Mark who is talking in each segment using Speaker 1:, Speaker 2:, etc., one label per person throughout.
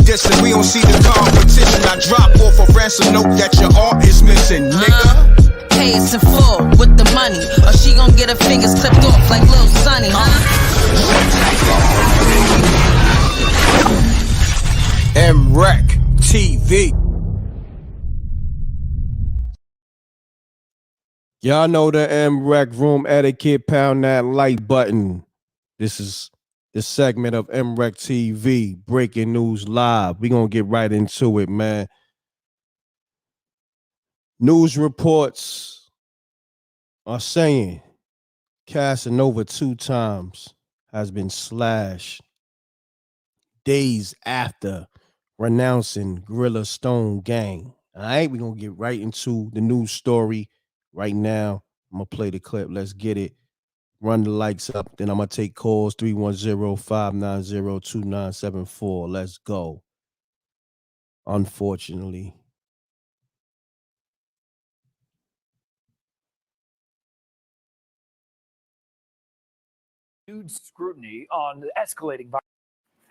Speaker 1: dissing. We don't see the competition. I drop off a ransom note that your aunt is missing, nigga.
Speaker 2: Pay us in full with the money, or she gon' get her fingers clipped off like Lil Sonny,
Speaker 1: MRecktv.
Speaker 3: Y'all know the M.Reck room etiquette. Pound that like button. This is the segment of MRecktv, breaking news live. We gonna get right into it, man. News reports are saying Casanova 2 times has been slashed days after renouncing Gorilla Stone gang. All right, we're gonna get right into the news story right now. I'm gonna play the clip. Let's get it. Run the likes up. Then I'm gonna take calls 310-590-2974. Let's go. Unfortunately.
Speaker 4: Renewed scrutiny on the escalating violence.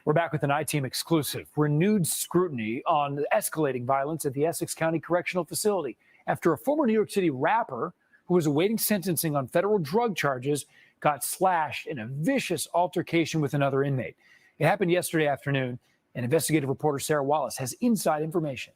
Speaker 4: We're back with an I-Team exclusive. Renewed scrutiny on the escalating violence at the Essex County Correctional Facility after a former New York City rapper who was awaiting sentencing on federal drug charges got slashed in a vicious altercation with another inmate. It happened yesterday afternoon, and investigative reporter Sarah Wallace has inside information.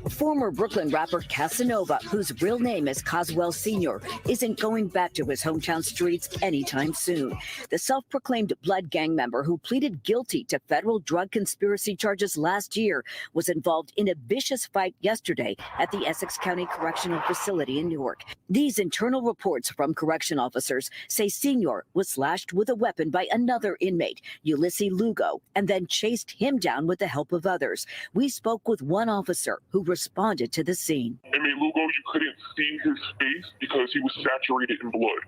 Speaker 5: Former Brooklyn rapper Casanova, whose real name is Coswell Sr., isn't going back to his hometown streets anytime soon. The self-proclaimed Blood gang member who pleaded guilty to federal drug conspiracy charges last year was involved in a vicious fight yesterday at the Essex County Correctional Facility in Newark. These internal reports from correction officers say Sr. was slashed with a weapon by another inmate, Ulysses Lugo, and then chased him down with the help of others. We spoke with one officer who responded to the scene.
Speaker 6: Inmate Lugo, you couldn't see his face because he was saturated in blood.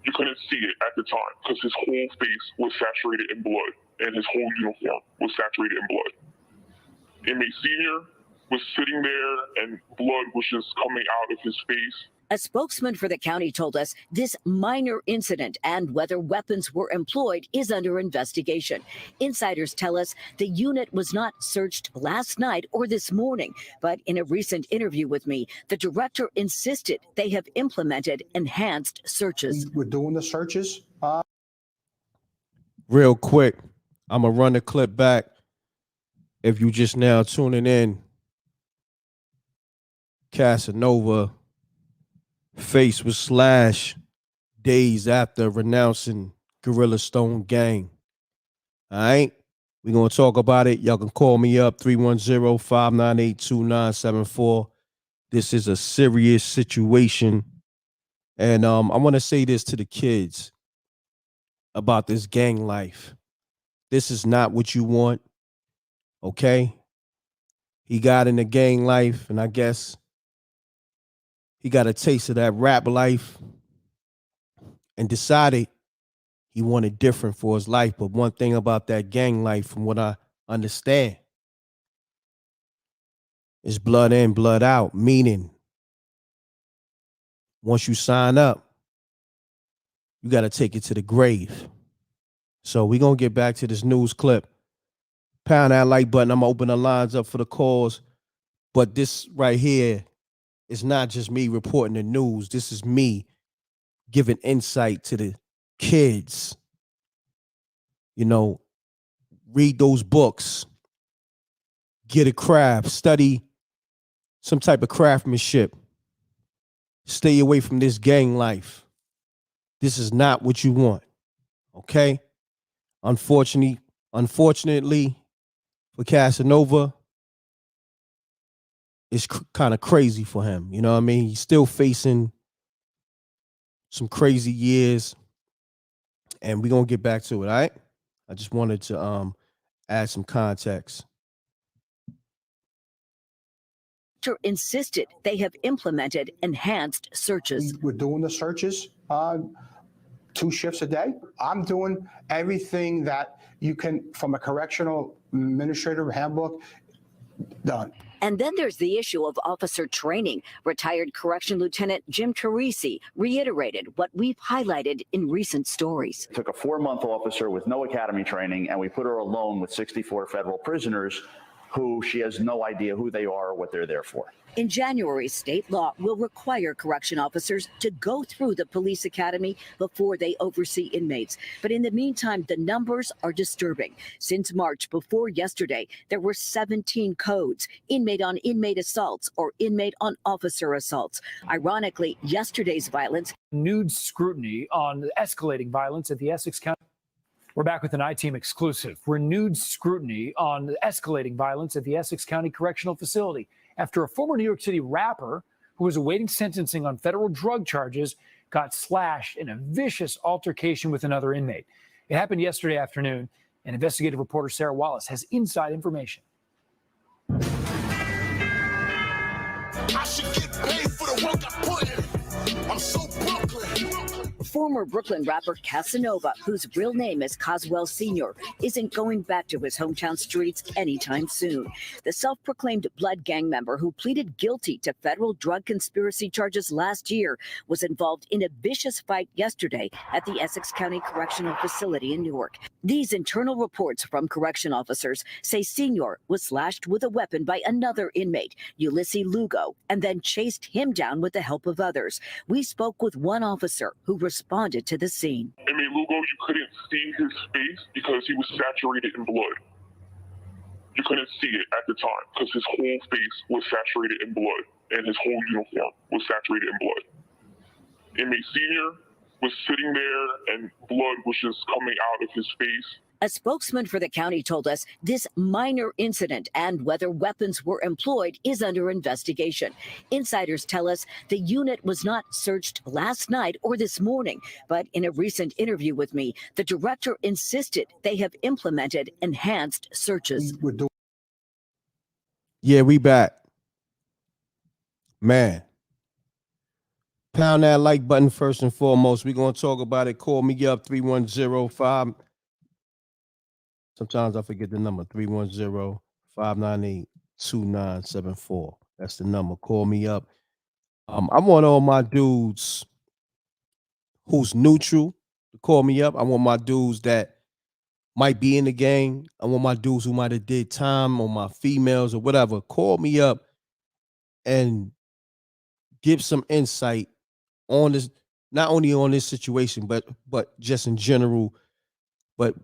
Speaker 6: You couldn't see it at the time because his whole face was saturated in blood and his whole uniform was saturated in blood. Inmate Senior was sitting there and blood was just coming out of his face.
Speaker 5: A spokesman for the county told us this minor incident and whether weapons were employed is under investigation. Insiders tell us the unit was not searched last night or this morning, but in a recent interview with me, the director insisted they have implemented enhanced searches.
Speaker 7: We're doing the searches.
Speaker 3: Real quick, I'm going to run the clip back. If you just now tuning in, Casanova face was slashed days after renouncing Gorilla Stone gang. All right, we're going to talk about it. Y'all can call me up, 310-598-2974. This is a serious situation. And I want to say this to the kids about this gang life. This is not what you want, okay? He got in the gang life, and I guess he got a taste of that rap life and decided he wanted different for his life. But one thing about that gang life, from what I understand, is blood in, blood out, meaning once you sign up, you got to take it to the grave. So we're going to get back to this news clip. Pound that like button. I'm going to open the lines up for the calls. But this right here, it's not just me reporting the news. This is me giving insight to the kids. You know, read those books. Get a craft. Study some type of craftsmanship. Stay away from this gang life. This is not what you want. Okay? Unfortunately for Casanova, it's kind of crazy for him. You know what I mean? He's still facing some crazy years, and we're going to get back to it, all right? I just wanted to add some context.
Speaker 5: Insisted they have implemented enhanced searches.
Speaker 7: We're doing the searches 2 shifts a day. I'm doing everything that you can from a correctional administrator handbook done.
Speaker 5: And then there's the issue of officer training. Retired Correction Lieutenant Jim Teresi reiterated what we've highlighted in recent stories.
Speaker 8: Took a 4-month officer with no academy training, and we put her alone with 64 federal prisoners who she has no idea who they are or what they're there for.
Speaker 5: In January, state law will require correction officers to go through the police academy before they oversee inmates. But in the meantime, the numbers are disturbing. Since March, before yesterday, there were 17 codes, inmate-on-inmate assaults or inmate-on-officer assaults. Ironically, yesterday's violence.
Speaker 4: Renewed scrutiny on the escalating violence at the Essex County. We're back with an I-Team exclusive. Renewed scrutiny on the escalating violence at the Essex County Correctional Facility after a former New York City rapper who was awaiting sentencing on federal drug charges got slashed in a vicious altercation with another inmate. It happened yesterday afternoon, and investigative reporter Sarah Wallace has inside information.
Speaker 1: I should get paid for the work I put in. I'm so Brooklyn.
Speaker 5: Former Brooklyn rapper Casanova, whose real name is Coswell Sr., isn't going back to his hometown streets anytime soon. The self-proclaimed Blood gang member who pleaded guilty to federal drug conspiracy charges last year was involved in a vicious fight yesterday at the Essex County Correctional Facility in Newark. These internal reports from correction officers say Sr. was slashed with a weapon by another inmate, Ulysses Lugo, and then chased him down with the help of others. We spoke with one officer who responded to the scene.
Speaker 6: Inmate Lugo, you couldn't see his face because he was saturated in blood. You couldn't see it at the time because his whole face was saturated in blood and his whole uniform was saturated in blood. Inmate Senior was sitting there and blood was just coming out of his face.
Speaker 5: A spokesman for the county told us this minor incident and whether weapons were employed is under investigation. Insiders tell us the unit was not searched last night or this morning, but in a recent interview with me, the director insisted they have implemented enhanced searches.
Speaker 3: Yeah, we back. Man. Pound that like button first and foremost. We're going to talk about it. Call me up, 3105. Sometimes I forget the number, 310-598-2974. That's the number. Call me up. I want all my dudes who's neutral to call me up. I want my dudes that might be in the game. I want my dudes who might have did time on my females or whatever. Call me up and give some insight on this, not only on this situation, but just in general. But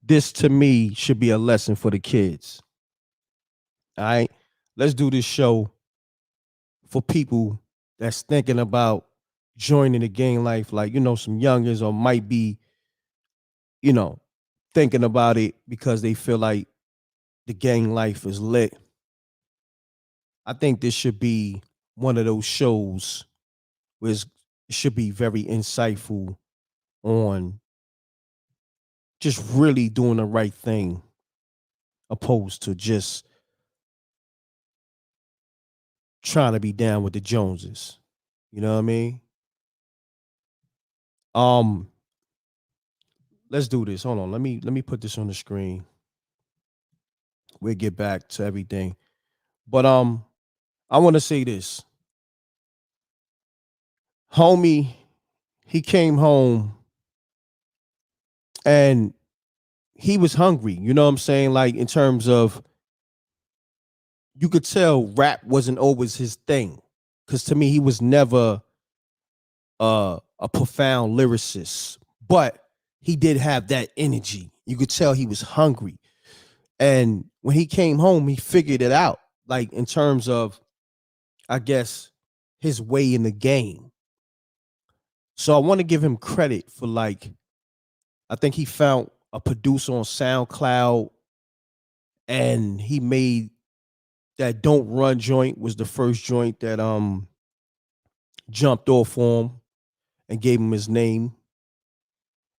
Speaker 3: this to me should be a lesson for the kids. All right. Let's do this show for people that's thinking about joining the gang life, like, some youngers, or might be, thinking about it because they feel like the gang life is lit. I think this should be one of those shows where it should be very insightful on just really doing the right thing, opposed to just trying to be down with the Joneses. You know what I mean? Let's do this. Hold on. Let me put this on the screen. We'll get back to everything. But I want to say this. Homie, he came home and he was hungry. You know what I'm saying? Like, in terms of, you could tell rap wasn't always his thing. Because to me, he was never a profound lyricist. But he did have that energy. You could tell he was hungry. And when he came home, he figured it out. Like, in terms of, I guess, his way in the game. So I want to give him credit for, like, I think he found a producer on SoundCloud and he made that Don't Run joint was the first joint that jumped off for him and gave him his name.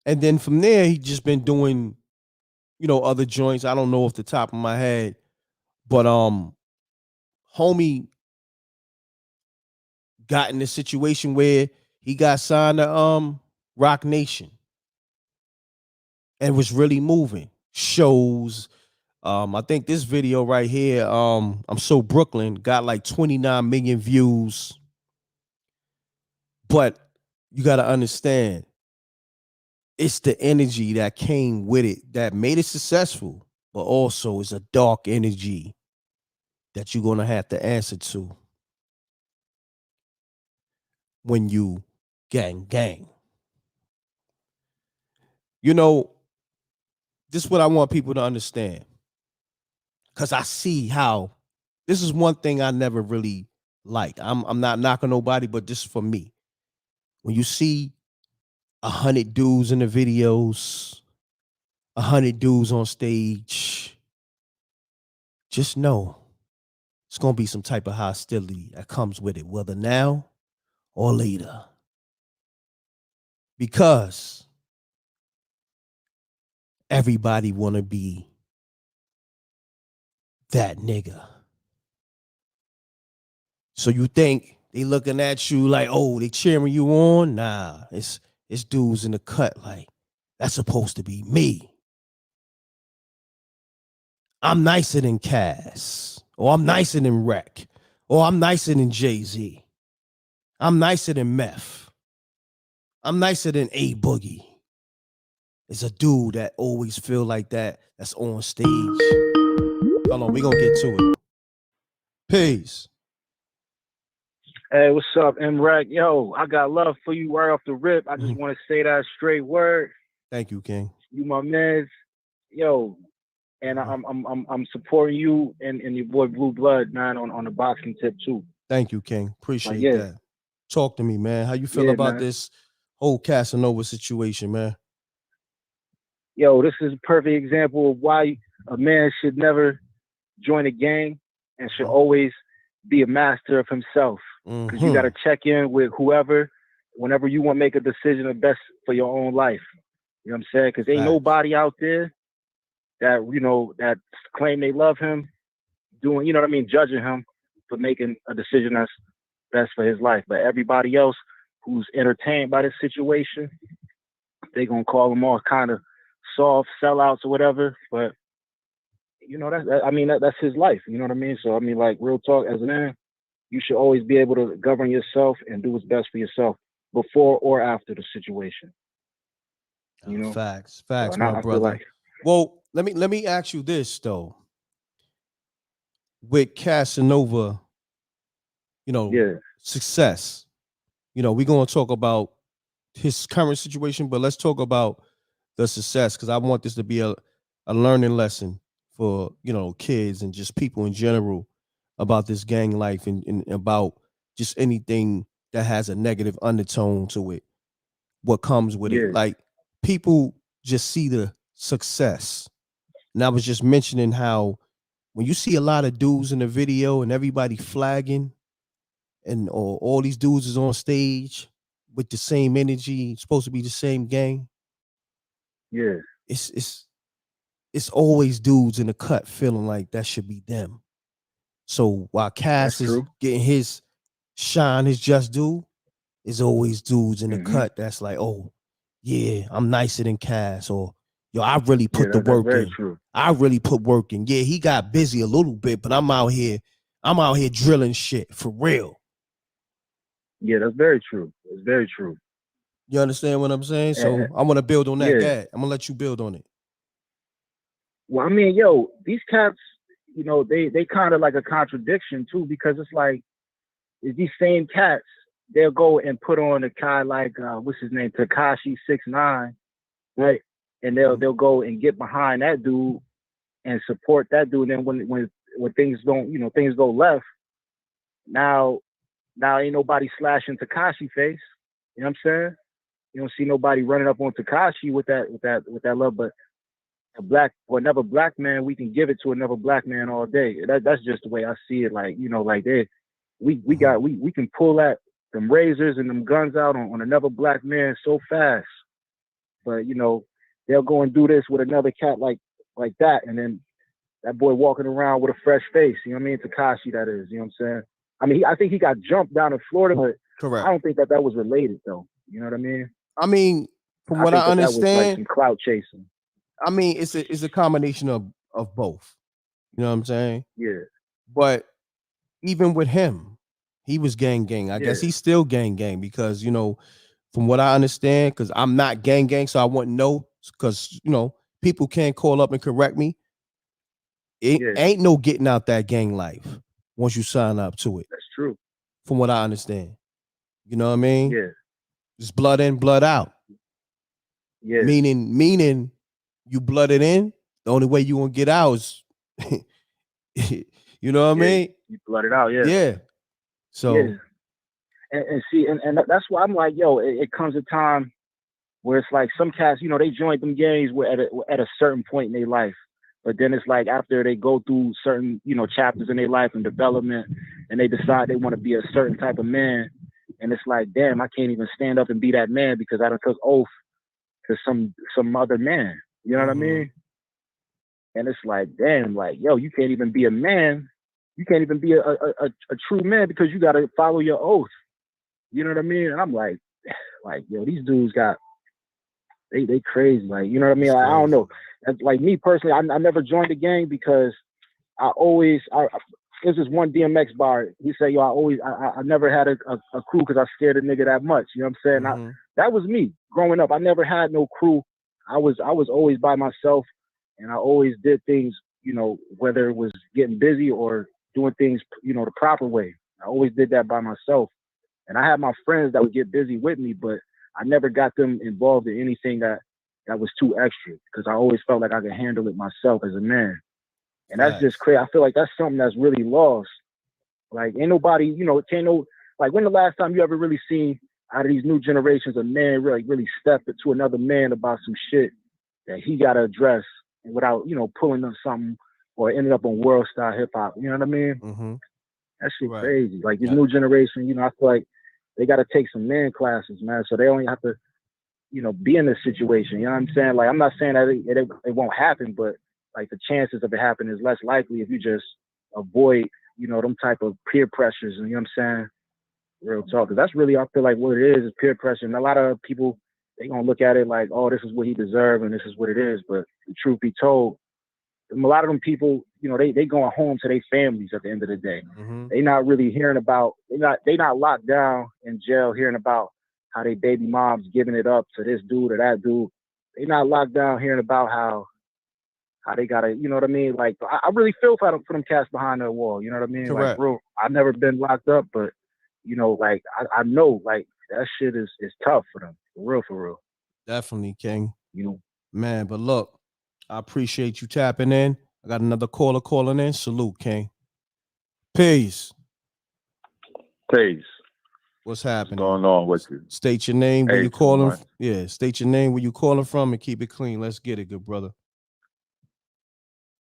Speaker 3: And then from there, he just been doing, other joints. I don't know off the top of my head, but homie got in a situation where he got signed to Rock Nation and was really moving shows, I think this video right here, I'm So Brooklyn, got like 29 million views. But you got to understand, it's the energy that came with it that made it successful, but also it's a dark energy that you're going to have to answer to when you gang. You know, this is what I want people to understand. Because I see how this is one thing I never really liked. I'm not knocking nobody, but this is for me. When you see 100 dudes in the videos, 100 dudes on stage, just know it's going to be some type of hostility that comes with it, whether now or later. Because everybody want to be that nigga. So you think they looking at you like, oh, they cheering you on? Nah, it's dudes in the cut like, that's supposed to be me. I'm nicer than Cass, or I'm nicer than M.Reck, or I'm nicer than Jay-Z. I'm nicer than Meth. I'm nicer than A Boogie. It's a dude that always feel like that, that's on stage. Hold on, we gonna get to it. Peace.
Speaker 9: Hey, what's up, M.Reck? Yo, I got love for you right off the rip. I just want to say that straight word.
Speaker 3: Thank you, King.
Speaker 9: You my man. Yo, and I'm supporting you and your boy Blue Blood, man, on the boxing tip too.
Speaker 3: Thank you, King. Appreciate that. Talk to me, man. How you feel about this whole Casanova situation, man?
Speaker 9: Yo, this is a perfect example of why a man should never join a gang and should always be a master of himself. Because you got to check in with whoever, whenever you want to make a decision of best for your own life. You know what I'm saying? Because ain't nobody out there that, you know, that claim they love him, doing, you know what I mean, judging him for making a decision that's best for his life. But everybody else who's entertained by this situation, they gonna call them all kind of soft sellouts or whatever. But you know, that's his life. You know what I mean? So I mean, like, real talk, as a man, you should always be able to govern yourself and do what's best for yourself before or after the situation. You know,
Speaker 3: facts, so my brother. Like, well, let me ask you this though. With Casanova, you know, success. You know, we're gonna talk about his current situation, but let's talk about the success, because I want this to be a learning lesson for, you know, kids and just people in general about this gang life and about just anything that has a negative undertone to it, what comes with it. Like, people just see the success. And I was just mentioning how when you see a lot of dudes in the video and everybody flagging and or all these dudes is on stage with the same energy, supposed to be the same gang. It's always dudes in the cut feeling like that should be them. So while Cass is getting his shine, his just due, is always dudes in the cut that's like, oh, yeah, I'm nicer than Cass, or yo, I really put the work in. I really put work in. Yeah, he got busy a little bit, but I'm out here drilling shit for real.
Speaker 9: Yeah, that's very true. It's very true.
Speaker 3: You understand what I'm saying? So I want to build on that. Yeah. I'm gonna let you build on it.
Speaker 9: Well, I mean, yo, these cats, you know, they kind of like a contradiction too, because it's like, it's these same cats, they'll go and put on a guy like what's his name, Tekashi 6ix9ine, right? And they'll go and get behind that dude and support that dude. And then when things don't, you know, things go left, now ain't nobody slashing Tekashi face. You know what I'm saying? You don't see nobody running up on Tekashi with that love, but another black man, we can give it to another black man all day. That's just the way I see it. Like, you know, like we can pull them razors and them guns out on another black man so fast. But you know, they'll go and do this with another cat like that, and then that boy walking around with a fresh face. You know what I mean? Tekashi, that is. You know what I'm saying? I mean, I think he got jumped down in Florida, but
Speaker 3: correct.
Speaker 9: I don't think that was related though. You know what I mean?
Speaker 3: I mean, from what I understand,
Speaker 9: that was like some clout chasing.
Speaker 3: I mean, it's a combination of of both. You know what I'm saying?
Speaker 9: Yeah.
Speaker 3: But even with him, he was gang. I guess
Speaker 9: Yeah.
Speaker 3: he's still gang because, from what I understand, because I'm not gang, so I wouldn't know. Because, people can't call up and correct me. It
Speaker 9: Yeah.
Speaker 3: ain't no getting out that gang life once you sign up to it,
Speaker 9: That's true.
Speaker 3: from what I understand. You know what I mean?
Speaker 9: Yeah.
Speaker 3: It's blood in, blood out.
Speaker 9: Yeah.
Speaker 3: Meaning you blooded in, the only way you gonna get out is you know what I
Speaker 9: Yeah.
Speaker 3: mean?
Speaker 9: You blood it out. Yeah.
Speaker 3: Yeah. So
Speaker 9: Yeah. And see, and that's why I'm like, yo, it comes a time where it's like some cats, they joined them gangs at a certain point in their life. But then it's like after they go through certain, chapters in their life and development, and they decide they want to be a certain type of man. And it's like, damn, I can't even stand up and be that man because I done took oath to some other man. You know what I mean? And it's like, damn, like, yo, you can't even be a man. You can't even be a true man because you got to follow your oath. You know what I mean? And I'm like, yo, these dudes got, they crazy. Like, you know what I mean? Like, I don't know. Like me personally, I never joined the gang because there's this one DMX bar. He said, yo, I never had a crew because I scared a nigga that much. You know what I'm saying? That was me growing up. I never had no crew. I was always by myself, and I always did things, whether it was getting busy or doing things, the proper way. I always did that by myself. And I had my friends that would get busy with me, but I never got them involved in anything that was too extra because I always felt like I could handle it myself as a man. And that's just crazy. I feel like that's something that's really lost. Like, ain't nobody, like, when the last time you ever really seen out of these new generations a man really step into another man about some shit that he got to address and without, pulling up something or ending up on world style hip hop. You know what I mean? That shit crazy. Like, this new generation, I feel like they got to take some man classes, man. So they only have to, be in this situation. You know what I'm saying? Like, I'm not saying that it won't happen, but like the chances of it happening is less likely if you just avoid, them type of peer pressures. And you know what I'm saying? Real talk. Cause that's really, I feel like what it is peer pressure. And a lot of people, they gonna look at it like, oh, this is what he deserves and this is what it is. But the truth be told, a lot of them people, they going home to their families at the end of the day. They not really hearing about, they not locked down in jail hearing about how they baby moms giving it up to this dude or that dude. They not locked down hearing about how they gotta, you know what I mean? Like, I really feel for them cats behind the wall. You know what I mean?
Speaker 3: Correct.
Speaker 9: Like, bro, I've never been locked up, but like I know, like, that shit is tough for them. For real.
Speaker 3: Definitely, King. Man, but look, I appreciate you tapping in. I got another caller calling in. Salute, King. Peace.
Speaker 10: Peace.
Speaker 3: What's happening?
Speaker 10: What's going on with you?
Speaker 3: State your name, where
Speaker 10: Hey,
Speaker 3: you calling. Yeah, state your name, where you calling from, and keep it clean. Let's get it, good brother.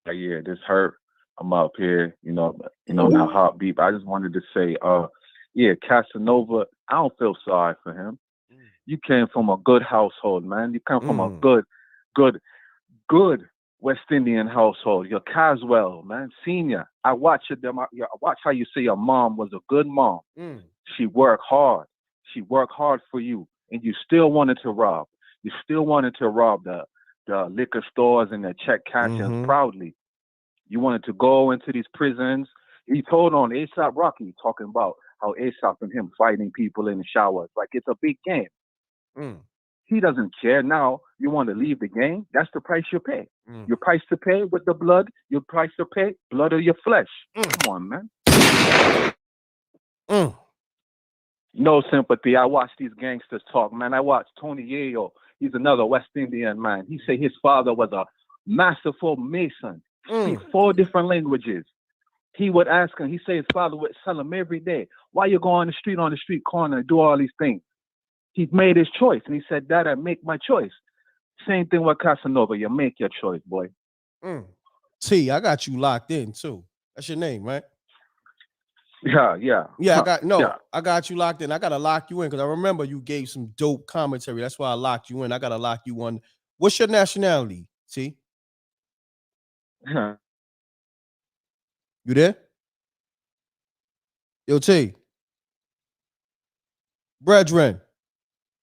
Speaker 10: Yeah, this hurt. I'm up here, now hot beat. I just wanted to say, Casanova, I don't feel sorry for him. You came from a good household, man. You come from a good West Indian household. You're Caswell, man, senior. I watch how you say your mom was a good mom. She worked hard. She worked hard for you, and you still wanted to rob. You still wanted to rob the liquor stores and the check cashers proudly. You wanted to go into these prisons. He told on A$AP Rocky, talking about how A$AP and him fighting people in the showers. Like, it's a big game. He doesn't care. Now you want to leave the game. That's the price you pay. Your price to pay with the blood. Your price to pay, blood of your flesh. Come on, man. No sympathy. I watch these gangsters talk, man. I watch Tony Yayo. He's another West Indian man. He say his father was a masterful mason. Speak 4 different languages. He would ask him. He say his father would tell him every day, "Why you go on the street corner and do all these things?" He made his choice, and he said, "Dad, I make my choice." Same thing with Casanova. You make your choice, boy.
Speaker 3: T, I got you locked in too. That's your name, right?
Speaker 10: Yeah.
Speaker 3: I got you locked in. I gotta lock you in because I remember you gave some dope commentary. That's why I locked you in. I gotta lock you on. What's your nationality, T? You there? Yo, T. Brethren.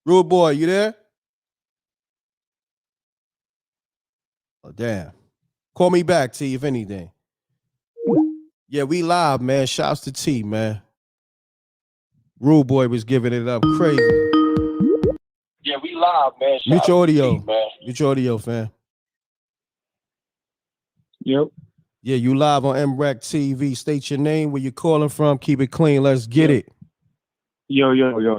Speaker 3: Rude boy, you there? Oh, damn. Call me back, T, if anything. Yeah, we live, man. Shouts to T, man. Rude Boy was giving it up crazy.
Speaker 10: Yeah, we live, man.
Speaker 3: Mute your audio.
Speaker 10: T, man.
Speaker 3: Mute your audio, fam.
Speaker 9: Yep.
Speaker 3: Yeah, you live on MRecktv. State your name, where you're calling from. Keep it clean. Let's get it.
Speaker 9: Yo.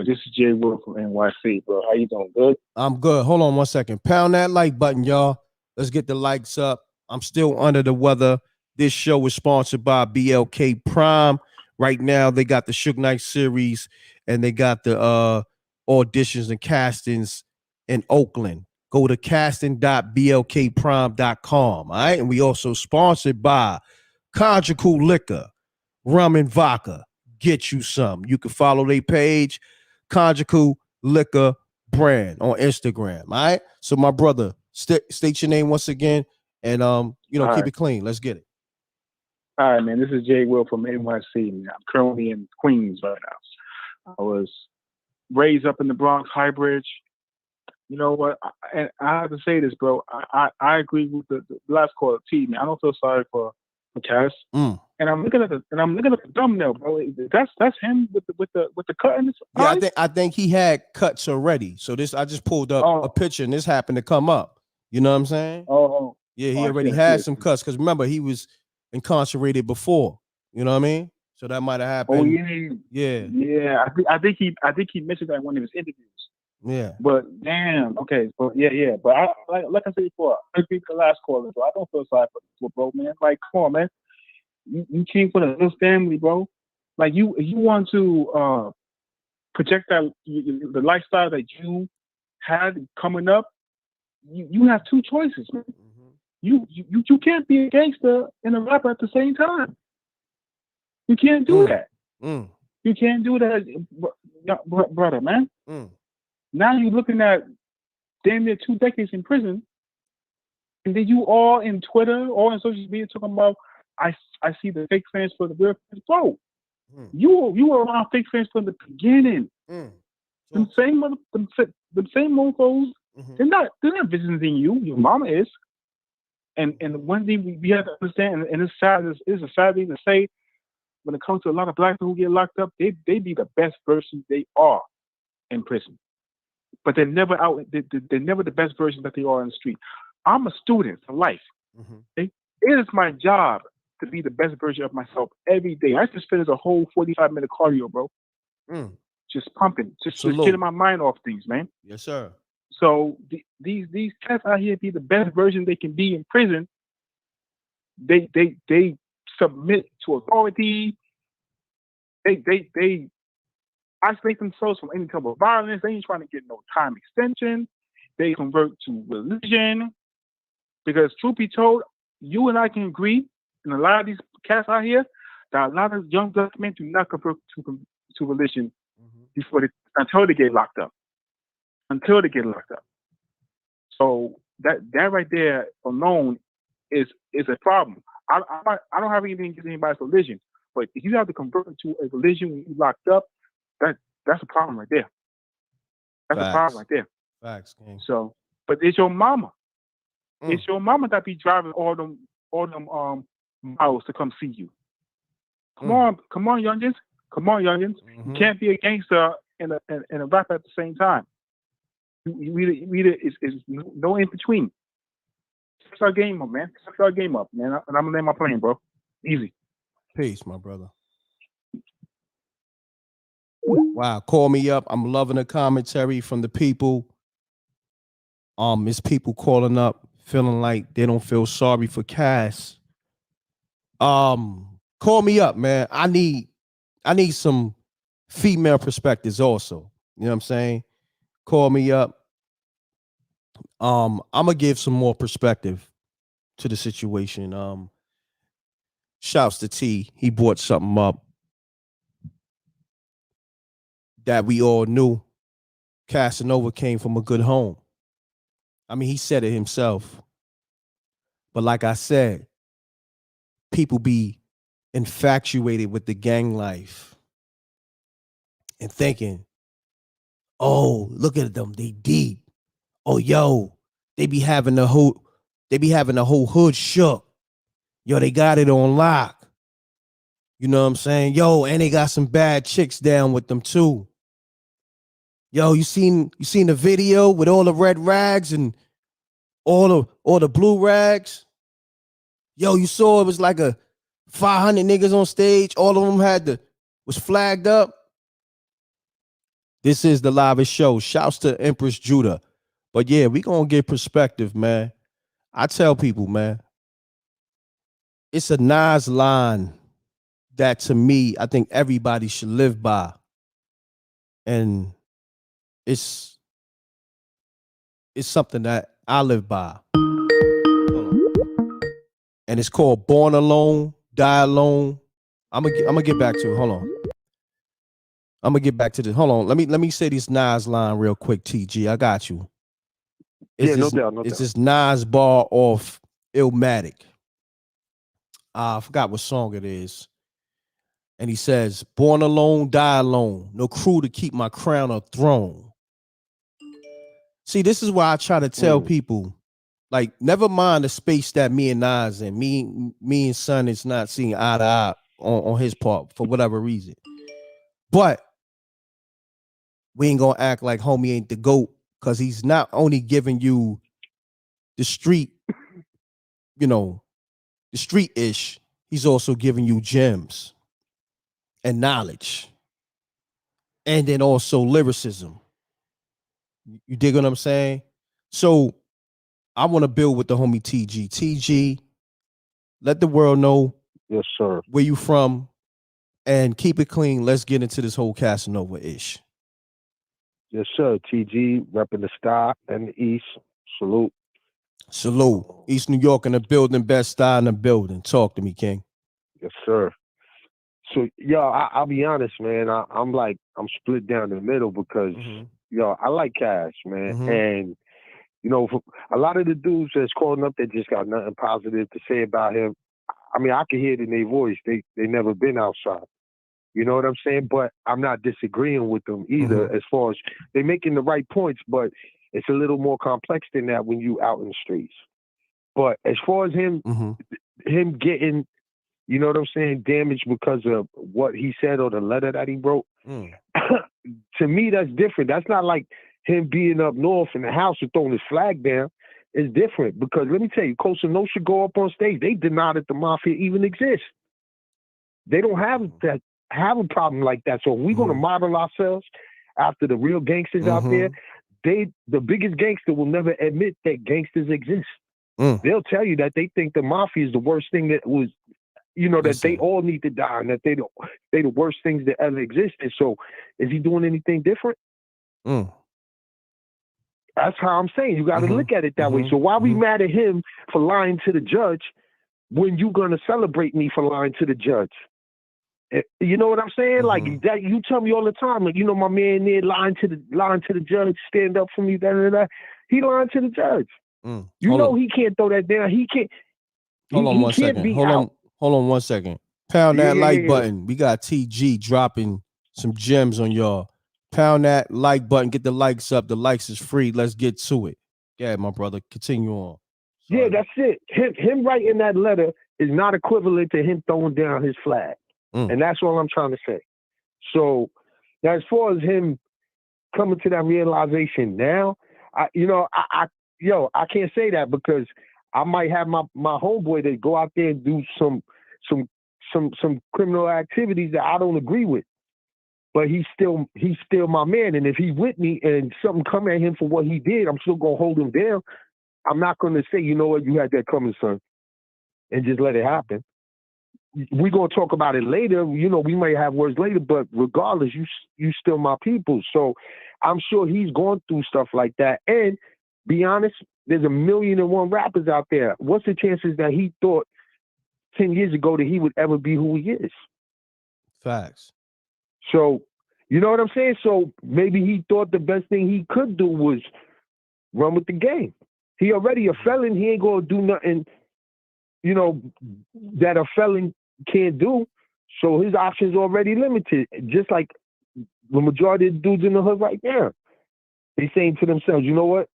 Speaker 9: This is Jay Will from NYC, bro. How you doing? Good?
Speaker 3: I'm good. Hold on 1 second. Pound that like button, y'all. Let's get the likes up. I'm still under the weather. This show is sponsored by BLK Prime. Right now, they got the Suge Knight series, and they got the auditions and castings in Oakland. Go to casting.blkprime.com. All right. And we also sponsored by Conjugal Liquor, Rum and Vodka. Get you some. You can follow their page, Conjugal Liquor Brand, on Instagram. All right. So, my brother, state your name once again, and keep it clean. Let's get it.
Speaker 9: All right, man. This is Jay Will from NYC. Man. I'm currently in Queens right now. I was raised up in the Bronx, High Bridge. You know what? I have to say this, bro. I agree with the last caller, T, man. I don't feel sorry for Cass. And I'm looking at the thumbnail, bro. That's him with the cut in his eyes?
Speaker 3: Yeah, I think he had cuts already. So I just pulled up a picture, and this happened to come up. You know what I'm saying? Yeah, he already had some cuts, because remember, he was incarcerated before. You know what I mean? So that might have happened. Yeah.
Speaker 9: I think he mentioned that in one of his interviews.
Speaker 3: Yeah.
Speaker 9: But damn, okay. But yeah. But I like I said before, I agree with the last caller, bro. I don't feel sorry for bro, man. Like, come on, man. You came from a little family, bro. Like, you want to project that the lifestyle that you had coming up. You have two choices, man. You can't be a gangster and a rapper at the same time. You can't do that. You can't do that, brother, man. Now you're looking at damn near 2 decades in prison, and then you all in Twitter, all in social media talking about, I see the fake fans for the real fans. Bro, you were around fake fans from the beginning. Them same mofos, they're not visiting you. Your mama is. And one thing we have to understand, and it's a sad thing to say, when it comes to a lot of black people who get locked up, they be the best version they are in prison. But they're never they're never the best version that they are in the street. I'm a student for life. It is my job to be the best version of myself every day. I just finished a whole 45-minute cardio, bro. Just pumping, just getting my mind off things, man.
Speaker 3: Yes, sir.
Speaker 9: So these cats out here be the best version they can be in prison. They submit to authority. They isolate themselves from any type of violence. They ain't trying to get no time extension. They convert to religion. Because truth be told, you and I can agree, and a lot of these cats out here, that a lot of young black men do not convert to religion until they get locked up. So that right there alone is a problem. I don't have anything against anybody's religion, but if you have to convert to a religion when you're locked up, that's a problem right there. That's a problem right there.
Speaker 3: Facts, King.
Speaker 9: So, but it's your mama. It's your mama that be driving all them miles to come see you. Come on, youngins. You can't be a gangster and a rapper at the same time. You either it's no in between. Fix our game up, man. Fix our game up, man. And I'm gonna land my plane, bro. Easy.
Speaker 3: Peace, my brother. Wow, call me up. I'm loving the commentary from the people. It's people calling up, feeling like they don't feel sorry for Cass. Call me up, man. I need some female perspectives also. You know what I'm saying? Call me up. I'm gonna give some more perspective to the situation. Shouts to T. He brought something up that we all knew. Casanova came from a good home. I mean, he said it himself. But like I said, people be infatuated with the gang life and thinking, oh, look at them, they deep. Oh, yo, they be having the whole hood shook. Yo, they got it on lock. You know what I'm saying? Yo, and they got some bad chicks down with them too. Yo, you seen the video with all the red rags and all the blue rags? Yo, you saw it was like a 500 niggas on stage. All of them was flagged up. This is the livest show. Shouts to Empress Judah. But yeah, we gonna get perspective, man. I tell people, man, it's a Nas line that to me, I think everybody should live by. And it's something that I live by. And it's called Born Alone, Die Alone. I'm gonna get back to it. Hold on. I'm gonna get back to this. Hold on. Let me say this Nas line real quick, TG. I got you.
Speaker 10: No doubt.
Speaker 3: It's this Nas bar off Illmatic. I forgot what song it is. And he says, born alone, die alone. No crew to keep my crown or throne. See, this is why I try to tell people, like, never mind the space that me and Nas and me and Son is not seeing eye to eye on his part for whatever reason. But we ain't gonna act like homie ain't the GOAT, because he's not only giving you the street, the street-ish, he's also giving you gems and knowledge. And then also lyricism. You dig what I'm saying? So I want to build with the homie TG. TG, let the world know,
Speaker 10: yes, sir,
Speaker 3: where you from, and keep it clean. Let's get into this whole Casanova-ish.
Speaker 10: Yes, sir. TG, repping the style and the East. Salute.
Speaker 3: Salute. East New York in the building, best style in the building. Talk to me, King.
Speaker 10: Yes, sir. So, yo, I'll be honest, man. I'm split down the middle because, yo, I like Cash, man. And, a lot of the dudes that's calling up that just got nothing positive to say about him, I mean, I can hear it in their voice. They never been outside. You know what I'm saying? But I'm not disagreeing with them either, as far as they're making the right points, but it's a little more complex than that when you out in the streets. But as far as him getting, you know what I'm saying, damaged because of what he said or the letter that he wrote, to me, that's different. That's not like him being up north in the house and throwing his flag down. It's different because let me tell you, Cosa Nostra go up on stage. They deny that the mafia even exists. They don't have a problem like that. So we're going to model ourselves after the real gangsters out there. The biggest gangster will never admit that gangsters exist. They'll tell you that they think the mafia is the worst thing that was, that they all need to die and that they the worst things that ever existed. So is he doing anything different? That's how I'm saying. You got to look at it that way. So why we mad at him for lying to the judge when you going to celebrate me for lying to the judge? You know what I'm saying? Like that, you tell me all the time, like, my man there lying to the judge, stand up for me, he lying to the judge. He can't throw that down. He can't.
Speaker 3: Hold on one second. Hold on 1 second. Pound that like button. We got TG dropping some gems on y'all. Pound that like button. Get the likes up. The likes is free. Let's get to it. Yeah, my brother. Continue on. Sorry.
Speaker 10: Yeah, that's it. Him writing that letter is not equivalent to him throwing down his flag. And that's all I'm trying to say. So as far as him coming to that realization now, I can't say that because I might have my homeboy that go out there and do some criminal activities that I don't agree with. But he's still my man. And if he with me and something come at him for what he did, I'm still gonna hold him down. I'm not gonna say, you know what, you had that coming, son, and just let it happen. We're going to talk about it later. We might have words later, but regardless, you still my people. So I'm sure he's going through stuff like that. And be honest, there's 1,000,001 rappers out there. What's the chances that he thought 10 years ago that he would ever be who he is?
Speaker 3: Facts.
Speaker 10: So, you know what I'm saying? So maybe he thought the best thing he could do was run with the game. He already a felon. He ain't going to do nothing, that a felon can't do, so his options already limited. Just like the majority of the dudes in the hood right now, they saying to themselves, you know what,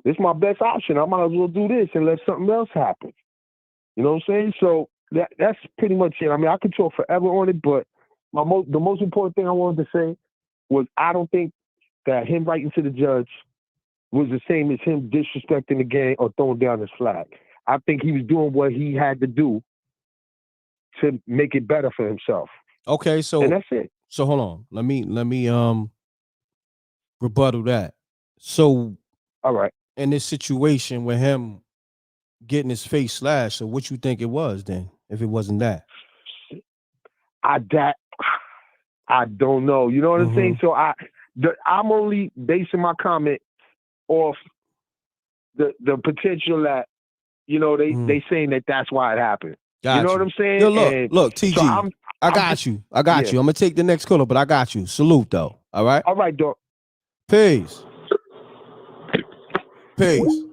Speaker 10: this is my best option. I might as well do this and let something else happen. You know what I'm saying? So
Speaker 11: that's pretty much it. I mean, I could talk forever on it, but the most important thing I wanted to say was I don't think that him writing to the judge was the same as him disrespecting the game or throwing down his flag. I think he was doing what he had to do to make it better for himself.
Speaker 3: Okay, so
Speaker 11: and that's it.
Speaker 3: So hold on. Let me rebuttal that. So
Speaker 11: all right.
Speaker 3: In this situation with him getting his face slashed, so what you think it was then, if it wasn't that?
Speaker 11: I don't know. You know what I'm saying? So I'm only basing my comment off the potential that, you know, they saying that that's why it happened. You know what I'm saying?
Speaker 3: Yo, look, TG.
Speaker 11: So
Speaker 3: I got you. I'm gonna take the next caller, but I got you. Salute though. All right.
Speaker 11: All right, dog.
Speaker 3: Peace. Peace.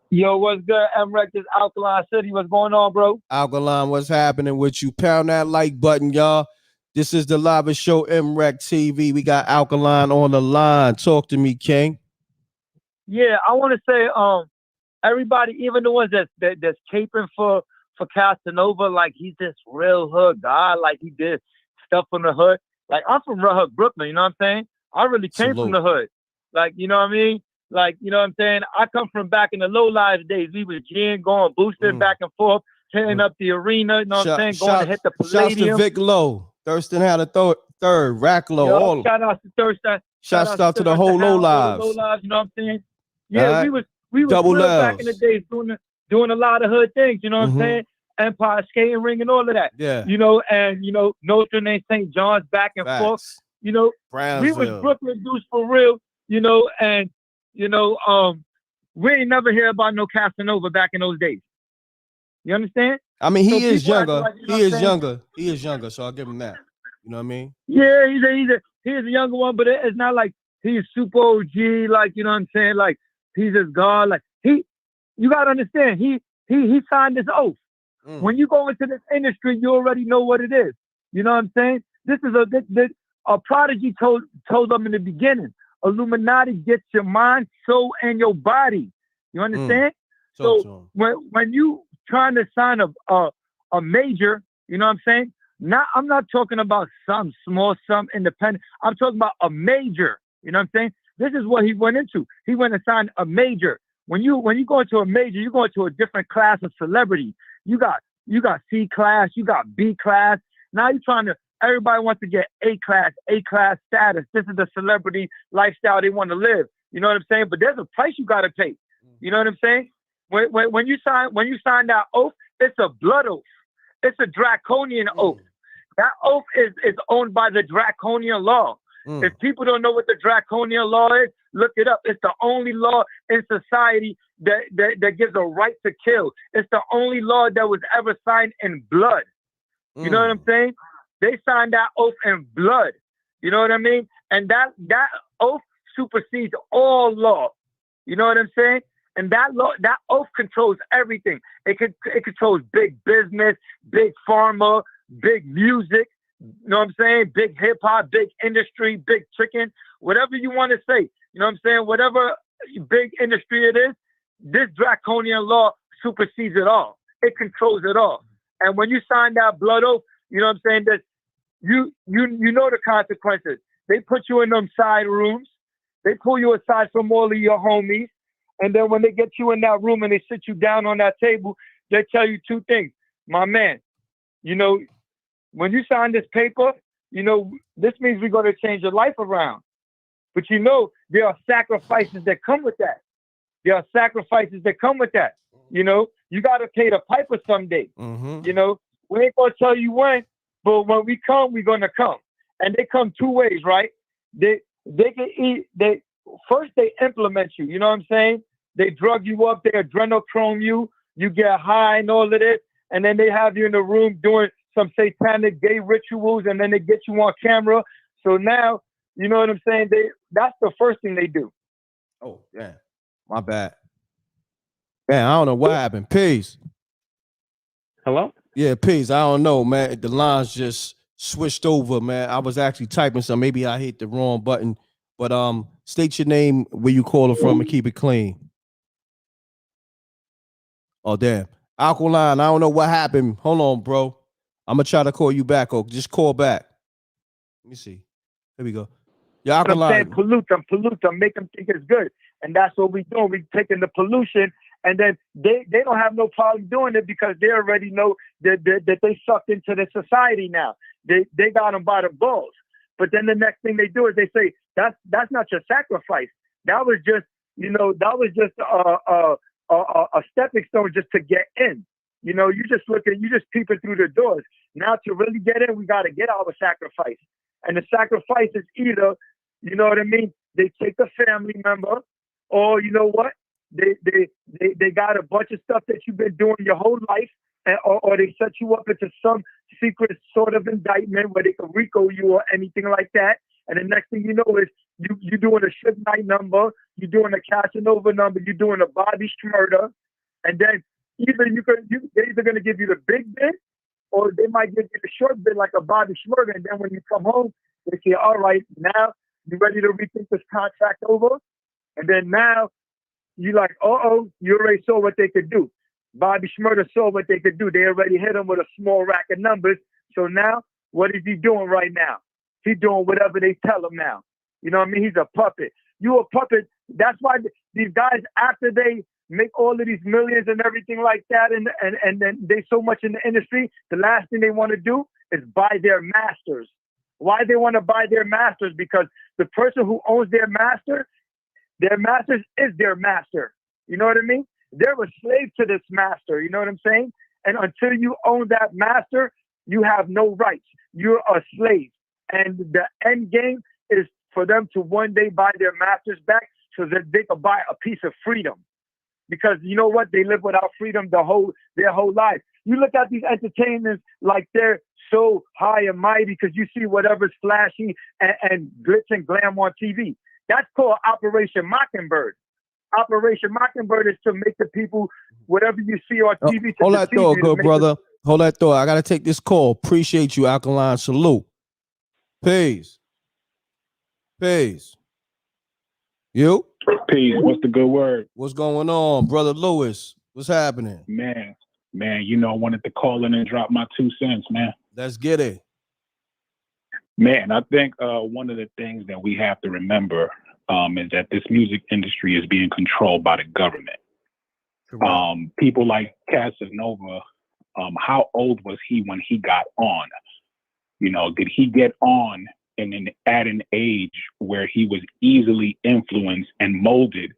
Speaker 12: Yo, what's good? M.Reck, this Alkaline City. What's going on, bro?
Speaker 3: Alkaline, what's happening with you? Pound that like button, y'all. This is the live show, MRecktv. We got Alkaline on the line. Talk to me, King.
Speaker 12: Yeah, I want to say, everybody, even the ones that's caping for Casanova, like he's this real hood guy, like he did stuff from the hood. Like I'm from real hood Brooklyn, you know what I'm saying? I really came from the hood. Like, you know what I mean? Like, you know what I'm saying? I come from back in the low lives days. We was Gin going boosting back and forth, hitting up the arena, you know what I'm saying? Going to hit the Palladium.
Speaker 3: Shouts to Vic Low. Thurston had a third, Rack Low.
Speaker 12: Yo, shout out to Thurston.
Speaker 3: Shouts out to the whole low lives.
Speaker 12: Low lives, you know what I'm saying? Yeah,
Speaker 3: right.
Speaker 12: we was
Speaker 3: Double
Speaker 12: real
Speaker 3: L's.
Speaker 12: back in the days doing a lot of hood things, you know what I'm saying? Empire skating ring and all of that.
Speaker 3: Yeah.
Speaker 12: You know, and you know, Notre Dame, St. John's back and forth. You know,
Speaker 3: Brownsville.
Speaker 12: we was Brooklyn dudes for real, you know, and you know, we ain't never hear about no Casanova back in those days. You understand?
Speaker 3: I mean, he
Speaker 12: So
Speaker 3: is
Speaker 12: people act
Speaker 3: younger.
Speaker 12: like, you know
Speaker 3: He
Speaker 12: what
Speaker 3: is
Speaker 12: I'm saying?
Speaker 3: younger. He is younger, so I'll give him that. You know what I mean?
Speaker 12: Yeah, he's a younger one, but it's not like he's super OG, like, you know what I'm saying? Like he's his God. Like you gotta understand, he signed this oath. When you go into this industry, you already know what it is. You know what I'm saying? This is a Prodigy told them in the beginning. Illuminati gets your mind, soul, and your body. You understand? So when you trying to sign a major, you know what I'm saying? I'm not talking about some small, some independent. I'm talking about a major. You know what I'm saying? This is what he went into. He went and signed a major. When you go into a major, you go into a different class of celebrity. You got C class, you got B class. Now you're trying to. Everybody wants to get A class status. This is the celebrity lifestyle they want to live. You know what I'm saying? But there's a price you got to pay. You know what I'm saying? When you sign that oath, it's a blood oath. It's a draconian oath. That oath is owned by the draconian law. If people don't know what the draconian law is, look it up. It's the only law in society that gives a right to kill. It's the only law that was ever signed in blood. You know what I'm saying? They signed that oath in blood. You know what I mean? And that oath supersedes all law. You know what I'm saying? And that oath controls everything. It controls big business, big pharma, big music. You know what I'm saying? Big hip hop, big industry, big chicken, whatever you want to say. You know what I'm saying? Whatever big industry it is, this draconian law supersedes it all. It controls it all. And when you sign that blood oath, you know what I'm saying? That you know the consequences. They put you in them side rooms. They pull you aside from all of your homies. And then when they get you in that room and they sit you down on that table, they tell you two things. My man, you know, when you sign this paper, you know, this means we're going to change your life around. But you know, there are sacrifices that come with that. You know, you got to pay the piper someday. You know, we ain't going to tell you when, but when we come, we're going to come. And they come two ways, right? They can eat, first they implement you, you know what I'm saying? They drug you up, they adrenochrome you, you get high and all of this, and then they have you in the room doing some satanic gay rituals, and then they get you on camera. So now, you know what I'm saying? That's the first thing they do.
Speaker 3: Oh, yeah. My bad. Man, I don't know what happened. Peace.
Speaker 11: Hello?
Speaker 3: Yeah, peace. I don't know, man. The lines just switched over, man. I was actually typing some. Maybe I hit the wrong button. But state your name, where you calling from, and keep it clean. Oh, damn. Alkaline, I don't know what happened. Hold on, bro. I'm gonna try to call you back. Or just call back. Let me see. Here we go. Yeah,
Speaker 12: What I'm saying,
Speaker 3: Alkaline.
Speaker 12: pollute them, make them think it's good. And that's what we do. We taking the pollution, and then they don't have no problem doing it because they already know that they sucked into the society now. They got them by the balls. But then the next thing they do is they say, that's not your sacrifice. That was just, a stepping stone just to get in. You just peeping through the doors. Now to really get in, we got to get our sacrifice. And the sacrifice is either, you know what I mean, they take a family member, or you know what, they got a bunch of stuff that you've been doing your whole life, or they set you up into some secret sort of indictment where they can RICO you or anything like that. And the next thing you know is you doing a Suge Knight number, you're doing a Casanova number, you're doing a Bobby murder, and then they're either going to give you the big bit, or they might give you the short bit like a Bobby Schmurder. And then when you come home, they say, all right, now you ready to rethink this contract over? And then now you like, you already saw what they could do. Bobby Schmurder saw what they could do. They already hit him with a small rack of numbers. So now, what is he doing right now? He's doing whatever they tell him now. You know what I mean? He's a puppet. You a puppet. That's why these guys, after they make all of these millions and everything like that, and then they so much in the industry, the last thing they want to do is buy their masters. Why they want to buy their masters? Because the person who owns their masters is their master. You know what I mean? They're a slave to this master. You know what I'm saying? And until you own that master, you have no rights. You're a slave. And the end game is for them to one day buy their masters back so that they can buy a piece of freedom. Because you know what? They live without freedom their whole life. You look at these entertainers like they're so high and mighty because you see whatever's flashy and glitz and glam on TV. That's called Operation Mockingbird. Operation Mockingbird is to make the people, whatever you see on TV.
Speaker 3: Hold that thought, good brother. Hold that thought. I got to take this call. Appreciate you, Alkaline. Salute. Peace. Peace. You?
Speaker 13: Peace. What's the good word?
Speaker 3: What's going on, Brother Lewis? What's happening?
Speaker 13: Man, I wanted to call in and drop my 2 cents, man.
Speaker 3: Let's get it.
Speaker 13: Man, I think one of the things that we have to remember is that this music industry is being controlled by the government. People like Casanova, how old was he when he got on? Did he get on at an age where he was easily influenced and molded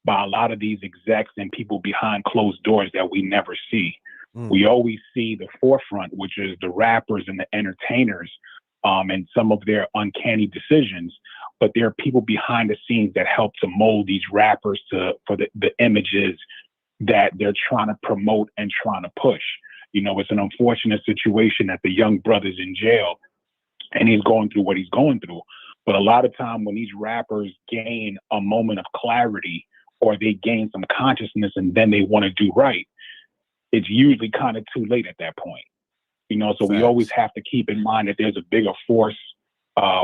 Speaker 13: by a lot of these execs and people behind closed doors that we never see? We always see the forefront, which is the rappers and the entertainers, and some of their uncanny decisions. But there are people behind the scenes that help to mold these rappers for the images that they're trying to promote and trying to push. It's an unfortunate situation that the young brother's in jail and he's going through what he's going through. But a lot of time when these rappers gain a moment of clarity or they gain some consciousness and then they want to do right, it's usually kind of too late at that point. So we always have to keep in mind that there's a bigger force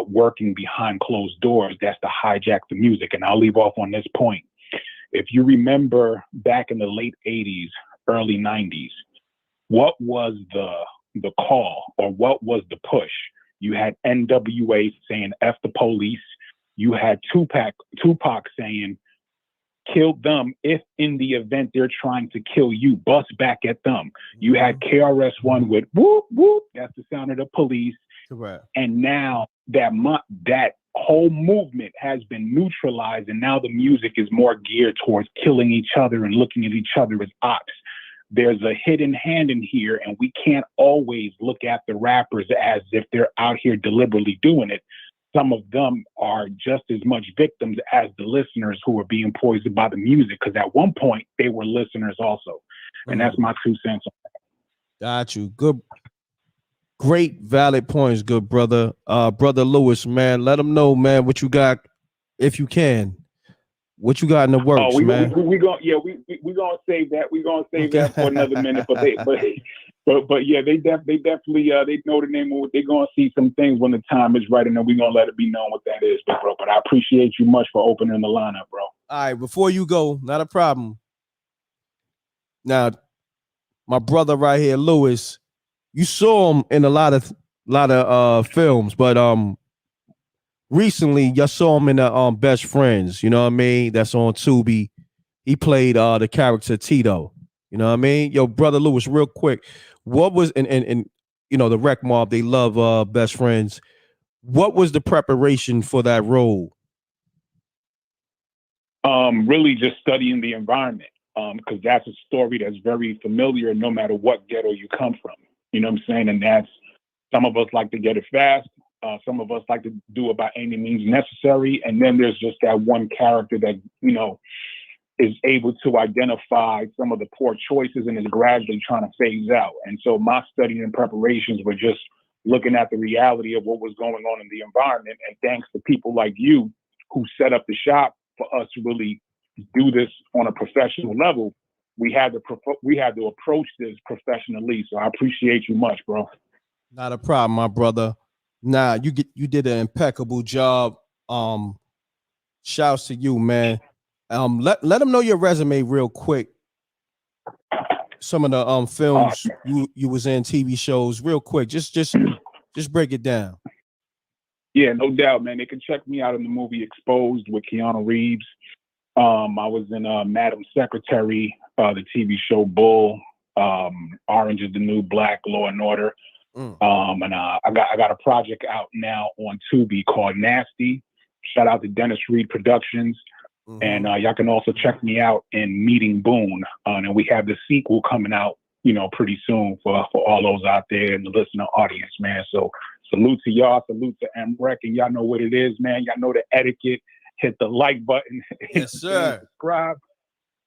Speaker 13: working behind closed doors that's to hijack the music. And I'll leave off on this point. If you remember back in the late 80s, early 90s, what was the call or what was the push? You had NWA saying F the police. You had Tupac saying kill them if in the event they're trying to kill you, bust back at them. You had KRS-One with whoop, whoop. That's the sound of the police.
Speaker 3: Correct.
Speaker 13: And now that whole movement has been neutralized, and now the music is more geared towards killing each other and looking at each other as ops. There's a hidden hand in here, and we can't always look at the rappers as if they're out here deliberately doing it. Some of them are just as much victims as the listeners who are being poisoned by the music, because at one point they were listeners also. And that's my 2 cents.
Speaker 3: Got you. Good. Great valid points, good brother. Brother Lewis, man, let them know, man, what you got, if you can. What you got in the works, man?
Speaker 13: We gonna save that. We gonna save that for another minute. But yeah, they definitely they know the name of what they're gonna see some things when the time is right, and then we're gonna let it be known what that is, bro. But I appreciate you much for opening the lineup, bro.
Speaker 3: All right, before you go, not a problem. Now, my brother right here, Lewis, you saw him in a lot of films, but recently you saw him in the Best Friends, you know what I mean? That's on Tubi. He played the character Tito. You know what I mean? Yo, brother Lewis, real quick, what was and you know the Rec Mob, they love Best Friends. What was the preparation for that role?
Speaker 13: Really just studying the environment, because that's a story that's very familiar no matter what ghetto you come from. You know what I'm saying? And that's, some of us like to get it fast. Some of us like to do it by any means necessary. And then there's just that one character that, you know, is able to identify some of the poor choices and is gradually trying to phase out. And so my study and preparations were just looking at the reality of what was going on in the environment. And thanks to people like you who set up the shop for us to really do this on a professional level, we had to approach this professionally. So I appreciate you much, bro.
Speaker 3: Not a problem, my brother. Nah, you did an impeccable job. Shouts to you, man. Let them know your resume real quick. Some of the films you was in, TV shows, real quick. Just break it down.
Speaker 13: Yeah, no doubt, man. They can check me out in the movie Exposed with Keanu Reeves. I was in Madam Secretary, the TV show Bull, Orange is the New Black, Law and Order. And I got a project out now on Tubi called Nasty. Shout out to Dennis Reed Productions. And y'all can also check me out in Meeting Boone. And we have the sequel coming out, you know, pretty soon for all those out there in the listener audience, man. So salute to y'all, salute to M.Reck, and y'all know what it is, man. Y'all know the etiquette. Hit the like button.
Speaker 3: Yes, sir.
Speaker 13: Subscribe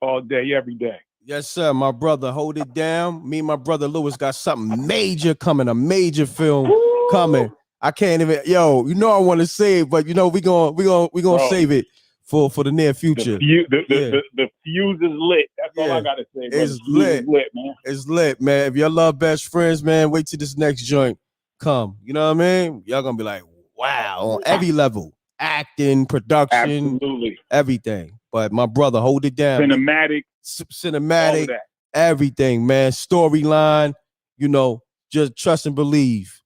Speaker 13: all day, every day.
Speaker 3: Yes, sir. My brother, hold it down. Me and my brother Lewis got something major coming, a major film coming. I can't even, you know I want to say it, but you know we gonna save it for the near future.
Speaker 13: The fuse is lit. That's all I gotta say.
Speaker 3: It's lit.
Speaker 13: Man.
Speaker 3: It's lit, man. If y'all love Best Friends, man, wait till this next joint come. You know what I mean? Y'all gonna be like, wow, on every level. Acting, production,
Speaker 13: absolutely
Speaker 3: everything. But my brother, hold it down.
Speaker 13: Cinematic,
Speaker 3: everything, man. Storyline, you know, just trust and believe.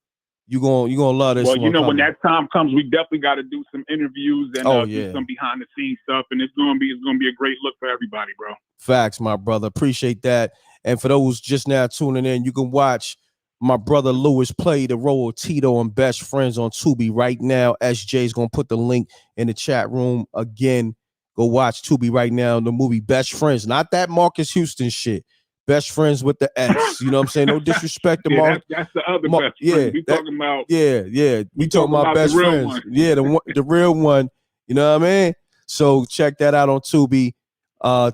Speaker 3: You gonna love this.
Speaker 13: Well, you know,
Speaker 3: coming.
Speaker 13: when that time comes, we definitely got to do some interviews and do some behind the scenes stuff, and it's gonna be a great look for everybody, bro.
Speaker 3: Facts, my brother. Appreciate that. And for those just now tuning in, you can watch my brother Lewis play the role of Tito on Best Friends on Tubi right now. SJ is gonna put the link in the chat room again. Go watch Tubi right now. The movie Best Friends, not that Marcus Houston shit. Best Friends with the S. You know what I'm saying? No disrespect to Marcus.
Speaker 13: That's the other best friend. We talking about.
Speaker 3: We talking about Best Friends. One. Yeah, the real one. You know what I mean? So check that out on Tubi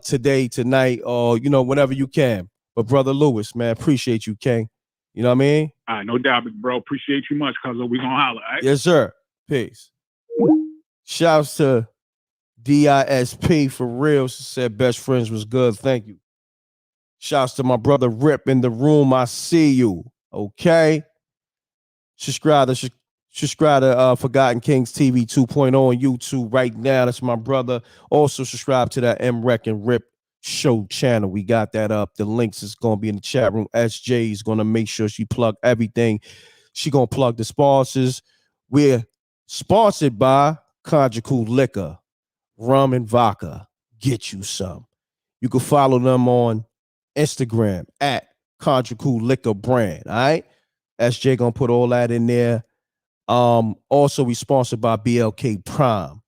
Speaker 3: today, tonight, or you know whenever you can. But brother Lewis, man, appreciate you, King. You know what I mean?
Speaker 13: All right, no doubt, bro. Appreciate you much, cuz we gonna holler, all right?
Speaker 3: Yes, sir. Peace. Shouts to DISP for real. She said Best Friends was good. Thank you. Shouts to my brother Rip in the room. I see you. Okay. Subscribe to Forgotten Kings TV 2.0 on YouTube right now. That's my brother. Also subscribe to that M.Reck and Rip show channel. We got that up. The links is going to be in the chat room. SJ is going to make sure she plug everything. She going to plug the sponsors. We're sponsored by Conjugal Liquor, Rum and Vodka. Get you some. You can follow them on Instagram at Conjugal Liquor Brand. All right. SJ going to put all that in there. Also, we sponsored by BLK Prime.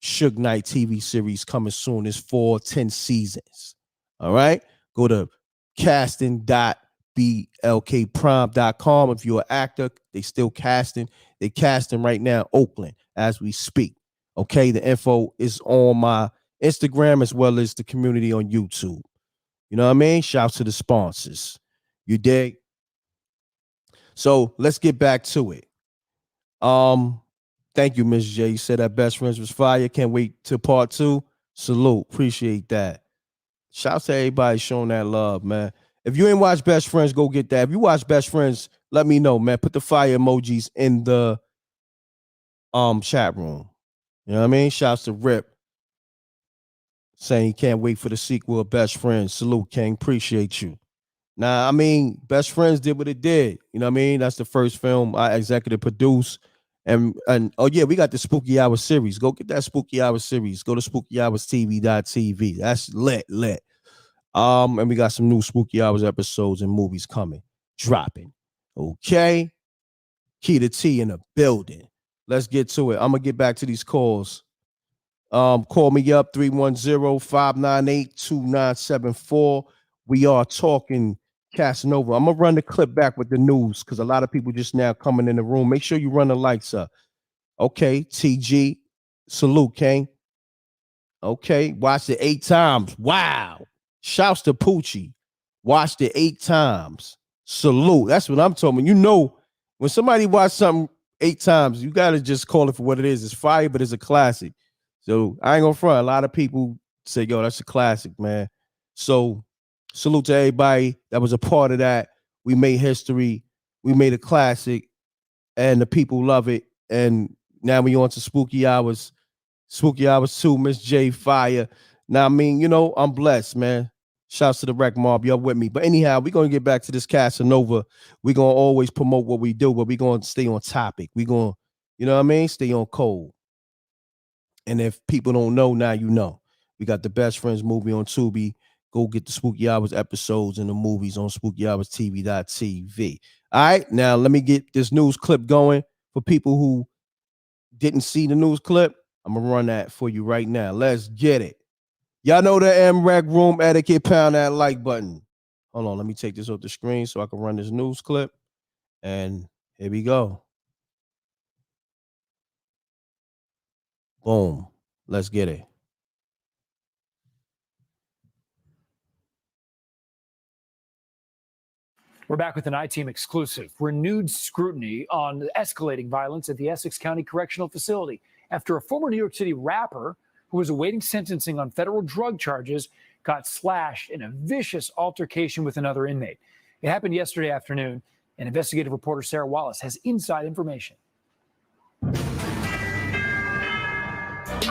Speaker 3: Suge Knight TV series coming soon. It's 10 seasons. All right. Go to casting.blkprime.com. If you're an actor, they still casting. They casting right now, Oakland, as we speak. Okay. The info is on my Instagram as well as the community on YouTube. You know what I mean? Shouts to the sponsors. You dig? So let's get back to it. Thank you, Ms. J. You said that Best Friends was fire. Can't wait to part 2. Salute. Appreciate that. Shouts to everybody showing that love, man. If you ain't watched Best Friends, go get that. If you watch Best Friends, let me know, man. Put the fire emojis in the chat room. You know what I mean? Shouts to Rip saying he can't wait for the sequel of Best Friends. Salute, King. Appreciate you. Nah, I mean, Best Friends did what it did. You know what I mean? That's the first film I executive produced. And oh yeah, we got the Spooky Hour series. Go get that Spooky Hour series. Go to SpookyHoursTV.tv. That's lit. And we got some new Spooky Hours episodes and movies coming, dropping. Okay. Key to T in the building. Let's get to it. I'm gonna get back to these calls. Call me up 310-598-2974. We are talking Casanova. I'm gonna run the clip back with the news because a lot of people just now coming in the room. Make sure you run the lights up. Okay, TG. Salute, King. Okay, watched it 8 times. Wow. Shouts to Poochie. Watched it 8 times. Salute. That's what I'm talking about. You know, when somebody watch something 8 times, you got to just call it for what it is. It's fire, but it's a classic. So I ain't gonna front. A lot of people say, yo, that's a classic, man. So salute to everybody that was a part of that. We made history. We made a classic, and the people love it. And now we on to Spooky Hours. Spooky Hours 2, Miss J Fire. Now, I mean, you know, I'm blessed, man. Shouts to the Wreck Mob. Y'all with me. But anyhow, we're going to get back to this Casanova. We're going to always promote what we do, but we're going to stay on topic. We're going to, you know what I mean? Stay on code. And if people don't know, now you know. We got the Best Friends movie on Tubi. Go get the Spooky Hours episodes and the movies on SpookyHoursTV.tv. All right, now let me get this news clip going for people who didn't see the news clip. I'm going to run that for you right now. Let's get it. Y'all know the M.Reck room etiquette. Pound that like button. Hold on, let me take this off the screen so I can run this news clip. And here we go. Boom. Let's get it.
Speaker 4: We're back with an I-Team exclusive. Renewed scrutiny on escalating violence at the Essex County Correctional Facility after a former New York City rapper who was awaiting sentencing on federal drug charges got slashed in a vicious altercation with another inmate. It happened yesterday afternoon, and investigative reporter Sarah Wallace has inside information.
Speaker 1: I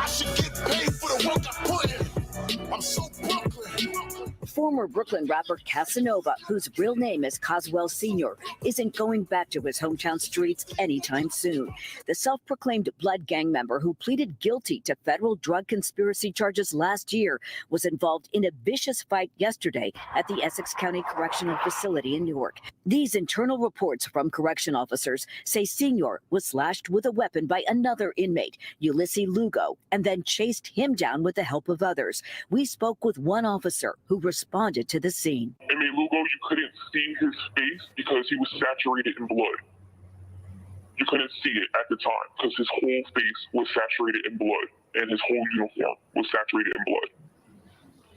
Speaker 1: should get paid for the work I put in. I'm so Brooklyn.
Speaker 5: Former Brooklyn rapper Casanova, whose real name is Coswell Sr., isn't going back to his hometown streets anytime soon. The self-proclaimed Blood gang member who pleaded guilty to federal drug conspiracy charges last year was involved in a vicious fight yesterday at the Essex County Correctional Facility in Newark. These internal reports from correction officers say Sr. was slashed with a weapon by another inmate, Ulysses Lugo, and then chased him down with the help of others. We spoke with one officer who responded to the scene.
Speaker 6: Inmate Lugo, you couldn't see his face because he was saturated in blood. You couldn't see it at the time because his whole face was saturated in blood and his whole uniform was saturated in blood.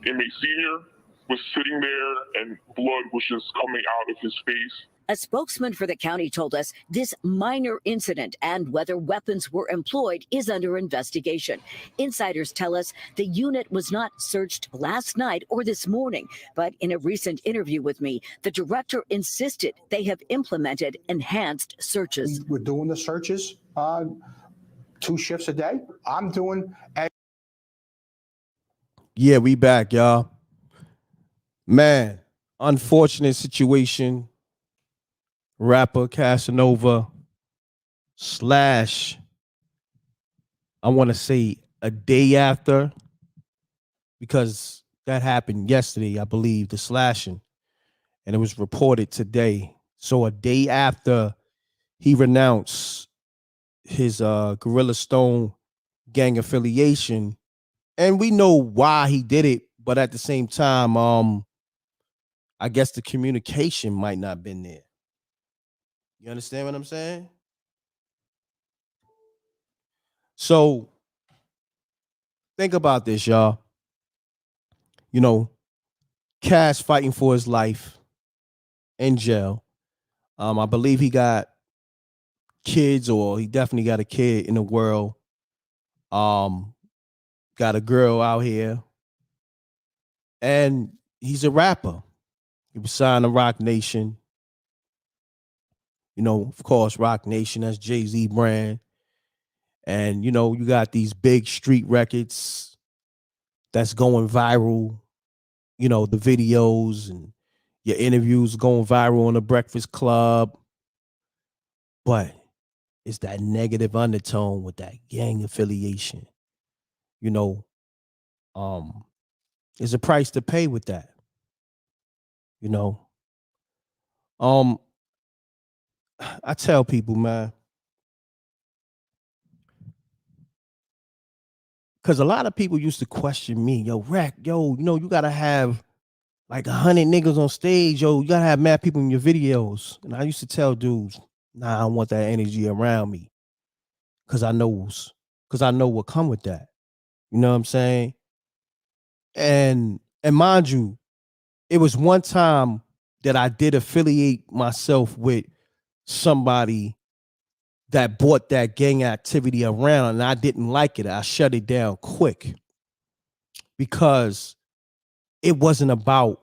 Speaker 6: Inmate Senior was sitting there and blood was just coming out of his face.
Speaker 5: A spokesman for the county told us this minor incident and whether weapons were employed is under investigation. Insiders tell us the unit was not searched last night or this morning, but in a recent interview with me, the director insisted they have implemented enhanced searches.
Speaker 7: We're doing the searches 2 shifts a day. I'm doing.
Speaker 3: Yeah, we back, y'all. Man, unfortunate situation. Rapper Casanova slash, I want to say a day after, because that happened yesterday, I believe, the slashing, and it was reported today. So a day after he renounced his Gorilla Stone gang affiliation, and we know why he did it, but at the same time, I guess the communication might not have been there. You understand what I'm saying? So think about this, y'all. You know, Cass fighting for his life in jail. I believe he got kids, or he definitely got a kid in the world. Got a girl out here. And he's a rapper. He was signed to Rock Nation. You know, of course, Rock Nation, that's Jay-Z brand. And, you know, you got these big street records that's going viral, you know, the videos and, Your interviews going viral on the Breakfast Club. But it's that negative undertone with that gang affiliation. You know, there's a price to pay with that. You know, I tell people, man, because a lot of people used to question me, yo, Reck, yo, you know, you gotta have like 100 niggas on stage, yo, you gotta have mad people in your videos. And I used to tell dudes, nah, I don't want that energy around me. Cause I know what come with that. You know what I'm saying? And mind you, it was one time that I did affiliate myself with somebody that brought that gang activity around, and I didn't like it. I shut it down quick because it wasn't about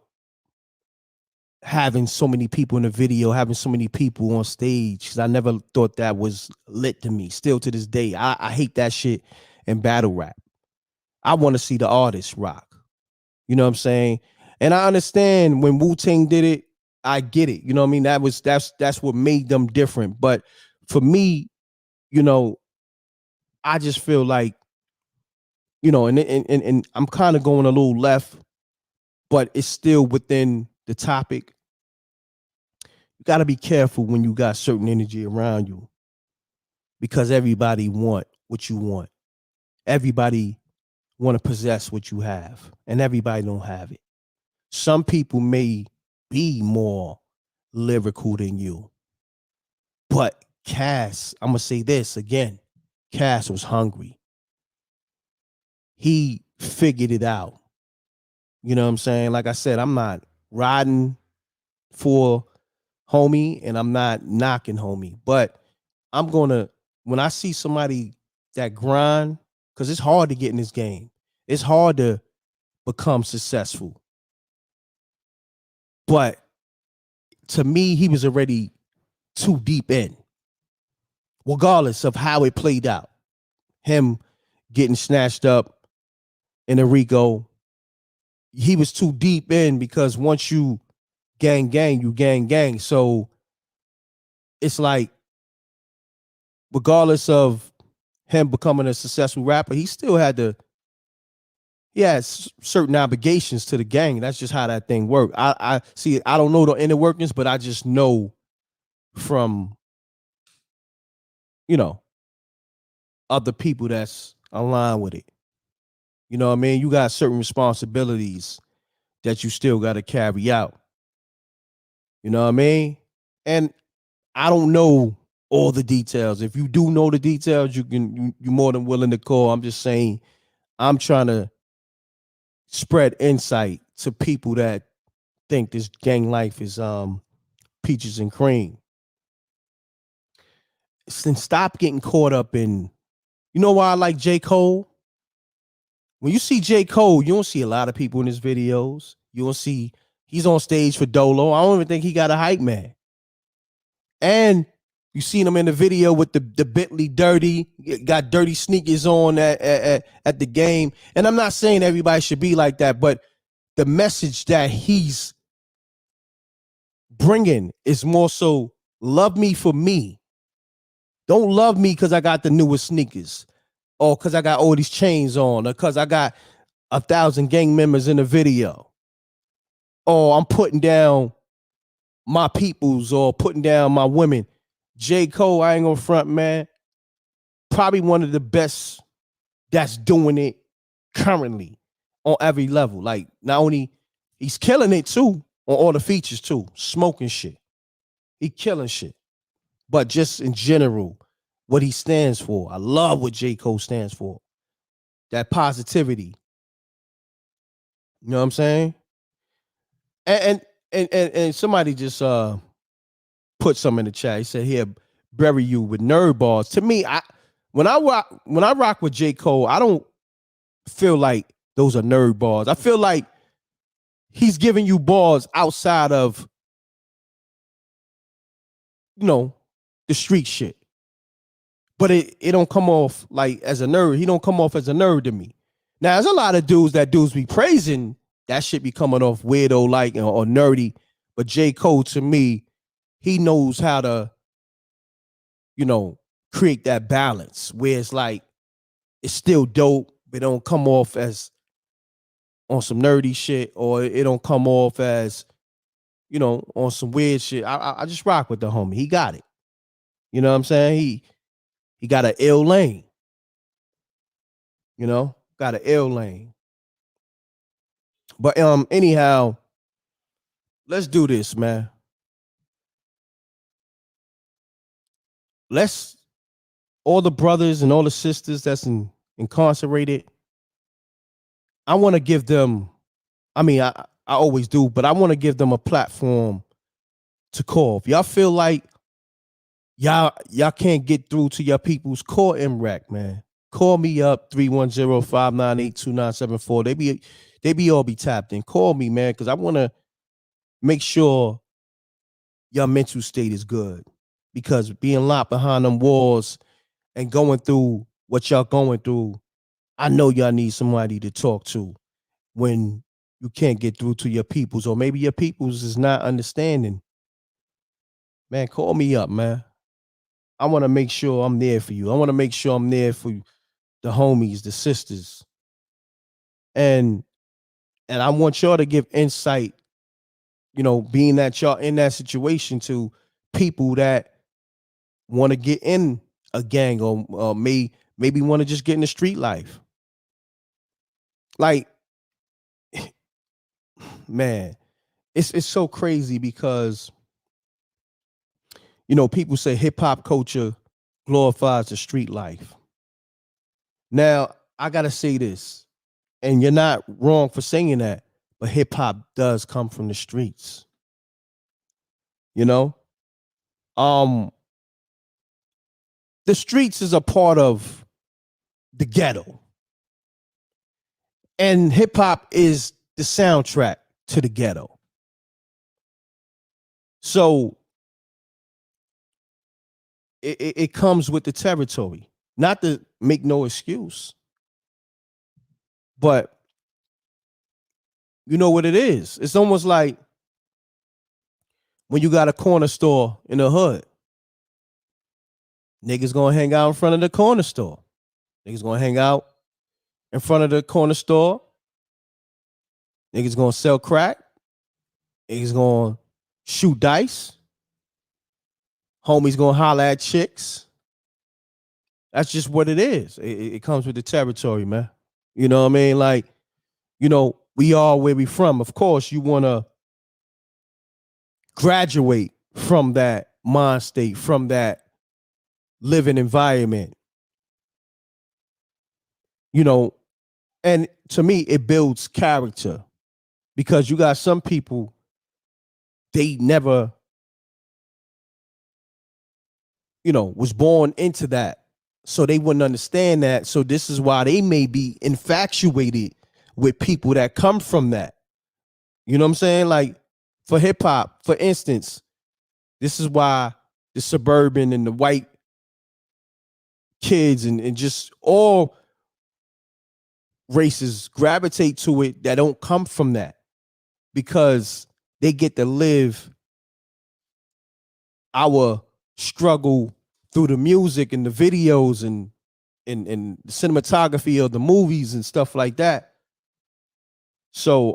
Speaker 3: having so many people in the video, having so many people on stage, because I never thought that was lit to me. Still to this day, I hate that shit in battle rap. I want to see the artist rock. You know what I'm saying? And I understand when Wu-Tang did it, I get it. You know what I mean? That's what made them different. But for me, you know, I just feel like, you know, and I'm kind of going a little left, but it's still within the topic. You got to be careful when you got certain energy around you, because everybody want what you want. Everybody want to possess what you have, and everybody don't have it. Some people may be more lyrical than you, but Cass, I'm gonna say this again, Cass was hungry. He figured it out. You know what I'm saying? Like I said, I'm not riding for homie and I'm not knocking homie, but I'm gonna, when I see somebody that grind, because it's hard to get in this game, it's hard to become successful. But to me, he was already too deep in, regardless of how it played out. Him getting snatched up in a Rico, he was too deep in, because once you gang, you gang. So it's like, regardless of him becoming a successful rapper, he still had certain obligations to the gang. That's just how that thing worked. I see, I don't know the inner workings, but I just know from, you know, other people that's aligned with it. You know what I mean? You got certain responsibilities that you still got to carry out. You know what I mean? And I don't know all the details. If you do know the details, you're more than willing to call. I'm just saying, I'm trying to spread insight to people that think this gang life is peaches and cream. Then stop getting caught up in, you know why I like J. Cole? When you see J. Cole, you don't see a lot of people in his videos. You don't see, he's on stage for Dolo. I don't even think he got a hype man. And you seen him in the video with the Bentley dirty, got dirty sneakers on at the game. And I'm not saying everybody should be like that, but the message that he's bringing is more so, love me for me. Don't love me because I got the newest sneakers, or because I got all these chains on, or because I got 1,000 gang members in the video, or I'm putting down my peoples or putting down my women. J. Cole, I ain't gonna front, man, probably one of the best that's doing it currently on every level. Like, not only he's killing it too on all the features too, smoking shit, he killing shit, but just in general, what he stands for, I love what J. Cole stands for. That positivity. You know what I'm saying? And somebody just put some in the chat. He said, "Here, bury you with nerd bars." To me, when I rock with J. Cole, I don't feel like those are nerd bars. I feel like he's giving you bars outside of, you know, the street shit. But it don't come off like as a nerd. He don't come off as a nerd to me. Now, there's a lot of dudes be praising, that shit be coming off weirdo like or nerdy. But J. Cole, to me, he knows how to, create that balance where it's like, it's still dope, but it don't come off as on some nerdy shit, or it don't come off as, on some weird shit. I just rock with the homie. He got it. You know what I'm saying? He got an ill lane. Got an ill lane. But anyhow, let's do this, man. Let's, all the brothers and all the sisters that's incarcerated, I want to give them, I always do, but I want to give them a platform to call. If y'all feel like y'all can't get through to your people's, call M.Reck, man. Call me up, 310-598-2974. They be all be tapped in. Call me, man, because I want to make sure your mental state is good. Because being locked behind them walls and going through what y'all going through, I know y'all need somebody to talk to when you can't get through to your peoples, or maybe your peoples is not understanding. Man, call me up, man. I want to make sure I'm there for you. I want to make sure I'm there for the homies, the sisters. And I want y'all to give insight, being that y'all in that situation, to people that want to get in a gang, or maybe want to just get in the street life. Like, man, it's so crazy because, people say hip hop culture glorifies the street life. Now, I got to say this, and you're not wrong for saying that, but hip hop does come from the streets. The streets is a part of the ghetto. And hip hop is the soundtrack to the ghetto. So it comes with the territory. Not to make no excuse, but you know what it is? It's almost like when you got a corner store in the hood. Niggas gonna hang out in front of the corner store. Niggas gonna hang out in front of the corner store. Niggas gonna sell crack. Niggas gonna shoot dice. Homies gonna holler at chicks. That's just what it is. It comes with the territory, man. You know what I mean? Like, we are where we from. Of course, you want to graduate from that mind state, from that living environment. And to me, it builds character, because you got some people, they never, was born into that. So they wouldn't understand that. So this is why they may be infatuated with people that come from that. You know what I'm saying? Like, for hip hop, for instance, this is why the suburban and the white kids and just all races gravitate to it that don't come from that, because they get to live our struggle through the music and the videos and the cinematography of the movies and stuff like that. So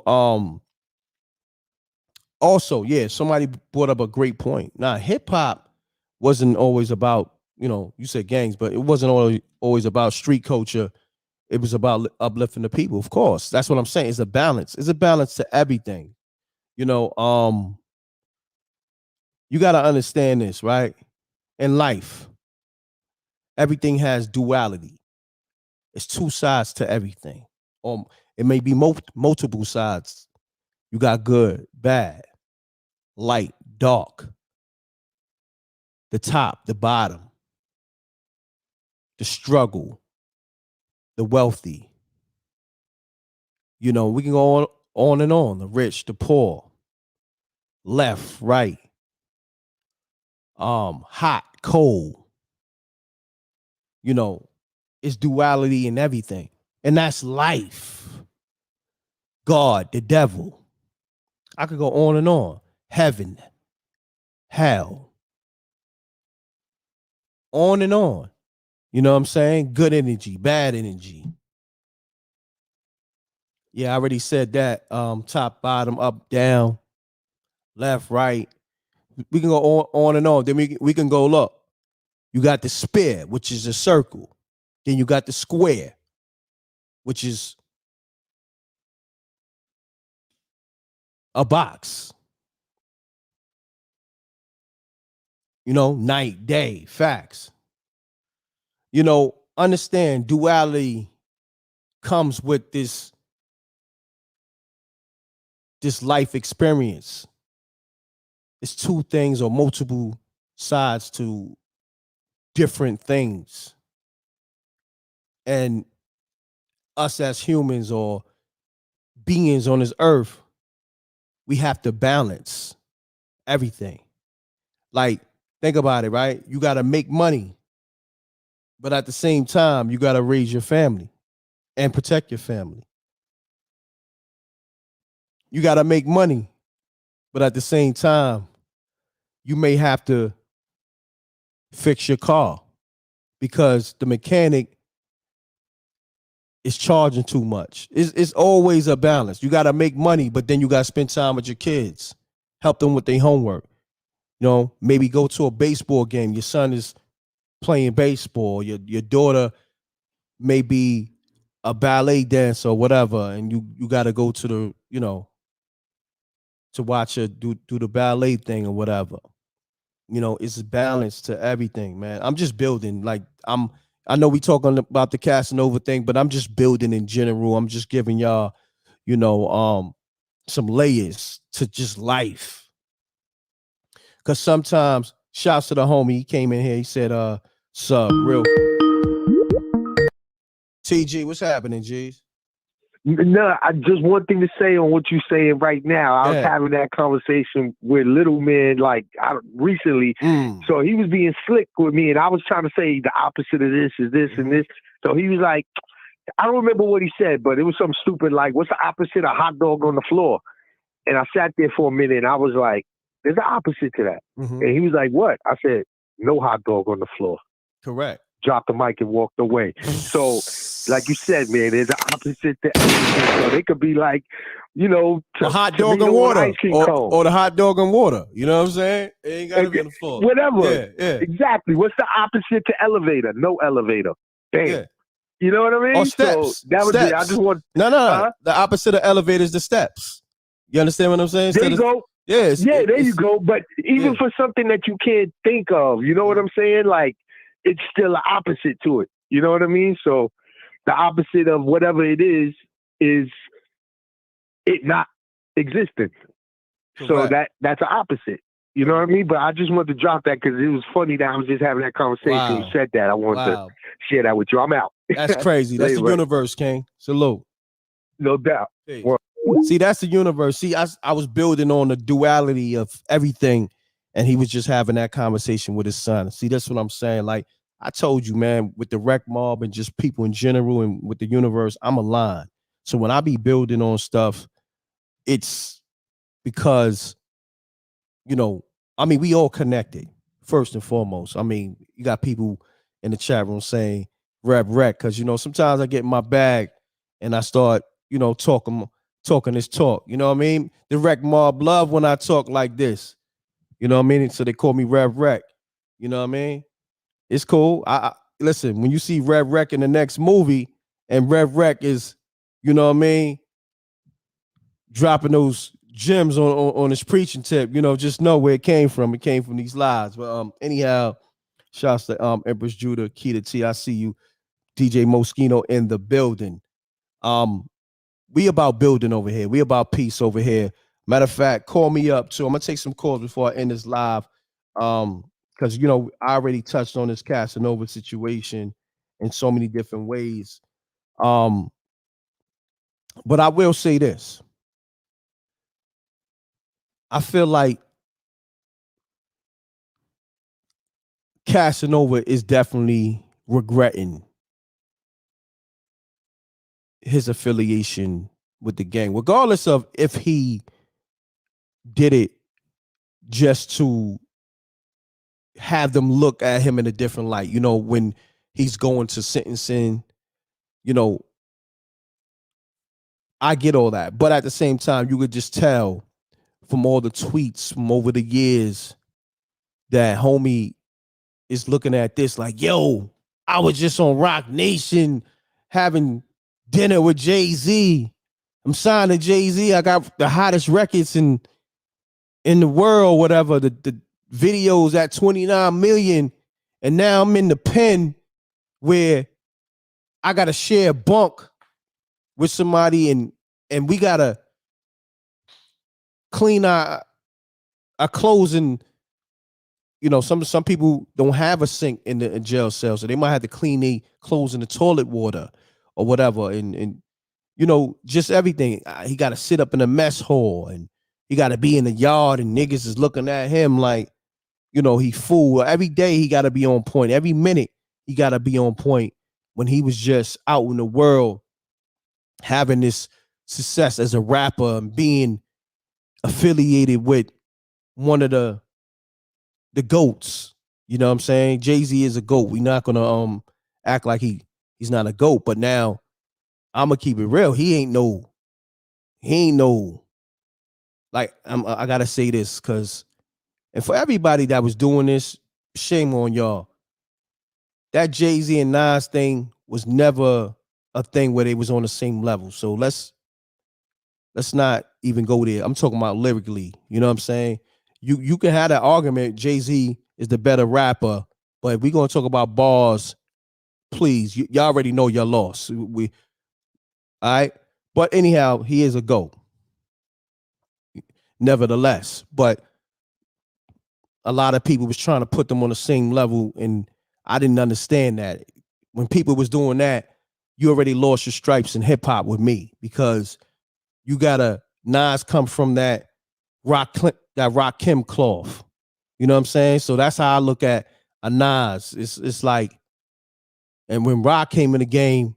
Speaker 3: also, yeah, somebody brought up a great point. Now, hip hop wasn't always about, you said gangs, but it wasn't always about street culture. It was about uplifting the people. Of course, that's what I'm saying. It's a balance. It's a balance to everything. You got to understand this, right? In life, everything has duality. It's two sides to everything. It may be multiple sides. You got good, bad, light, dark, the top, the bottom, the struggle, the wealthy. We can go on and on. The rich, the poor, left, right, hot, cold. It's duality in everything. And that's life. God, the devil. I could go on and on. heaven, hell, on and on. You know what I'm saying? Good energy, bad energy. Yeah, I already said that. Top, bottom, up, down, left, right. We can go on and on. Then we can go, look. You got the sphere, which is a circle. Then you got the square, which is a box. You know, night, day, facts. You know, understand duality comes with this life experience. It's two things or multiple sides to different things. And us as humans or beings on this earth, we have to balance everything. Like, think about it, right? You got to make money, but at the same time, you got to raise your family and protect your family. You got to make money, but at the same time, you may have to fix your car because the mechanic is charging too much. It's always a balance. You got to make money, but then you got to spend time with your kids, help them with their homework. You know, maybe go to a baseball game. Your son is playing baseball. Your daughter may be a ballet dancer or whatever, and you got to go to the, you know, to watch her do the ballet thing or whatever. You know, it's a balance to everything, man. I'm just building. Like, I know we talking about the Casanova thing, but I'm just building in general. I'm just giving y'all, you know, some layers to just life. Cause sometimes, shouts to the homie, he came in here, he said, sub, real. TG, what's happening, G's?
Speaker 11: No, I just one thing to say on what you're saying right now. I was having that conversation with Little Man recently. So he was being slick with me, and I was trying to say the opposite of this is this and this. So he was like, I don't remember what he said, but it was something stupid like, what's the opposite of hot dog on the floor? And I sat there for a minute, and I was like, there's the opposite to that. And he was like, what? I said, no hot dog on the floor.
Speaker 3: Correct.
Speaker 11: Dropped the mic and walked away. So, like you said, man, there's the opposite to everything. So they could be like, you know,
Speaker 3: a hot dog and water, or the hot dog and water. You know what I'm saying? It ain't got to be on the floor.
Speaker 11: Whatever.
Speaker 3: Yeah.
Speaker 11: Exactly. What's the opposite to elevator? No elevator. Damn. Yeah. You know what I mean?
Speaker 3: Or steps.
Speaker 11: So that was it. I just want.
Speaker 3: No. The opposite of elevator is the steps. You understand what I'm saying?
Speaker 11: There you go. There you go. But even for something that you can't think of, you know what I'm saying? Like, it's still an opposite to it. You know what I mean? So the opposite of whatever it is it not existing. So that's an opposite. You know what I mean? But I just wanted to drop that because it was funny that I was just having that conversation.
Speaker 3: Wow.
Speaker 11: You said that. I wanted to share that with you. I'm out.
Speaker 3: That's crazy. That's the universe, King. Salute.
Speaker 11: No doubt.
Speaker 3: See, that's the universe. See, I was building on the duality of everything, and he was just having that conversation with his son. See, that's what I'm saying. Like, I told you, man, with the rec mob and just people in general and with the universe, I'm aligned. So when I be building on stuff, it's because, you know, I mean, we all connected, first and foremost. I mean, you got people in the chat room saying M.Reck, because, you know, sometimes I get in my bag and I start, you know, talking this talk. You know what I mean? The rec mob love when I talk like this. You know what I mean? So they call me M.Reck. You know what I mean? It's cool. I listen, when you see M.Reck in the next movie and M.Reck is, you know what I mean, dropping those gems on his preaching tip, you know, just know where it came from. It came from these lies. But anyhow, shouts to Empress Judah, Keita T. I see you, DJ Moschino in the building. We about building over here. We about peace over here. Matter of fact, call me up too. I'm gonna take some calls before I end this live. Because, you know, I already touched on this Casanova situation in so many different ways. But I will say this. I feel like Casanova is definitely regretting his affiliation with the gang, regardless of if he did it just to have them look at him in a different light. You know, when he's going to sentencing, you know, I get all that. But at the same time, you could just tell from all the tweets from over the years that homie is looking at this like, yo, I was just on Rock Nation having dinner with Jay-Z. I'm signed to Jay-Z. I got the hottest records in the world, whatever. The videos at 29 million. And now I'm in the pen where I gotta share a bunk with somebody and we gotta clean our clothes. And you know, some people don't have a sink in the jail cell, so they might have to clean their clothes in the toilet water or whatever. And you know, just everything. He got to sit up in a mess hall, and he got to be in the yard, and niggas is looking at him like, you know, he fool. Every day he got to be on point. Every minute he got to be on point. When he was just out in the world having this success as a rapper and being affiliated with one of the GOATs. You know what I'm saying? Jay-Z is a GOAT. We're not gonna act like he's not a GOAT, but now I'm gonna keep it real. He ain't no like I gotta say this because, and for everybody that was doing this, shame on y'all. That Jay-Z and Nas thing was never a thing where they was on the same level. So let's not even go there. I'm talking about lyrically. You know what I'm saying? You can have that argument. Jay-Z is the better rapper, but if we're gonna talk about bars, please, y'all already know your loss. All right. But anyhow, he is a GOAT. Nevertheless, but a lot of people was trying to put them on the same level, and I didn't understand that. When people was doing that, you already lost your stripes in hip hop with me, because you gotta Nas come from that Rakim cloth. You know what I'm saying? So that's how I look at a Nas. It's like, and when Rock came in the game,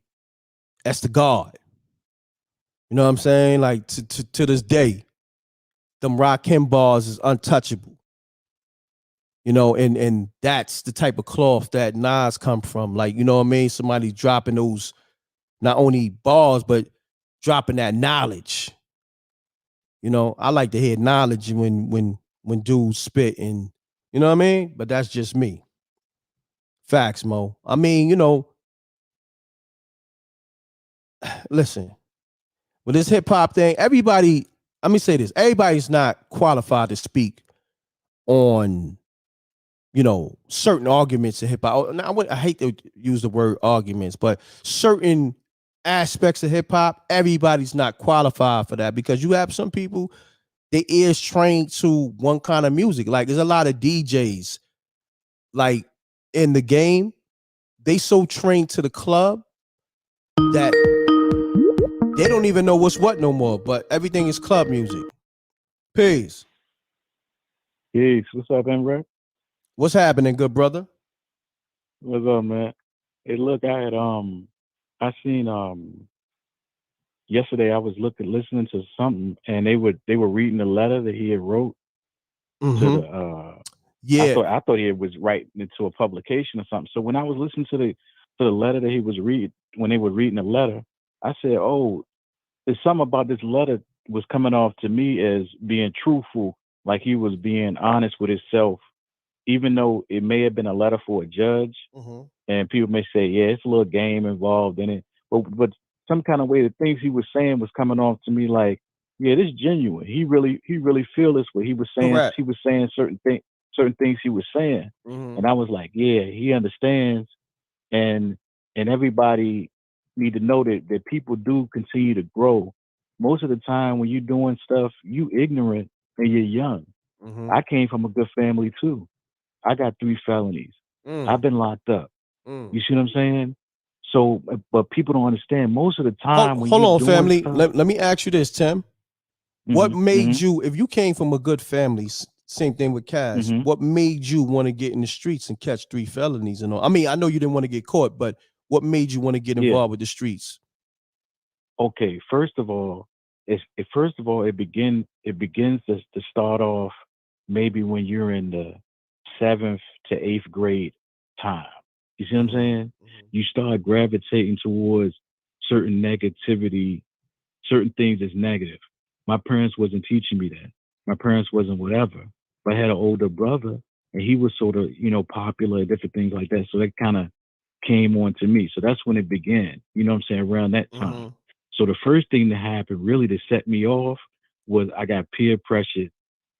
Speaker 3: that's the God. You know what I'm saying? Like to this day, them Rakim bars is untouchable. You know, and that's the type of cloth that Nas come from. Like, you know what I mean? Somebody dropping those not only bars, but dropping that knowledge. You know, I like to hear knowledge when dudes spit, and you know what I mean? But that's just me. Facts, Mo. I mean, you know, listen, with this hip hop thing, everybody, let me say this, everybody's not qualified to speak on, you know, certain arguments in hip hop. I hate to use the word arguments, but certain aspects of hip hop, everybody's not qualified for that, because you have some people, their ears trained to one kind of music. Like there's a lot of DJs like in the game, they so trained to the club that they don't even know what's what no more, but everything is club music. Peace.
Speaker 10: Peace. What's up, M.Reck?
Speaker 3: What's happening, good brother?
Speaker 10: What's up, man? Hey, look, I seen yesterday I was listening to something, and they were reading the letter that he had wrote to the
Speaker 3: yeah.
Speaker 10: I thought he was writing into a publication or something. So when I was listening to the letter that he was reading, when they were reading the letter, I said, "Oh, there's something about this letter was coming off to me as being truthful, like he was being honest with himself, even though it may have been a letter for a judge." And people may say, "Yeah, it's a little game involved in it," but some kind of way the things he was saying was coming off to me like, "Yeah, this is genuine. He really feel this way." He was saying
Speaker 3: Correct.
Speaker 10: he was saying certain things he was saying, and I was like, "Yeah, he understands." And everybody need to know that people do continue to grow. Most of the time when you're doing stuff, you ignorant and you're young. I came from a good family too. I got 3 felonies. I've been locked up. You see what I'm saying? So, but people don't understand. Most of the time when
Speaker 3: Hold
Speaker 10: you're
Speaker 3: on,
Speaker 10: doing
Speaker 3: family.
Speaker 10: stuff,
Speaker 3: Let me ask you this, Tim. What made you, if you came from a good family, same thing with Cass, what made you want to get in the streets and catch 3 felonies and all? I mean, I know you didn't want to get caught, but what made you want to get involved with the streets?
Speaker 10: Okay, first of all, it begins to start off
Speaker 14: maybe when you're in the 7th to 8th grade time. You see what I'm saying? You start gravitating towards certain negativity, certain things that's negative. My parents wasn't teaching me that. My parents wasn't whatever. But I had an older brother, and he was sort of, popular, different things like that. So that kind of came on to me. So that's when it began, you know what I'm saying, around that time. So the first thing that happened really to set me off was I got peer pressured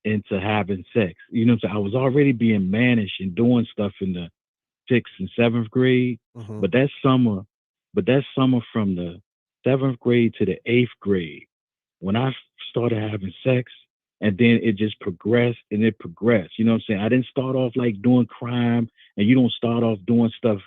Speaker 14: into having sex. You know what I'm saying? I was already being managed and doing stuff in the 6th and 7th grade. But that summer from the 7th grade to the 8th grade, when I started having sex, and then it just progressed and it progressed. You know what I'm saying? I didn't start off like doing crime, and you don't start off doing stuff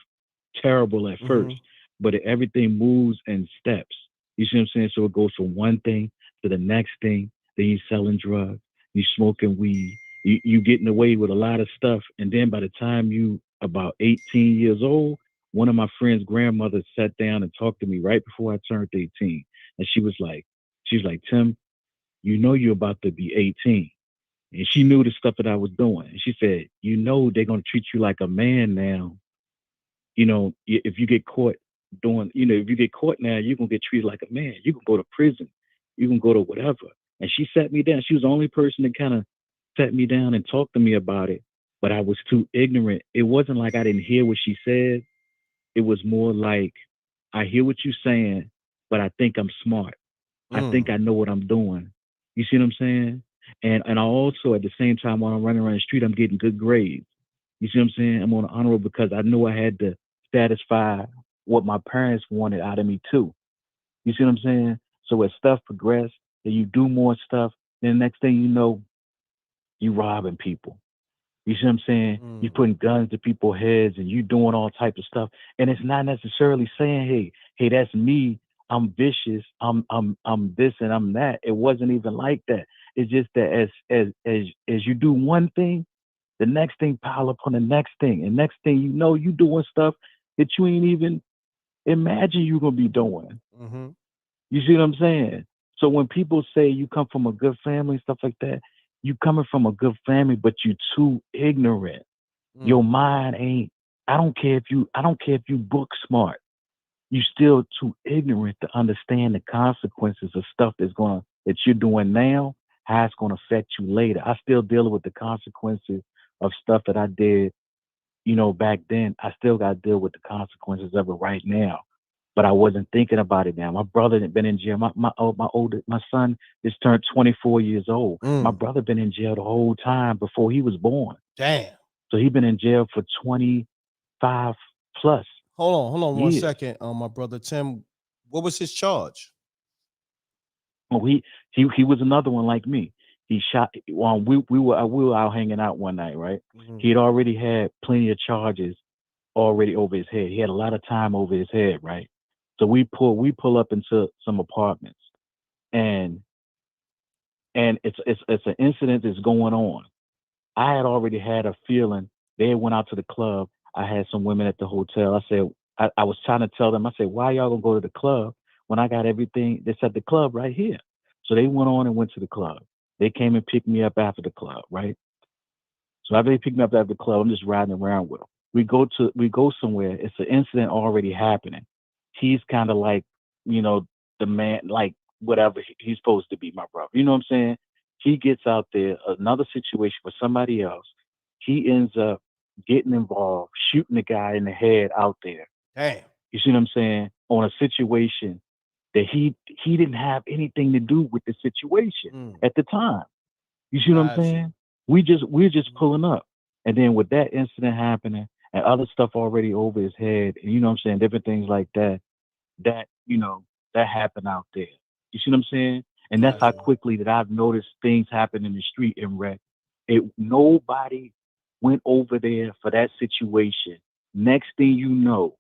Speaker 14: terrible at first, but everything moves in steps. You see what I'm saying? So it goes from one thing to the next thing. Then you selling drugs, you smoking weed, you getting away with a lot of stuff. And then by the time you about 18 years old, one of my friend's grandmothers sat down and talked to me right before I turned 18. And she was like, Tim, you know you're about to be 18. And she knew the stuff that I was doing. And she said, they're going to treat you like a man now. If you get caught if you get caught now, you're going to get treated like a man. You can go to prison. You can go to whatever. And she sat me down. She was the only person that kind of sat me down and talked to me about it. But I was too ignorant. It wasn't like I didn't hear what she said. It was more like, I hear what you're saying, but I think I'm smart. I think I know what I'm doing. You see what I'm saying? And I also, at the same time, while I'm running around the street, I'm getting good grades. You see what I'm saying? I'm on an honor roll because I knew I had to satisfy what my parents wanted out of me too. You see what I'm saying? So as stuff progressed, then you do more stuff. Then the next thing you know, you robbing people. You see what I'm saying? You putting guns to people's heads and you doing all types of stuff. And it's not necessarily saying, hey, that's me. I'm vicious. I'm this and I'm that. It wasn't even like that. It's just that as you do one thing, the next thing pile up on the next thing. And next thing you know, you doing stuff that you ain't even imagine you're gonna be doing. You see what I'm saying? So when people say you come from a good family, stuff like that, you coming from a good family, but you too ignorant. Your mind ain't. I don't care if you book smart. You still too ignorant to understand the consequences of stuff that you're doing now, how it's gonna affect you later. I still deal with the consequences of stuff that I did, back then. I still got to deal with the consequences of it right now. But I wasn't thinking about it now. My brother had been in jail. My son just turned 24 years old. My brother been in jail the whole time before he was born.
Speaker 3: Damn.
Speaker 14: So he been in jail for 25 plus.
Speaker 3: Hold on
Speaker 14: years.
Speaker 3: 1 second. My brother Tim, what was his charge?
Speaker 14: Oh, he was another one like me. He shot. We were out hanging out one night, right? He had already had plenty of charges already over his head. He had a lot of time over his head, right? So we pull up into some apartments, and it's an incident that's going on. I had already had a feeling. They went out to the club. I had some women at the hotel. I said, I was trying to tell them, I said, why y'all gonna go to the club when I got everything that's at the club right here? So they went on and went to the club. They came and picked me up after the club, right? So after they picked me up after the club, I'm just riding around with them. We go somewhere. It's an incident already happening. He's kind of like, the man, like whatever he's supposed to be, my brother. You know what I'm saying? He gets out there, another situation with somebody else. He ends up getting involved, shooting the guy in the head out there.
Speaker 3: Damn.
Speaker 14: You see what I'm saying? On a situation that he didn't have anything to do with the situation at the time. You see what I'm saying? We're just pulling up. And then with that incident happening and other stuff already over his head, and you know what I'm saying, different things like that happened out there. You see what I'm saying? And that's how quickly that I've noticed things happen in the street in Rec. Nobody went over there for that situation. Next thing you know,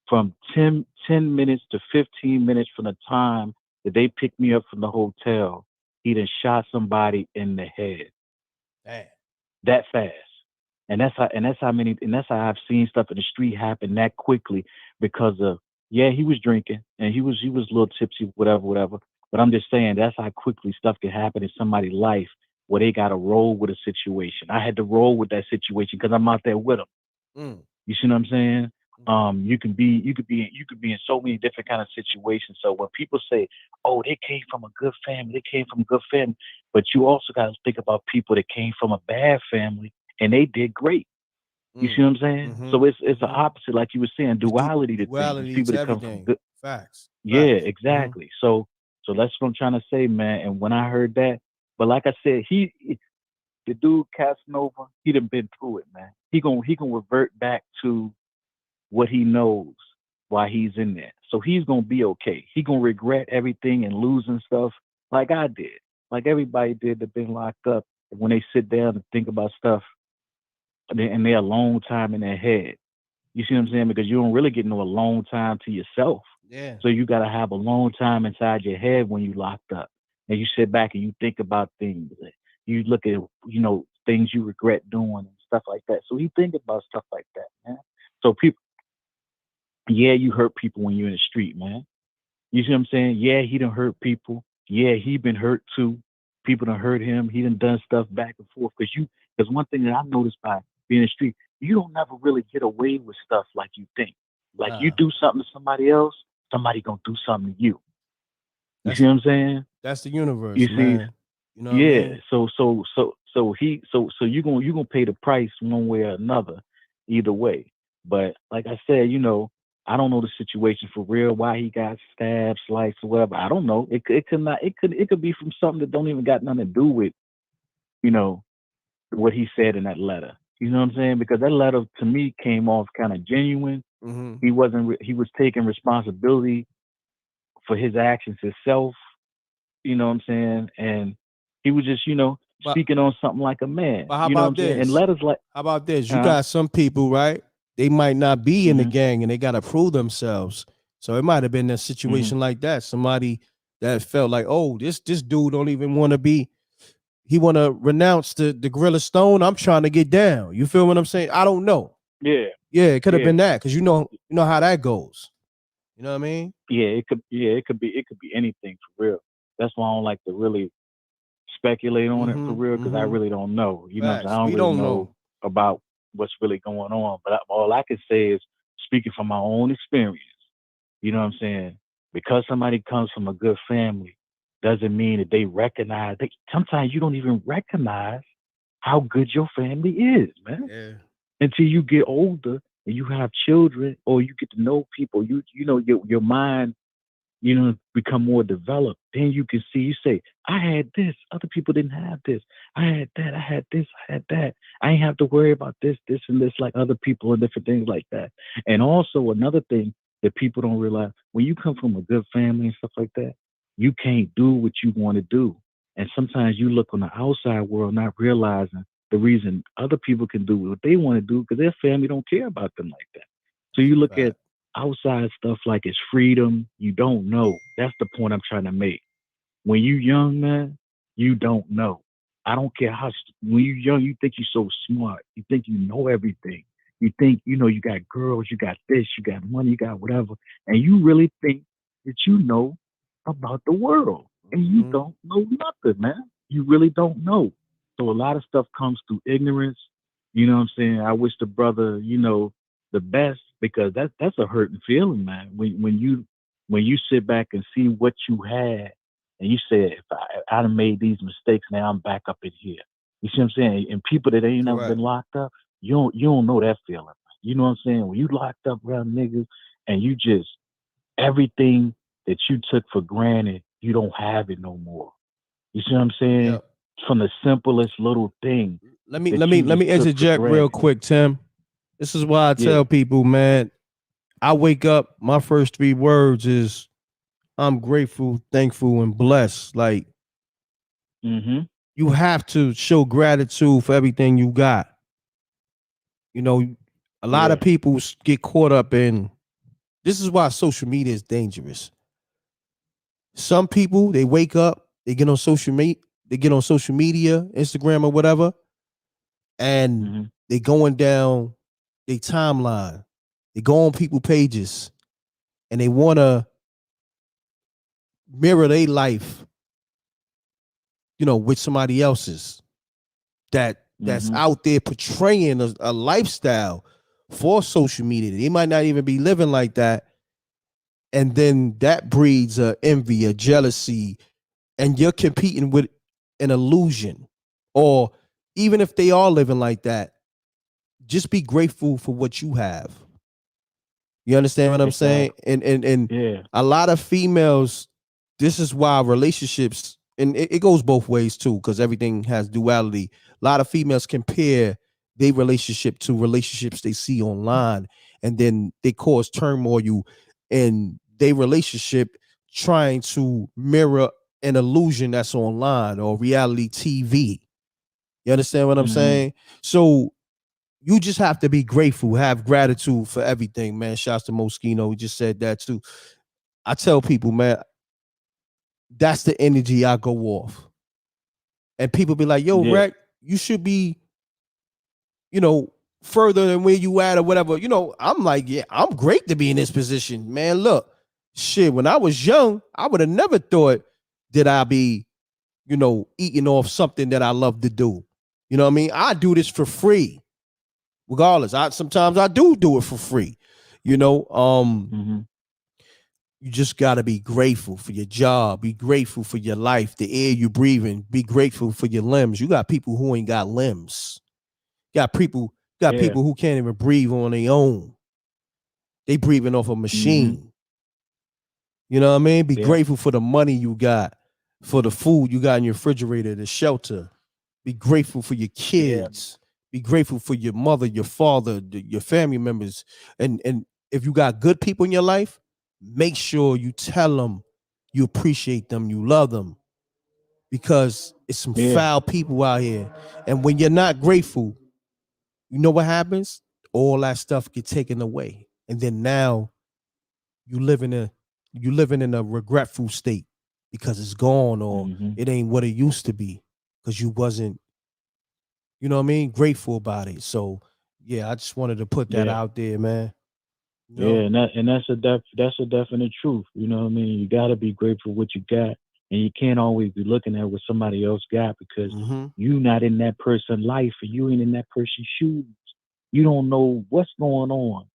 Speaker 14: from 10 minutes to 15 minutes from the time that they picked me up from the hotel, he done shot somebody in the head.
Speaker 3: Damn.
Speaker 14: That fast. And that's how I've seen stuff in the street happen that quickly because of, he was drinking and he was a little tipsy, whatever. But I'm just saying that's how quickly stuff can happen in somebody's life where they got to roll with a situation. I had to roll with that situation because I'm out there with them. You see what I'm saying? You can be in so many different kind of situations. So when people say, "Oh, they came from a good family," but you also got to think about people that came from a bad family and they did great. You see what I'm saying? So it's the opposite, like you were saying, duality to things.
Speaker 3: Duality
Speaker 14: People
Speaker 3: to
Speaker 14: that come from
Speaker 3: everything.
Speaker 14: good,
Speaker 3: Facts.
Speaker 14: yeah,
Speaker 3: Facts.
Speaker 14: exactly. So that's what I'm trying to say, man. And when I heard that, but like I said, the dude Casanova, he done been through it, man. He gonna revert back to what he knows while he's in there. So he's gonna be okay. He gonna regret everything and losing stuff like I did, like everybody did that been locked up. And when they sit down and think about stuff, and they're a long time in their head. You see what I'm saying? Because you don't really get no alone time to yourself.
Speaker 3: Yeah.
Speaker 14: So you got to have a long time inside your head when you locked up, and you sit back and you think about things. You look at things you regret doing and stuff like that. So he think about stuff like that, man. So people, yeah, you hurt people when you're in the street, man. You see what I'm saying? Yeah, he done hurt people. Yeah, he been hurt too. People done hurt him. He done stuff back and forth. Because one thing that I noticed by being in the street, you don't never really get away with stuff like you think. Like you do something to somebody else, somebody gonna do something to you. You see what I'm saying?
Speaker 3: That's the universe,
Speaker 14: You see,
Speaker 3: man. You know what I
Speaker 14: yeah.
Speaker 3: mean?
Speaker 14: So you gonna pay the price one way or another, either way. But like I said, I don't know the situation for real, why he got stabbed, sliced, or whatever. I don't know. It could be from something that don't even got nothing to do with, what he said in that letter. You know what I'm saying? Because that letter to me came off kind of genuine. He was taking responsibility for his actions himself. You know what I'm saying? And he was just, speaking on something like a man.
Speaker 3: But how
Speaker 14: You know what I'm
Speaker 3: about
Speaker 14: saying?
Speaker 3: this?
Speaker 14: And letters like,
Speaker 3: How about this? You got some people, right? They might not be in the gang and they got to prove themselves. So it might have been a situation like that. Somebody that felt like, oh, this dude don't even want to be. He want to renounce the Gorilla Stone. I'm trying to get down. You feel what I'm saying? I don't know.
Speaker 14: Yeah.
Speaker 3: Yeah, it could have
Speaker 14: Yeah.
Speaker 3: been that because you know how that goes. You know what I mean?
Speaker 14: Yeah, it could be anything for real. That's why I don't like to really speculate on it for real, because I really don't know. You know what I'm saying? I don't really know about what's really going on. But all I can say is, speaking from my own experience, you know what I'm saying? Because somebody comes from a good family doesn't mean that they recognize. Sometimes you don't even recognize how good your family is, man.
Speaker 3: Yeah.
Speaker 14: Until you get older and you have children, or you get to know people, your mind, become more developed. Then you can see, you say, I had this, other people didn't have this. I had that, I had this, I had that. I ain't have to worry about this, and this like other people and different things like that. And also another thing that people don't realize, when you come from a good family and stuff like that, you can't do what you want to do. And sometimes you look on the outside world not realizing the reason other people can do what they want to do because their family don't care about them like that. So you look at outside stuff like it's freedom. You don't know. That's the point I'm trying to make. When you young, man, you don't know. I don't care when you young, you think you're so smart. You think you know everything. You think, you got girls, you got this, you got money, you got whatever. And you really think that you know about the world. And you don't know nothing, man. You really don't know. So a lot of stuff comes through ignorance. You know what I'm saying? I wish the brother, the best, because that's a hurting feeling, man. When you sit back and see what you had, and you say, if I'd have made these mistakes, now I'm back up in here. You see what I'm saying? And people that ain't never been locked up, you don't know that feeling. You know what I'm saying? When you locked up around niggas and you just, everything that you took for granted, you don't have it no more. You see what I'm saying?
Speaker 3: Yep.
Speaker 14: From the simplest little thing.
Speaker 3: Let me interject real quick, Tim. This is why I tell people, man, I wake up, my first 3 words is I'm grateful, thankful, and blessed. Like, you have to show gratitude for everything you got. A lot of people get caught up in, this is why social media is dangerous. Some people, they wake up, they get on social media, Instagram or whatever, and they going down their timeline. They go on people pages and they want to mirror their life with somebody else's that's out there portraying a lifestyle for social media. They might not even be living like that. And then that breeds a envy, a jealousy, and you're competing with an illusion. Or even if they are living like that, just be grateful for what you have. You understand what I'm saying? And a lot of females, this is why relationships, and it goes both ways too, because everything has duality. A lot of females compare their relationship to relationships they see online, and then they cause turmoil in their relationship, trying to mirror an illusion that's online or reality TV. You understand what I'm saying? So you just have to be grateful, have gratitude for everything, man. Shouts to Moschino. He just said that too. I tell people, man, that's the energy I go off. And people be like, yo, Reck, you should be, further than where you at or whatever. I'm like, yeah, I'm great to be in this position. Man, look, shit, when I was young, I would have never thought that I'd be, eating off something that I love to do. You know what I mean? I do this for free. Regardless, sometimes I do it for free. You just got to be grateful for your job, be grateful for your life, the air you breathing, be grateful for your limbs. You got people who ain't got limbs. Got people who can't even breathe on their own. They breathing off a machine. You know what I mean? Be grateful for the money you got, for the food you got in your refrigerator, the shelter. Be grateful for your kids. Be grateful for your mother, your father, your family members. And if you got good people in your life, make sure you tell them you appreciate them, you love them. Because it's some foul people out here. And when you're not grateful, you know what happens? All that stuff get taken away. And then now you living in a regretful state because it's gone, or it ain't what it used to be because you wasn't, you know what I mean, grateful about it. So yeah, I just wanted to put that out there, man.
Speaker 14: And that's a definite truth. You know what I mean? You got to be grateful for what you got, and you can't always be looking at what somebody else got, because you not in that person's life, and you ain't in that person's shoes. You don't know what's going on.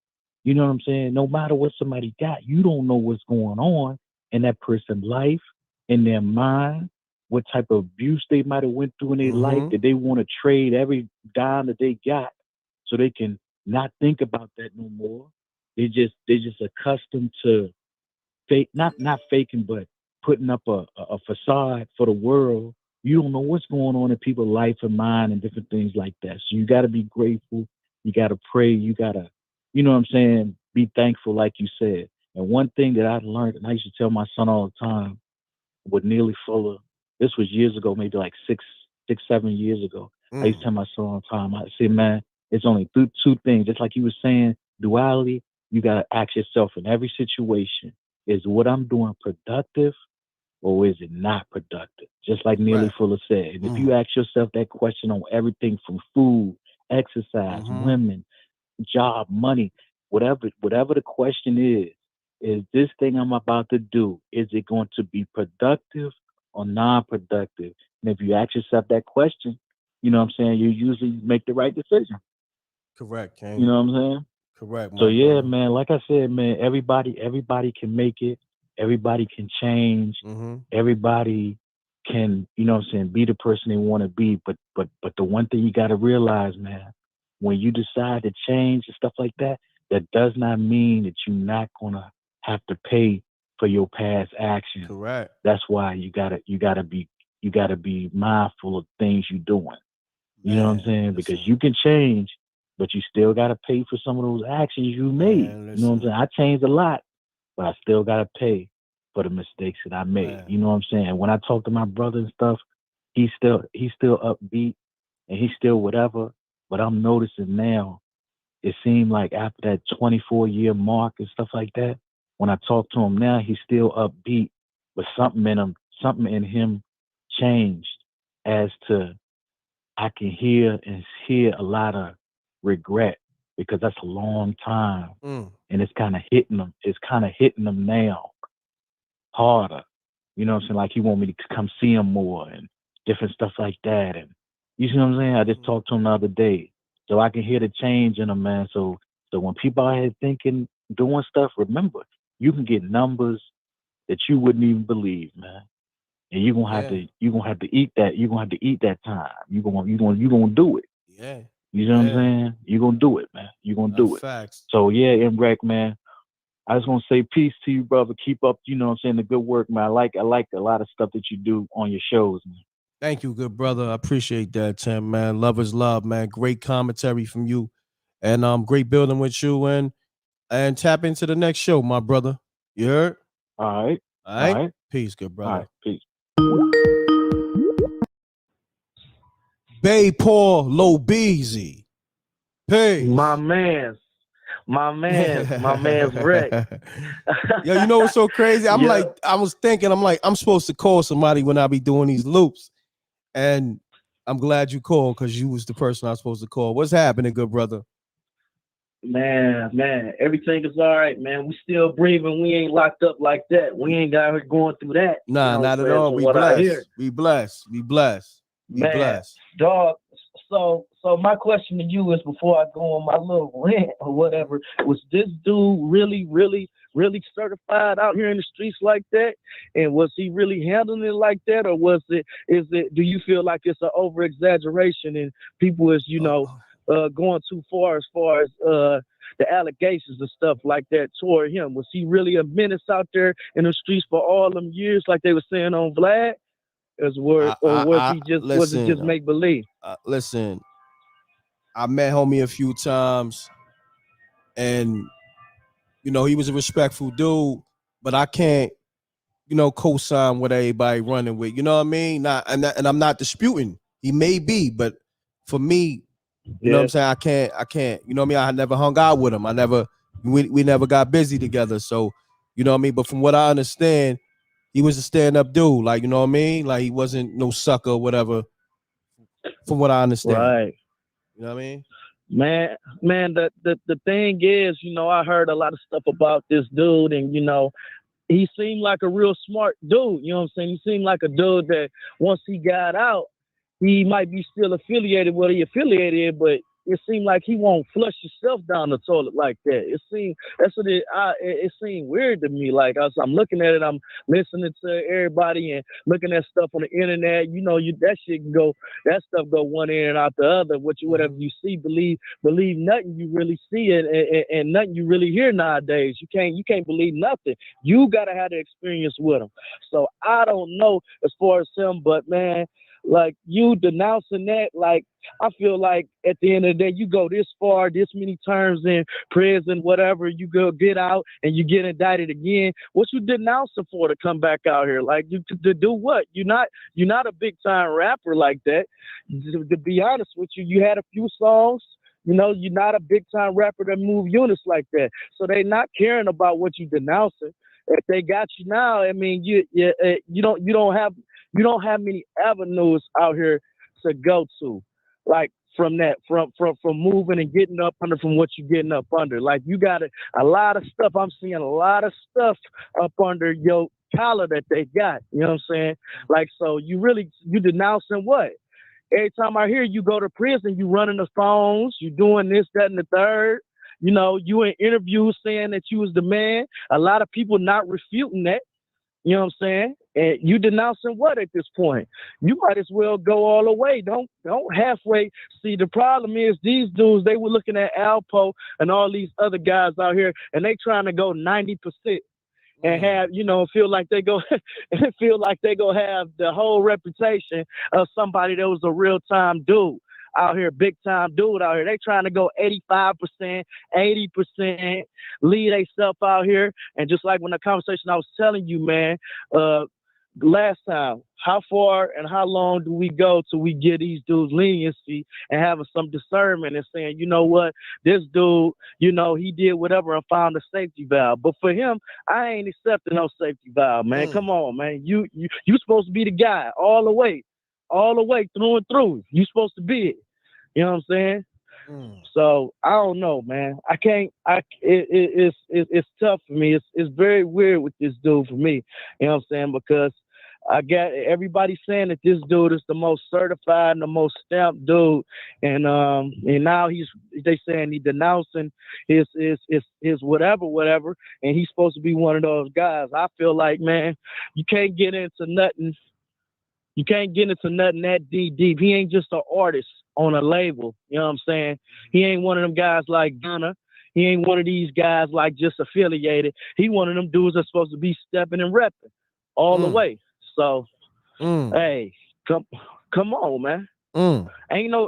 Speaker 14: You know what I'm saying? No matter what somebody got, you don't know what's going on in that person's life, in their mind, what type of abuse they might have went through in their life, that they want to trade every dime that they got so they can not think about that no more. They're just accustomed to fake, not faking, but putting up a facade for the world. You don't know what's going on in people's life and mind and different things like that. So you got to be grateful. You got to pray. You got to, you know what I'm saying, be thankful, like you said. And one thing that I learned, and I used to tell my son all the time, with Neely Fuller, this was years ago, maybe like 7 years ago. I used to tell my son all the time, I said, man, it's only two things. Just like you were saying, duality, you got to ask yourself in every situation, is what I'm doing productive or is it not productive? Just like Neely Fuller said. And if you ask yourself that question on everything from food, exercise, women, job, money, whatever the question is this thing I'm about to do, is it going to be productive or non-productive? And if you ask yourself that question, you know what I'm saying, you usually make the right decision.
Speaker 3: Correct, King.
Speaker 14: You know what I'm saying?
Speaker 3: Correct.
Speaker 14: So yeah, man, like I said, man, everybody can make it. Everybody can change. Everybody can, you know what I'm saying, be the person they want to be. But the one thing you got to realize, man, when you decide to change and stuff like that, that does not mean that you're not gonna have to pay for your past actions.
Speaker 3: Correct.
Speaker 14: That's why you gotta be mindful of things you're doing. You know what I'm saying? Because you can change, but you still gotta pay for some of those actions you made. You know what I'm saying? I changed a lot, but I still gotta pay for the mistakes that I made. You know what I'm saying? When I talk to my brother and stuff, he's still upbeat and he's still whatever. But I'm noticing now, it seemed like after that 24-year mark and stuff like that, when I talk to him now, he's still upbeat, but something in him changed, as to I can hear a lot of regret, because that's a long time, and it's kind of hitting him. It's kind of hitting him now harder. You know what I'm saying? Like he want me to come see him more, and different stuff like that. And you see what I'm saying? I just talked to him the other day, so I can hear the change in him, man. So when people out here thinking, doing stuff, remember, you can get numbers that you wouldn't even believe, man. And you're gonna have to eat that. You're gonna have to eat that time. You're gonna do it.
Speaker 3: Yeah.
Speaker 14: You know what I'm saying? You're gonna do it, man. You're gonna do it.
Speaker 3: Facts.
Speaker 14: So yeah, M.Reck, man. I just want to say peace to you, brother. Keep up, you know what I'm saying, the good work, man. I like a lot of stuff that you do on your shows, man.
Speaker 3: Thank you, good brother. I appreciate that, Tim, man. Love is love, man. Great commentary from you. And great building with you, and tap into the next show, my brother. You heard?
Speaker 14: All right.
Speaker 3: All right. Peace, good brother.
Speaker 14: All right. Peace.
Speaker 3: Bay Paul Lobeezy. Peace.
Speaker 15: My man's Reck.
Speaker 3: Yo, you know what's so crazy? I was thinking, I'm supposed to call somebody when I be doing these loops. And I'm glad you called because you was the person I was supposed to call. What's happening, good brother?
Speaker 15: Man, everything is all right, man. We still breathing. We ain't locked up like that. We ain't got her going through that.
Speaker 3: Nah, not at all. We blessed. We blessed. We blessed. We blessed.
Speaker 15: Dog. So my question to you is, before I go on my little rant or whatever, was this dude really certified out here in the streets like that? And was he really handling it like that? Or do you feel like it's an over exaggeration and people is, going too far as the allegations and stuff like that toward him? Was he really a menace out there in the streets for all them years, like they were saying on Vlad? Was it just make believe?
Speaker 3: Listen, I met homie a few times, and he was a respectful dude, but I can't, co-sign what everybody running with. You know what I mean? And I'm not disputing. He may be, but for me, you know what I'm saying? I can't. You know what I mean? I never hung out with him. We never got busy together. So, you know what I mean? But from what I understand, he was a stand-up dude. Like, you know what I mean? Like, he wasn't no sucker or whatever, from what I understand.
Speaker 15: Right.
Speaker 3: You know what I mean?
Speaker 15: Man, the thing is, I heard a lot of stuff about this dude, and, he seemed like a real smart dude. You know what I'm saying? He seemed like a dude that once he got out, he might be still affiliated where he affiliated, but it seemed like he won't flush himself down the toilet like that. It seemed seemed weird to me. Like, I'm looking at it, I'm listening to everybody and looking at stuff on the internet. That stuff go one ear and out the other. Whatever you see, believe nothing you really see and nothing you really hear nowadays. You can't believe nothing. You gotta have the experience with him. So I don't know as far as him, but man, like, you denouncing that, like, I feel like at the end of the day, you go this far, this many terms in prison, whatever, you go get out and you get indicted again. What you denouncing for to come back out here? Like, to do what? You're not a big time rapper like that. To be honest with you, you had a few songs. You're not a big time rapper that move units like that. So they not caring about what you denouncing. If they got you now, I mean, you don't have many avenues out here to go to, like, from moving and getting up under from what you're getting up under. Like, you got a lot of stuff. I'm seeing a lot of stuff up under your collar that they got. You know what I'm saying? Like, so you denouncing what? Every time I hear you go to prison, you running the phones, you doing this, that, and the third. You in interviews saying that you was the man. A lot of people not refuting that. You know what I'm saying? And you denouncing what at this point? You might as well go all the way. Don't halfway. See, the problem is these dudes, they were looking at Alpo and all these other guys out here, and they trying to go 90% and have, feel like they go have the whole reputation of somebody that was a real time dude out here, big time dude out here. They trying to go 85%, 80%, lead themselves out here. And just like when the conversation I was telling you, man, last time, how far and how long do we go till we get these dudes leniency and having some discernment and saying, you know what, this dude, he did whatever and found a safety valve. But for him, I ain't accepting no safety valve, man. Come on, man. You supposed to be the guy all the way through and through. You supposed to be it. You know what I'm saying? So I don't know, man. It's tough for me. It's very weird with this dude for me. You know what I'm saying? Because I got everybody saying that this dude is the most certified and the most stamped dude, and now they saying he denouncing his whatever, and he's supposed to be one of those guys. I feel like, man, you can't get into nothing. You can't get into nothing that deep. He ain't just an artist on a label. You know what I'm saying? He ain't one of them guys like Gunna. He ain't one of these guys like just affiliated. He one of them dudes that's supposed to be stepping and repping all the way. So, hey, come on, man. Ain't no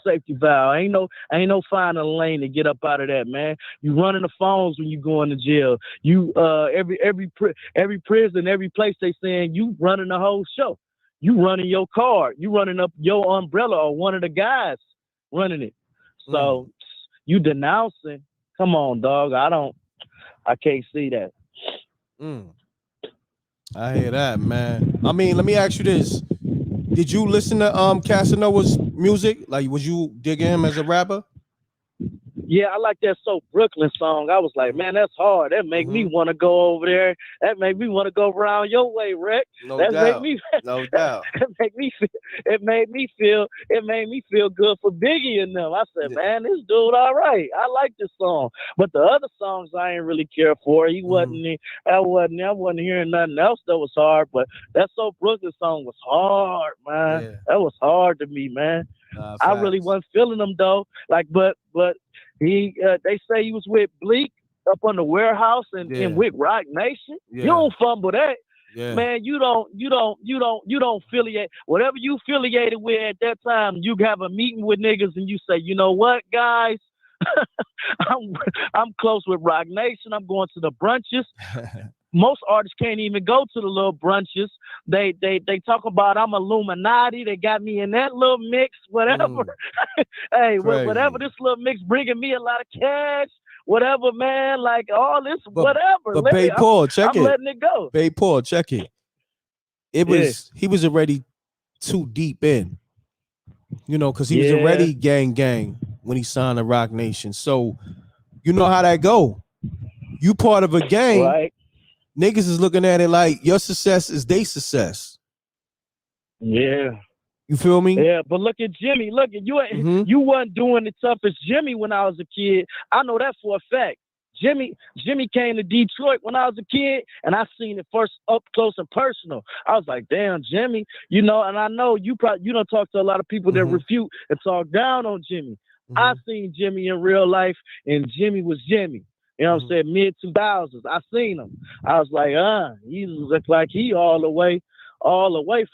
Speaker 15: safety valve. Ain't no finding a lane to get up out of that, man. You running the phones when you go into jail. You every prison, every place they saying you running the whole show. You running your car. You running up your umbrella or one of the guys running it. So you denouncing. Come on, dog. I can't see that.
Speaker 3: I hear that, man. I mean, let me ask you this. Did you listen to Casanova's music? Like, was you digging him as a rapper?
Speaker 15: Yeah, I like that So Brooklyn song. I was like, man, that's hard. That make me want to go over there. That make me want to go around your way, Reck.
Speaker 3: No doubt. No doubt.
Speaker 15: It made me feel good for Biggie and them. I said, man, this dude all right. I like this song. But the other songs I ain't really care for. I wasn't hearing nothing else that was hard. But that So Brooklyn song was hard, man.
Speaker 3: Yeah.
Speaker 15: That was hard to me, man. I really wasn't feeling them though. Like, but he they say he was with Bleak up on the Warehouse and with Rock Nation. You don't fumble that. Man, you don't affiliate. Whatever you affiliated with at that time, you have a meeting with niggas and you say, you know what, guys? I'm close with Rock Nation. I'm going to the brunches. Most artists can't even go to the little brunches. They talk about I'm Illuminati. They got me in that little mix, whatever. Hey, whatever this little mix bringing me a lot of cash, whatever, man. Like all this, whatever.
Speaker 3: But Bay Paul, check it.
Speaker 15: I'm letting it go.
Speaker 3: Bay Paul, check it. It was he was already too deep in, because he was already gang when he signed to Rock Nation. So you know how that go. You part of a gang.
Speaker 15: Right.
Speaker 3: Niggas is looking at it like your success is their success.
Speaker 15: Yeah.
Speaker 3: You feel me?
Speaker 15: Yeah, but look at Jimmy. Look at you. You wasn't doing the toughest Jimmy when I was a kid. I know that for a fact. Jimmy came to Detroit when I was a kid, and I seen it first up close and personal. I was like, damn, Jimmy, and I know you don't talk to a lot of people that refute and talk down on Jimmy. I seen Jimmy in real life, and Jimmy was Jimmy. You know what I'm saying? Mid-2000s. I seen him. I was like, he looked like he all the way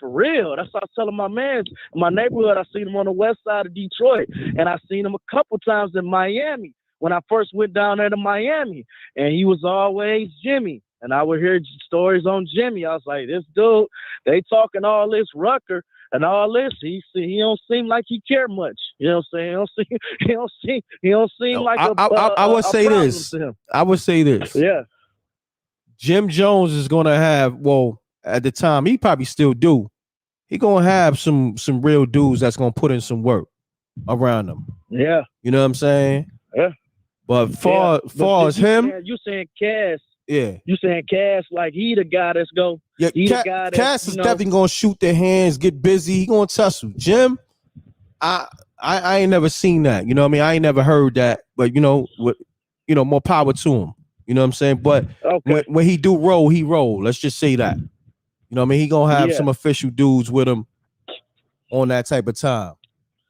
Speaker 15: for real. That's what I was telling my man. In my neighborhood, I seen him on the west side of Detroit. And I seen him a couple times in Miami when I first went down there to Miami. And he was always Jimmy. And I would hear stories on Jimmy. I was like, this dude, they talking all this rucker and all this. He don't seem like he care much. You know what I'm saying? He don't seem like
Speaker 3: I would say this. I would say this.
Speaker 15: Yeah.
Speaker 3: Jim Jones is gonna have, at the time, he probably still do. He gonna have some real dudes that's gonna put in some work around him.
Speaker 15: Yeah.
Speaker 3: You know what I'm saying?
Speaker 15: Yeah.
Speaker 3: But far as him,
Speaker 15: you saying Cass.
Speaker 3: Yeah.
Speaker 15: You saying Cass like he the guy that's go.
Speaker 3: Yeah,
Speaker 15: he the guy that,
Speaker 3: Cass is definitely gonna shoot their hands, get busy. He gonna tussle. Jim, I ain't never seen that. You know what I mean? I ain't never heard that. But more power to him. You know what I'm saying? But when he do roll, he roll. Let's just say that. You know what I mean? He gonna have some official dudes with him on that type of time.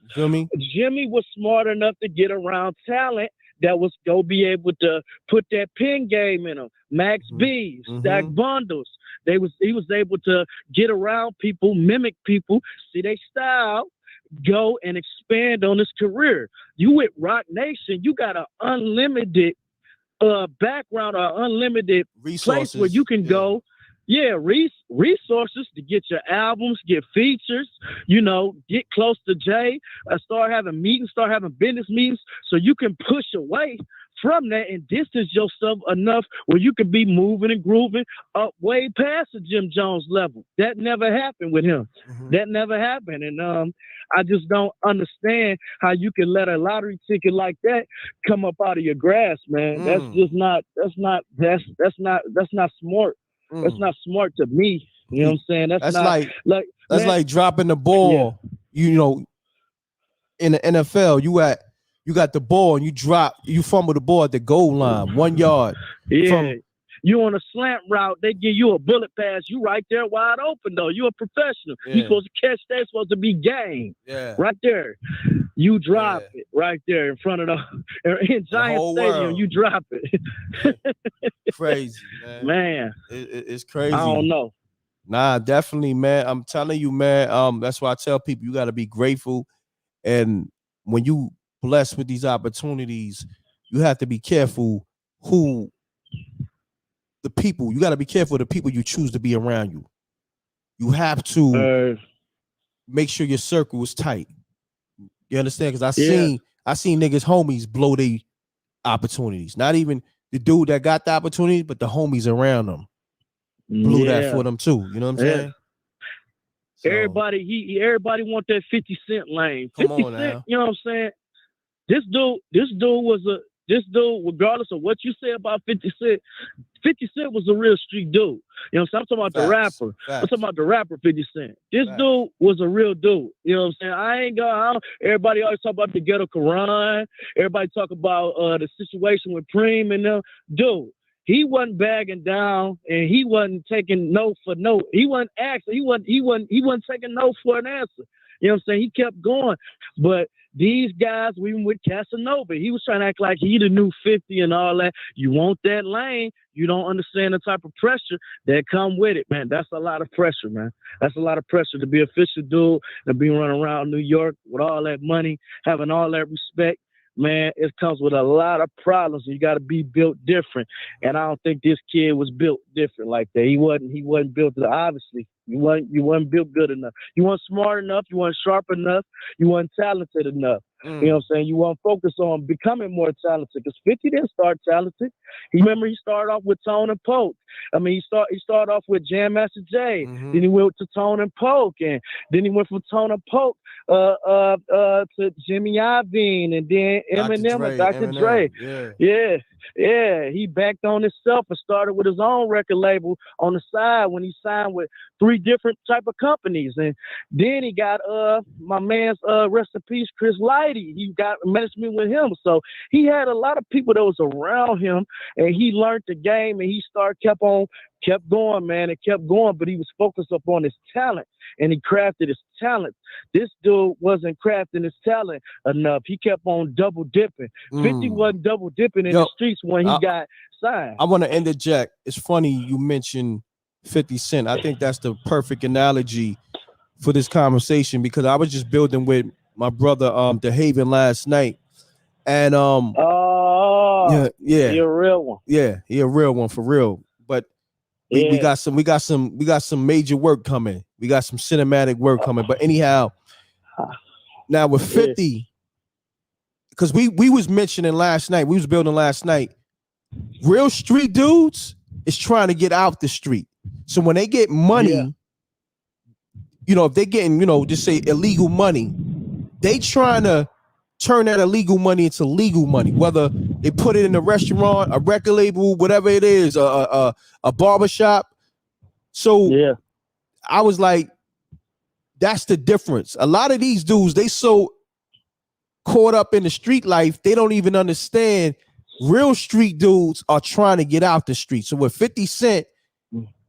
Speaker 3: You feel me?
Speaker 15: Jimmy was smart enough to get around talent that was go be able to put that pen game in them. Max B, stack bundles. He was able to get around people, mimic people, see their style, go and expand on his career. You with Rock Nation, you got an unlimited background or unlimited
Speaker 3: resources.
Speaker 15: Place where you can go. Yeah, resources to get your albums, get features, get close to Jay, start having meetings, start having business meetings so you can push away from that and distance yourself enough where you can be moving and grooving up way past the Jim Jones level. That never happened with him. That never happened. And I just don't understand how you can let a lottery ticket like that come up out of your grasp, man. That's just not smart. That's not smart to me. You know what I'm saying? That's not
Speaker 3: that's like dropping the ball. You know, in the NFL, you got the ball and you fumble the ball at the goal line, 1 yard.
Speaker 15: You on a slant route, they give you a bullet pass. You right there wide open though. You a professional. You supposed to catch that. It's supposed to be game. Right there. You drop it right there in front of in Giant Stadium.
Speaker 3: World.
Speaker 15: You drop it.
Speaker 3: Crazy, man. It's crazy.
Speaker 15: I don't know.
Speaker 3: Nah, definitely, man. I'm telling you, man. That's why I tell people you got to be grateful, and when you blessed with these opportunities, you have to be careful you got to be careful of the people you choose to be around you. You have to make sure your circle is tight. You understand? Because I seen niggas homies blow their opportunities. Not even the dude that got the opportunity, but the homies around them blew that for them too. You know what I'm saying? So,
Speaker 15: everybody want that 50 Cent lane. 50
Speaker 3: Come on
Speaker 15: Cent,
Speaker 3: now.
Speaker 15: you know what I'm saying? This dude, regardless of what you say about 50 Cent, 50 Cent was a real street dude. You know what I'm saying? I'm talking about the rapper. I'm talking about the rapper 50 Cent. This dude was a real dude. You know what I'm saying? Everybody always talk about the ghetto Quran. Everybody talk about the situation with Preem and them. Dude, he wasn't bagging down and he wasn't taking no for no. He wasn't asking. He wasn't taking no for an answer. You know what I'm saying? He kept going. But these guys, even with Casanova, he was trying to act like he the new 50 and all that. You want that lane, you don't understand the type of pressure that come with it, man. That's a lot of pressure, man. That's a lot of pressure to be an official dude and be running around New York with all that money, having all that respect. Man, it comes with a lot of problems. You got to be built different. And I don't think this kid was built different like that. He wasn't built, obviously. You weren't built good enough. You weren't smart enough. You weren't sharp enough. You weren't talented enough. You know what I'm saying? You weren't focused on becoming more talented because 50 didn't start talented. He started off with Tone and Polk. I mean, he started off with Jam Master Jay. Then he went to Tone and Polk, and then he went from Tone and Polk to Jimmy Iovine, and then Eminem and Dr. Dre. Yeah. He backed on himself and started with his own record label on the side when he signed with 3 different type of companies. And then he got my man's rest in peace, Chris Lighty. He got management with him. So he had a lot of people that was around him, and he learned the game, and he kept going, man, and kept going, but he was focused upon his talent, and he crafted his talent. This dude wasn't crafting his talent enough. He kept on double dipping. 50 wasn't double dipping in the streets when he got signed.
Speaker 3: I want to interject. It's funny you mentioned 50 Cent. I think that's the perfect analogy for this conversation because I was just building with my brother the Haven last night. And
Speaker 15: you're a real one.
Speaker 3: Yeah, he a real one for real. But we got some major work coming. We got some cinematic work coming. But anyhow, now with 50, because we was mentioning last night, we was building last night, real street dudes is trying to get out the street. So when they get money, you know, if they getting, just say illegal money, they trying to turn that illegal money into legal money, whether they put it in a restaurant, a record label, whatever it is, a barbershop. So I was like, that's the difference. A lot of these dudes, they so caught up in the street life, they don't even understand real street dudes are trying to get out the street. So with 50 Cent,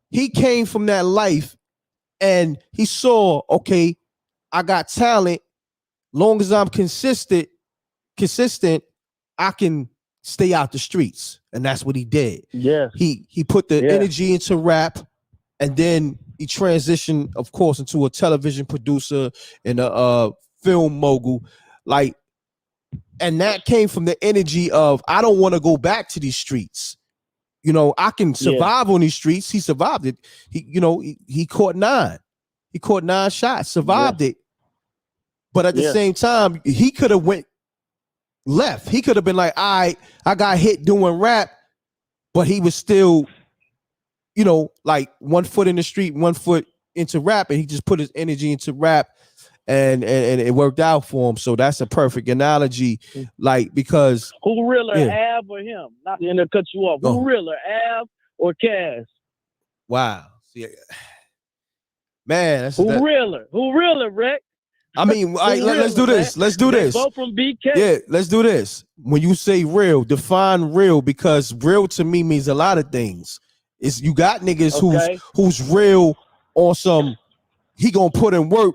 Speaker 3: he came from that life and he saw, okay, I got talent. Long as I'm consistent, I can stay out the streets. And that's what he did.
Speaker 15: Yeah.
Speaker 3: He put the energy into rap, and then he transitioned, of course, into a television producer and a film mogul. And that came from the energy of, I don't want to go back to these streets. I can survive on these streets. He survived it. He caught 9. He caught 9 shots, survived it. But at the same time, he could have went left. He could have been like, I got hit doing rap, but he was still, like 1 foot in the street, 1 foot into rap, and he just put his energy into rap, and it worked out for him. So that's a perfect analogy, because
Speaker 15: who realer, Av or him? Not to cut you off. Who realer, Av or Cass?
Speaker 3: Wow. See, man, that's
Speaker 15: Who realer, Reck?
Speaker 3: I mean, all right, let's do this. Let's do
Speaker 15: They
Speaker 3: this.
Speaker 15: both from BK.
Speaker 3: Yeah, let's do this. When you say real, define real, because real to me means a lot of things. It's you got niggas who's real on some, he gonna put in work,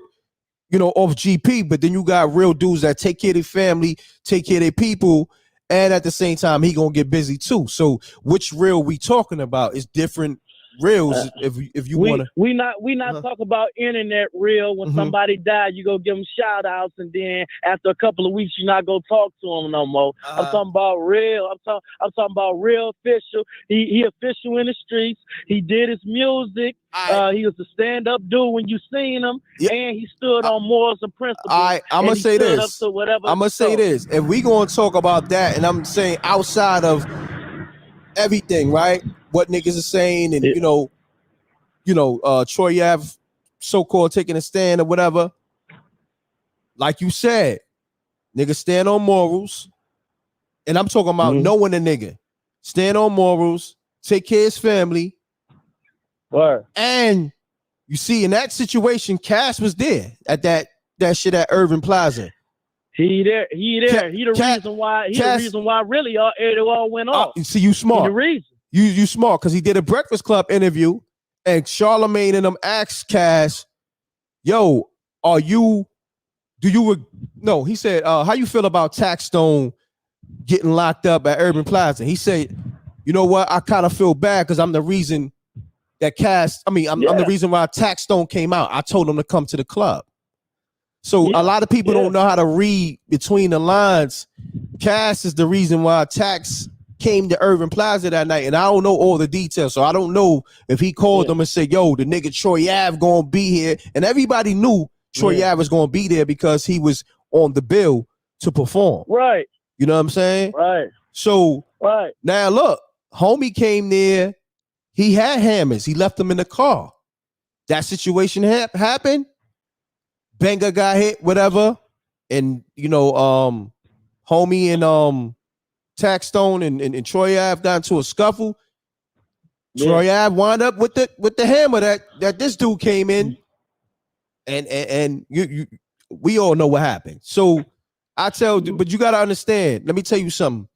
Speaker 3: you know, off GP, but then you got real dudes that take care of their family, take care of their people, and at the same time he gonna get busy too. So which real we talking about is different reels. If you want to,
Speaker 15: we not talking about internet real. When somebody died, you go give them shout outs, and then after a couple of weeks, you're not gonna talk to them no more. I'm talking about real. I'm talking about real official. He official in the streets. He did his music. He was a stand up dude when you seen him, and he stood on morals and principles.
Speaker 3: I'm gonna say this. I'm gonna say this. If we gonna talk about that, and I'm saying outside of everything, right? What niggas are saying, and you know, Troy Ave so-called taking a stand or whatever. Like you said, niggas stand on morals, and I'm talking about knowing a nigga. Stand on morals, take care of his family. And you see, in that situation, Cass was there at that shit at Irving Plaza.
Speaker 15: He there. He the reason why. He the reason why really it all went off.
Speaker 3: You see, you smart.
Speaker 15: He the reason.
Speaker 3: You smart, because he did a Breakfast Club interview, and Charlamagne and them asked Cass, "Yo, no?" He said, "How you feel about Taxstone getting locked up at Urban Plaza?" He said, "You know what? I kind of feel bad because I'm the reason that I'm the reason why Taxstone came out. I told him to come to the club." So a lot of people don't know how to read between the lines. Cass is the reason why Tax came to Irving Plaza that night, and I don't know all the details, so I don't know if he called them and said, "Yo, the nigga Troy Ave gonna be here," and everybody knew Troy Ave was gonna be there because he was on the bill to perform.
Speaker 15: Right.
Speaker 3: You know what I'm saying?
Speaker 15: Right.
Speaker 3: So now look, homie came there. He had hammers. He left them in the car. That situation happened. Banger got hit, whatever, and you know, homie and Taxstone and Troy Ave got into a scuffle. Troy Ave wound up with the hammer that this dude came in, and we all know what happened. So I tell you, but you gotta understand. Let me tell you something.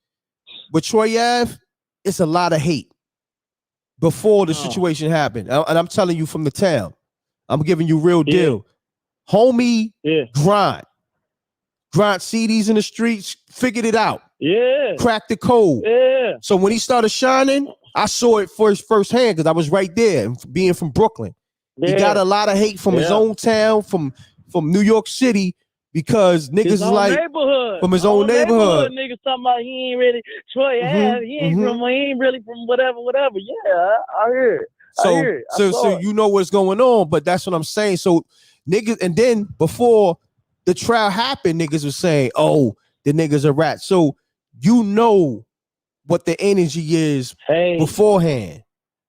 Speaker 3: With Troy Ave, it's a lot of hate before the situation happened, and I'm telling you from the town. I'm giving you real deal. Homie, grind CDs in the streets, figured it out. Cracked the code. So when he started shining, I saw it firsthand because I was right there, being from Brooklyn. He got a lot of hate from his own town, from New York City, because niggas is like from his own neighborhood.
Speaker 15: Niggas talking about he ain't really Troy Ave. He ain't really from whatever. Yeah, I heard.
Speaker 3: So you know what's going on, but that's what I'm saying. So niggas, and then before the trial happened, niggas was saying, "Oh, the niggas are rats." So you know what the energy is beforehand.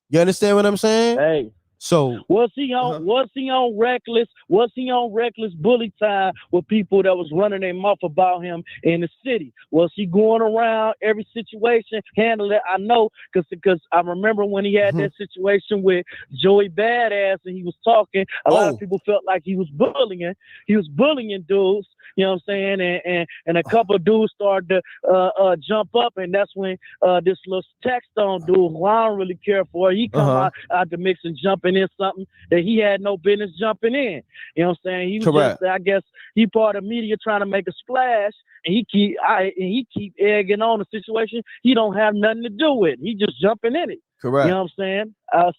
Speaker 3: You understand what I'm saying? So
Speaker 15: was he on reckless? Was he on reckless bully time with people that was running their mouth about him in the city? Was he going around every situation, handling it? I know because I remember when he had that situation with Joey Badass and he was talking. A lot of people felt like he was bullying. He was bullying dudes. You know what I'm saying? And a couple of dudes started to jump up, and that's when this little Taxstone dude, who I don't really care for, he come out the mix and jumping in something that he had no business jumping in. You know what I'm saying? He was just, I guess, he part of media trying to make a splash, and he keep egging on the situation he don't have nothing to do with. He just jumping in it.
Speaker 3: Correct.
Speaker 15: You know what I'm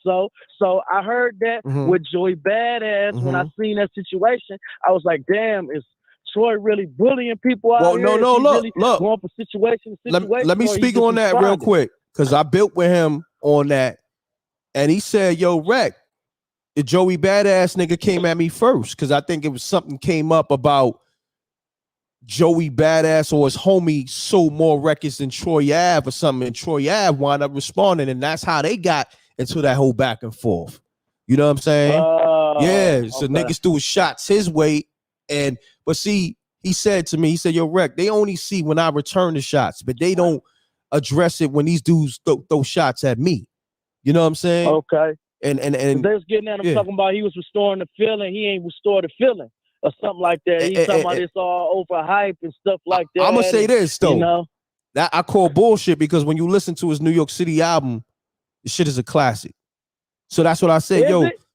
Speaker 15: saying? So I heard that with Joey Badass. When I seen that situation, I was like, damn, is Troy really bullying people out here?
Speaker 3: Look.
Speaker 15: Going for situation.
Speaker 3: Let me speak on that real quick, because I built with him on that, and he said, "Yo, Reck, the Joey Badass nigga came at me first, because I think it was something came up about Joey Badass or his homie sold more records than Troy Ave or something, and Troy Ave wound up responding, and that's how they got into that whole back and forth. You know what I'm saying? So niggas threw shots his way, but see, he said to me, he said, "Yo, Reck, they only see when I return the shots, but they don't address it when these dudes throw shots at me." You know what I'm saying?
Speaker 15: Okay.
Speaker 3: And
Speaker 15: they was getting at him talking about he was restoring the feeling. He ain't restored the feeling or something like that. He's talking about it's all overhyped and stuff like that.
Speaker 3: I'm gonna say this though.
Speaker 15: You know?
Speaker 3: That I call bullshit because when you listen to his New York City album, the shit is a classic. So that's what I said.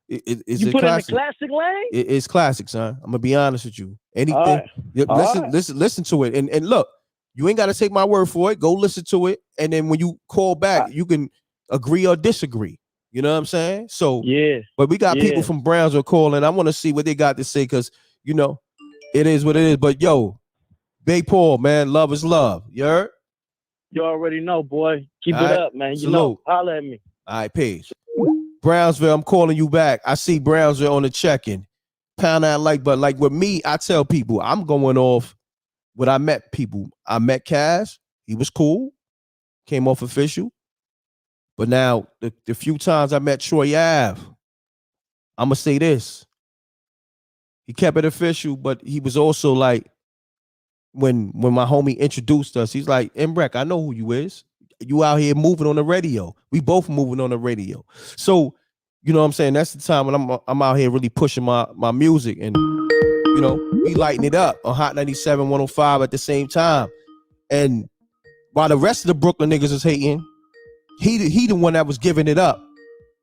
Speaker 15: Is
Speaker 3: It's
Speaker 15: you
Speaker 3: a
Speaker 15: put
Speaker 3: classic.
Speaker 15: in the classic lane?
Speaker 3: It's classic, son. I'm gonna be honest with you. Anything,
Speaker 15: right.
Speaker 3: listen to it, and look, you ain't gotta take my word for it. Go listen to it, and then when you call back, you can agree or disagree. You know what I'm saying? So
Speaker 15: yeah.
Speaker 3: But we got people from Brownsville calling. I want to see what they got to say because you know it is what it is. But yo, Big Paul, man, love is love. You heard?
Speaker 15: You already know, boy. Keep
Speaker 3: All
Speaker 15: it
Speaker 3: right.
Speaker 15: up, man. You
Speaker 3: Salute.
Speaker 15: know, holla at me.
Speaker 3: All right, peace. Brownsville, I'm calling you back. I see Brownsville on the check-in. Pound that like button. Like with me, I tell people I'm going off what I met people. I met Cass. He was cool. Came off official. But now, the few times I met Troy Ave, I'm going to say this. He kept it official, but he was also like, when my homie introduced us, he's like, M.Reck, I know who you is. You out here moving on the radio. We both moving on the radio. So, you know what I'm saying? That's the time when I'm out here really pushing my music. And, you know, we lighting it up on Hot 97, 105 at the same time. And while the rest of the Brooklyn niggas is hating, he the one that was giving it up.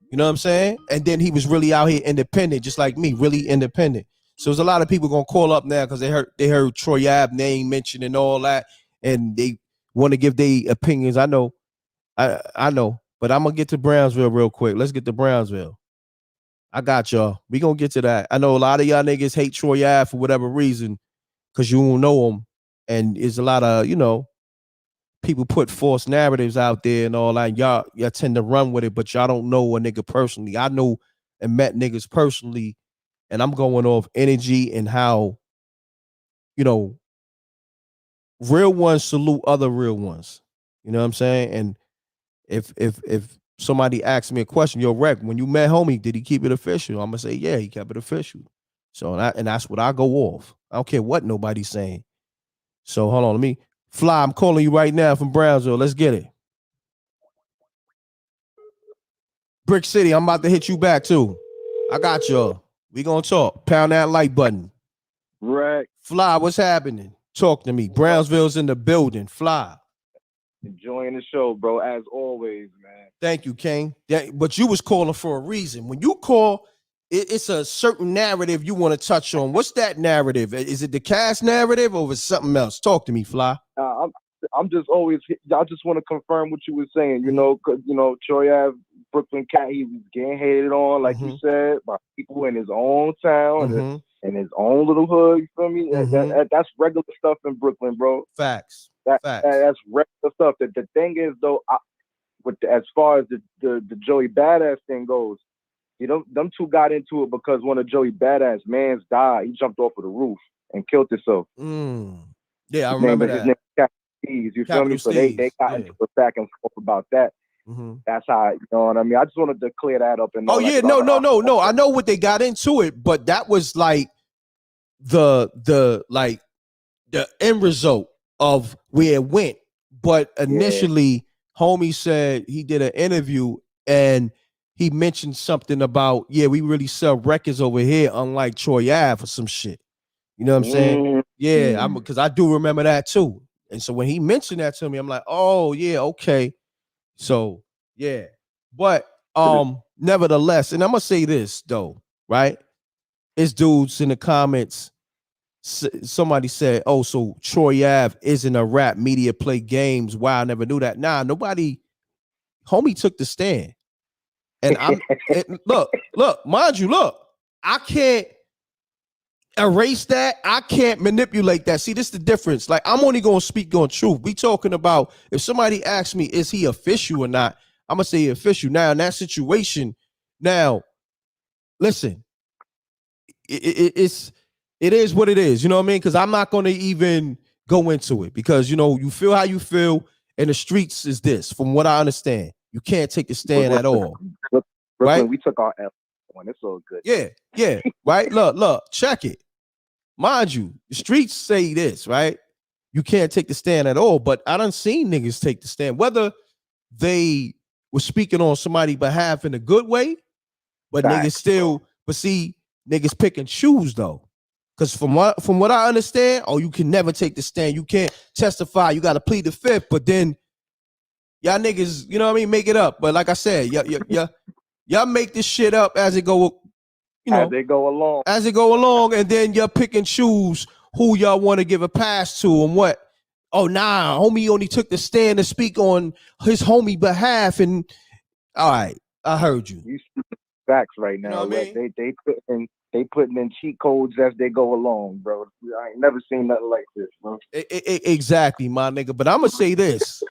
Speaker 3: You know what I'm saying? And then he was really out here independent, just like me, really independent. So there's a lot of people gonna call up now because they heard Troy Ave name mentioned and all that, and they want to give their opinions. I know, but I'm gonna get to Brownsville real quick. Let's get to Brownsville. I got y'all. We gonna get to that. I know a lot of y'all niggas hate Troy Ave for whatever reason because you don't know him, and there's a lot of people put false narratives out there and all that. Y'all tend to run with it, but y'all don't know a nigga personally. I know and met niggas personally, and I'm going off energy and how, real ones salute other real ones. You know what I'm saying? And if somebody asks me a question, yo, Reck, when you met homie, did he keep it official? I'm gonna say, yeah, he kept it official. So that's what I go off. I don't care what nobody's saying. So hold on, let me Fly. I'm calling you right now from Brownsville. Let's get it. Brick City, I'm about to hit you back too. I got y'all. We gonna talk. Pound that like button.
Speaker 10: Right.
Speaker 3: Fly, what's happening? Talk to me. Brownsville's in the building. Fly.
Speaker 10: Enjoying the show, bro, as always, man.
Speaker 3: Thank you, King. But you was calling for a reason. When you call, it's a certain narrative you want to touch on. What's that narrative? Is it the Cass narrative or is it something else? Talk to me, Fly.
Speaker 10: I'm just always. I just want to confirm what you were saying. Because Troy Ave, Brooklyn cat, he was getting hated on, like you said, by people in his own town and his own little hood. You feel me? That's regular stuff in Brooklyn, bro.
Speaker 3: Facts.
Speaker 10: That's regular stuff. The thing is, though, as far as the Joey Badass thing goes, them two got into it because one of Joey Badass mans died. He jumped off of the roof and killed himself.
Speaker 3: Yeah, I remember that.
Speaker 10: His name was you feel me? So they got into it back and forth about that. That's how, you know what I mean? I just wanted to clear that up. And
Speaker 3: no. I know what they got into it, but that was like the end result of where it went. But initially, homie said he did an interview and he mentioned something about, we really sell records over here, unlike Troy Ave or some shit. You know what I'm saying? Yeah, because I do remember that too. And so when he mentioned that to me, I'm like, oh yeah, okay. So yeah, but nevertheless, and I'm gonna say this though, right? It's dudes in the comments. Somebody said, oh, so Troy Ave isn't a rap, media play games. Wow, I never knew that. Nah, nobody. Homie took the stand. And look, mind you, I can't erase that. I can't manipulate that. See, this is the difference. Like, I'm only going to speak on truth. We talking about, if somebody asks me, is he official or not? I'm going to say official. Now, in that situation, listen, it is what it is. You know what I mean? Because I'm not going to even go into it because, you feel how you feel, and the streets is this, from what I understand. You can't take the stand at all. Right?
Speaker 10: We took our L one. It's all good.
Speaker 3: Yeah. Right? Look, check it. Mind you, the streets say this, right? You can't take the stand at all. But I done seen niggas take the stand, whether they were speaking on somebody's behalf in a good way but niggas still, but see, niggas pick and choose though. Cause from what I understand, you can never take the stand. You can't testify. You got to plead the fifth. But then y'all niggas, you know what I mean, make it up. But like I said, y'all make this shit up as it go. You know, as they go along, and then y'all pick and choose who y'all want to give a pass to and what. Oh, nah, homie only took the stand to speak on his homie behalf. And all right, I heard you.
Speaker 9: You facts right now.
Speaker 3: You know what I mean?
Speaker 9: They putting in cheat codes as they go along, bro. I ain't never seen nothing like this, bro.
Speaker 3: Exactly, my nigga. But I'm gonna say this: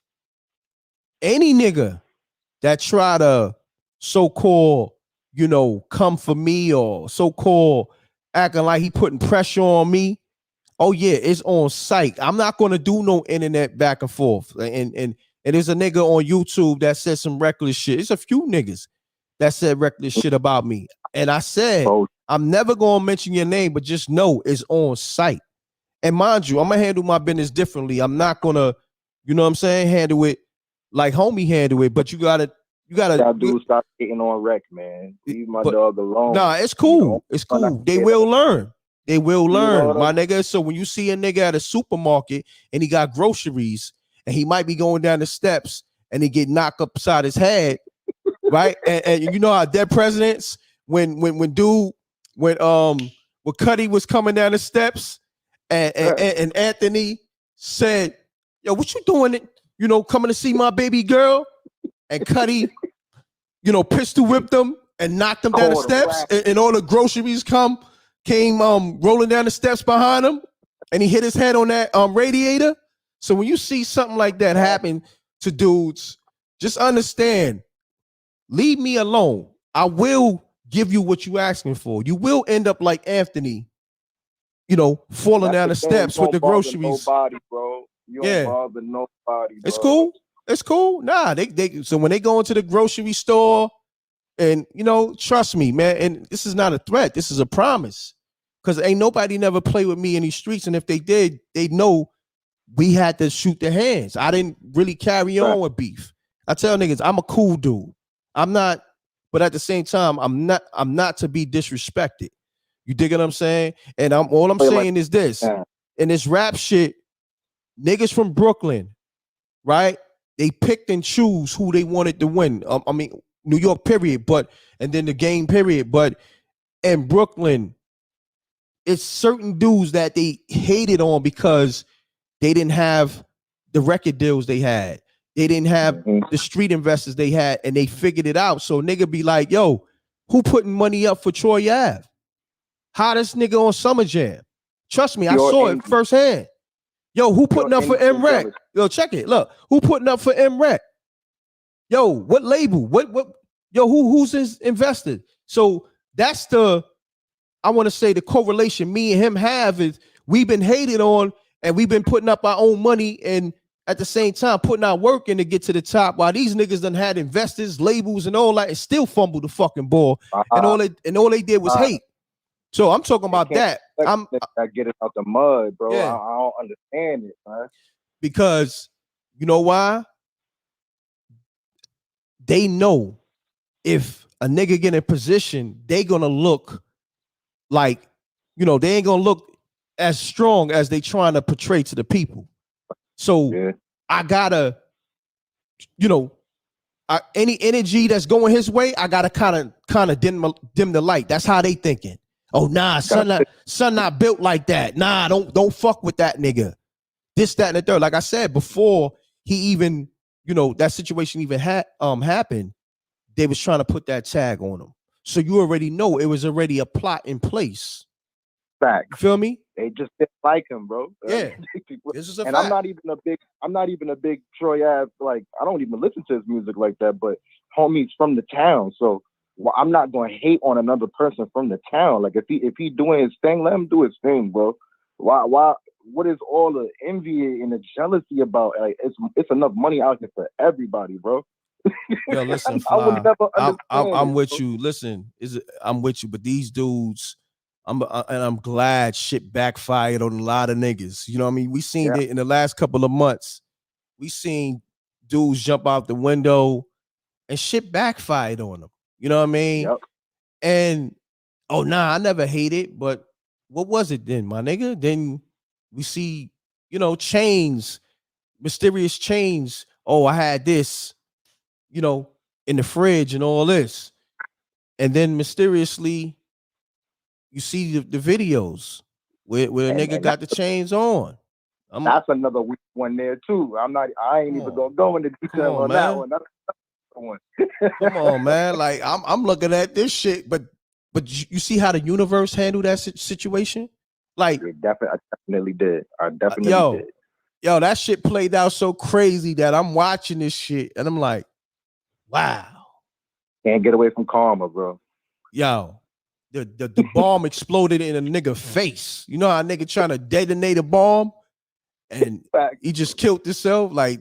Speaker 3: any nigga that try to so-called, you know, come for me or so-called acting like he putting pressure on me, oh yeah, it's on site. I'm not gonna do no internet back and forth. And there's a nigga on YouTube that said some reckless shit. It's a few niggas that said reckless shit about me. And I said, I'm never gonna mention your name, but just know it's on site. And mind you, I'm gonna handle my business differently. I'm not gonna, you know what I'm saying, handle it like homie handle it, but you gotta
Speaker 9: Y'all stop getting on wreck, man. Leave my dog alone.
Speaker 3: Nah, it's cool. It's cool. They will learn. They will learn, my nigga. So when you see a nigga at a supermarket and he got groceries and he might be going down the steps and he get knocked upside his head, right? And you know how dead presidents when Cuddy was coming down the steps and Anthony said, "Yo, what you doing? You know, coming to see my baby girl?" And Cuddy, you know, pistol whipped him and knocked him down the steps, and all the groceries came rolling down the steps behind him, and he hit his head on that radiator. So when you see something like that happen to dudes, just understand, leave me alone. I will give you what you asking for. You will end up like Anthony, you know, falling down the steps with the groceries.
Speaker 9: Nobody, bro. You don't bother nobody, bro.
Speaker 3: It's cool. It's cool. Nah, so when they go into the grocery store, and you know, trust me, man, and this is not a threat, this is a promise. Because ain't nobody never play with me in these streets. And if they did, they know we had to shoot their hands. I didn't really carry on with beef. I tell niggas, I'm a cool dude. I'm not, but at the same time, I'm not to be disrespected. You dig what I'm saying? And all I'm saying is this. In this rap shit, niggas from Brooklyn, right? They picked and choose who they wanted to win. I mean, New York, period, and then the game, period. But in Brooklyn, it's certain dudes that they hated on because they didn't have the record deals they had. They didn't have the street investors they had, and they figured it out. So nigga be like, yo, who putting money up for Troy Ave? Hottest nigga on Summer Jam. Trust me, I saw it firsthand. Yo, who putting up for M.Reck? Yo, check it. Look, who putting up for M.Reck? Yo, what label? What? Yo, who's his invested? So that's I want to say the correlation me and him have is we've been hated on and we've been putting up our own money and at the same time putting our work in to get to the top, while these niggas done had investors, labels, and all that, and still fumbled the fucking ball. And all they did was hate. So I'm talking about that.
Speaker 9: I get it out the mud, bro. Yeah. I don't understand it, man.
Speaker 3: Because you know why? They know if a nigga get in position, they gonna look like, you know, they ain't gonna look as strong as they trying to portray to the people. So I gotta, you know, any energy that's going his way, I gotta kind of dim the light. That's how they thinking. Oh nah, son not built like that. Nah, don't fuck with that nigga. This, that, and the third. Like I said before, he even, you know, that situation even happened. They was trying to put that tag on him. So you already know it was already a plot in place.
Speaker 9: Fact.
Speaker 3: You feel me?
Speaker 9: They just didn't like him, bro.
Speaker 3: Yeah. This is a fact.
Speaker 9: I'm not even a big Troy Ave, like, I don't even listen to his music like that, but homie's from the town. So I'm not going to hate on another person from the town. Like if he doing his thing, let him do his thing, bro. Why what is all the envy and the jealousy about? Like it's enough money out here for everybody, bro.
Speaker 3: Yo, listen,
Speaker 9: I would never understand
Speaker 3: I'm with you. Listen, I'm with you, but these dudes, I'm glad shit backfired on a lot of niggas. You know what I mean? We seen it in the last couple of months. We seen dudes jump out the window and shit backfired on them. You know what I mean?
Speaker 9: Yep.
Speaker 3: And oh nah, I never hated, but what was it then, my nigga? Then we see, chains, mysterious chains. Oh, I had this, in the fridge and all this. And then mysteriously, you see the videos where a nigga got the chains on.
Speaker 9: That's another weak one there too. I ain't even gonna go into detail on that one. That's another one.
Speaker 3: Come on, man. Like I'm looking at this shit, but you see how the universe handled that situation? Like,
Speaker 9: I definitely did. I definitely did.
Speaker 3: Yo, that shit played out so crazy that I'm watching this shit and I'm like, wow.
Speaker 9: Can't get away from karma, bro.
Speaker 3: Yo, the bomb exploded in a nigga face. You know how a nigga trying to detonate a bomb and he just killed himself? Like,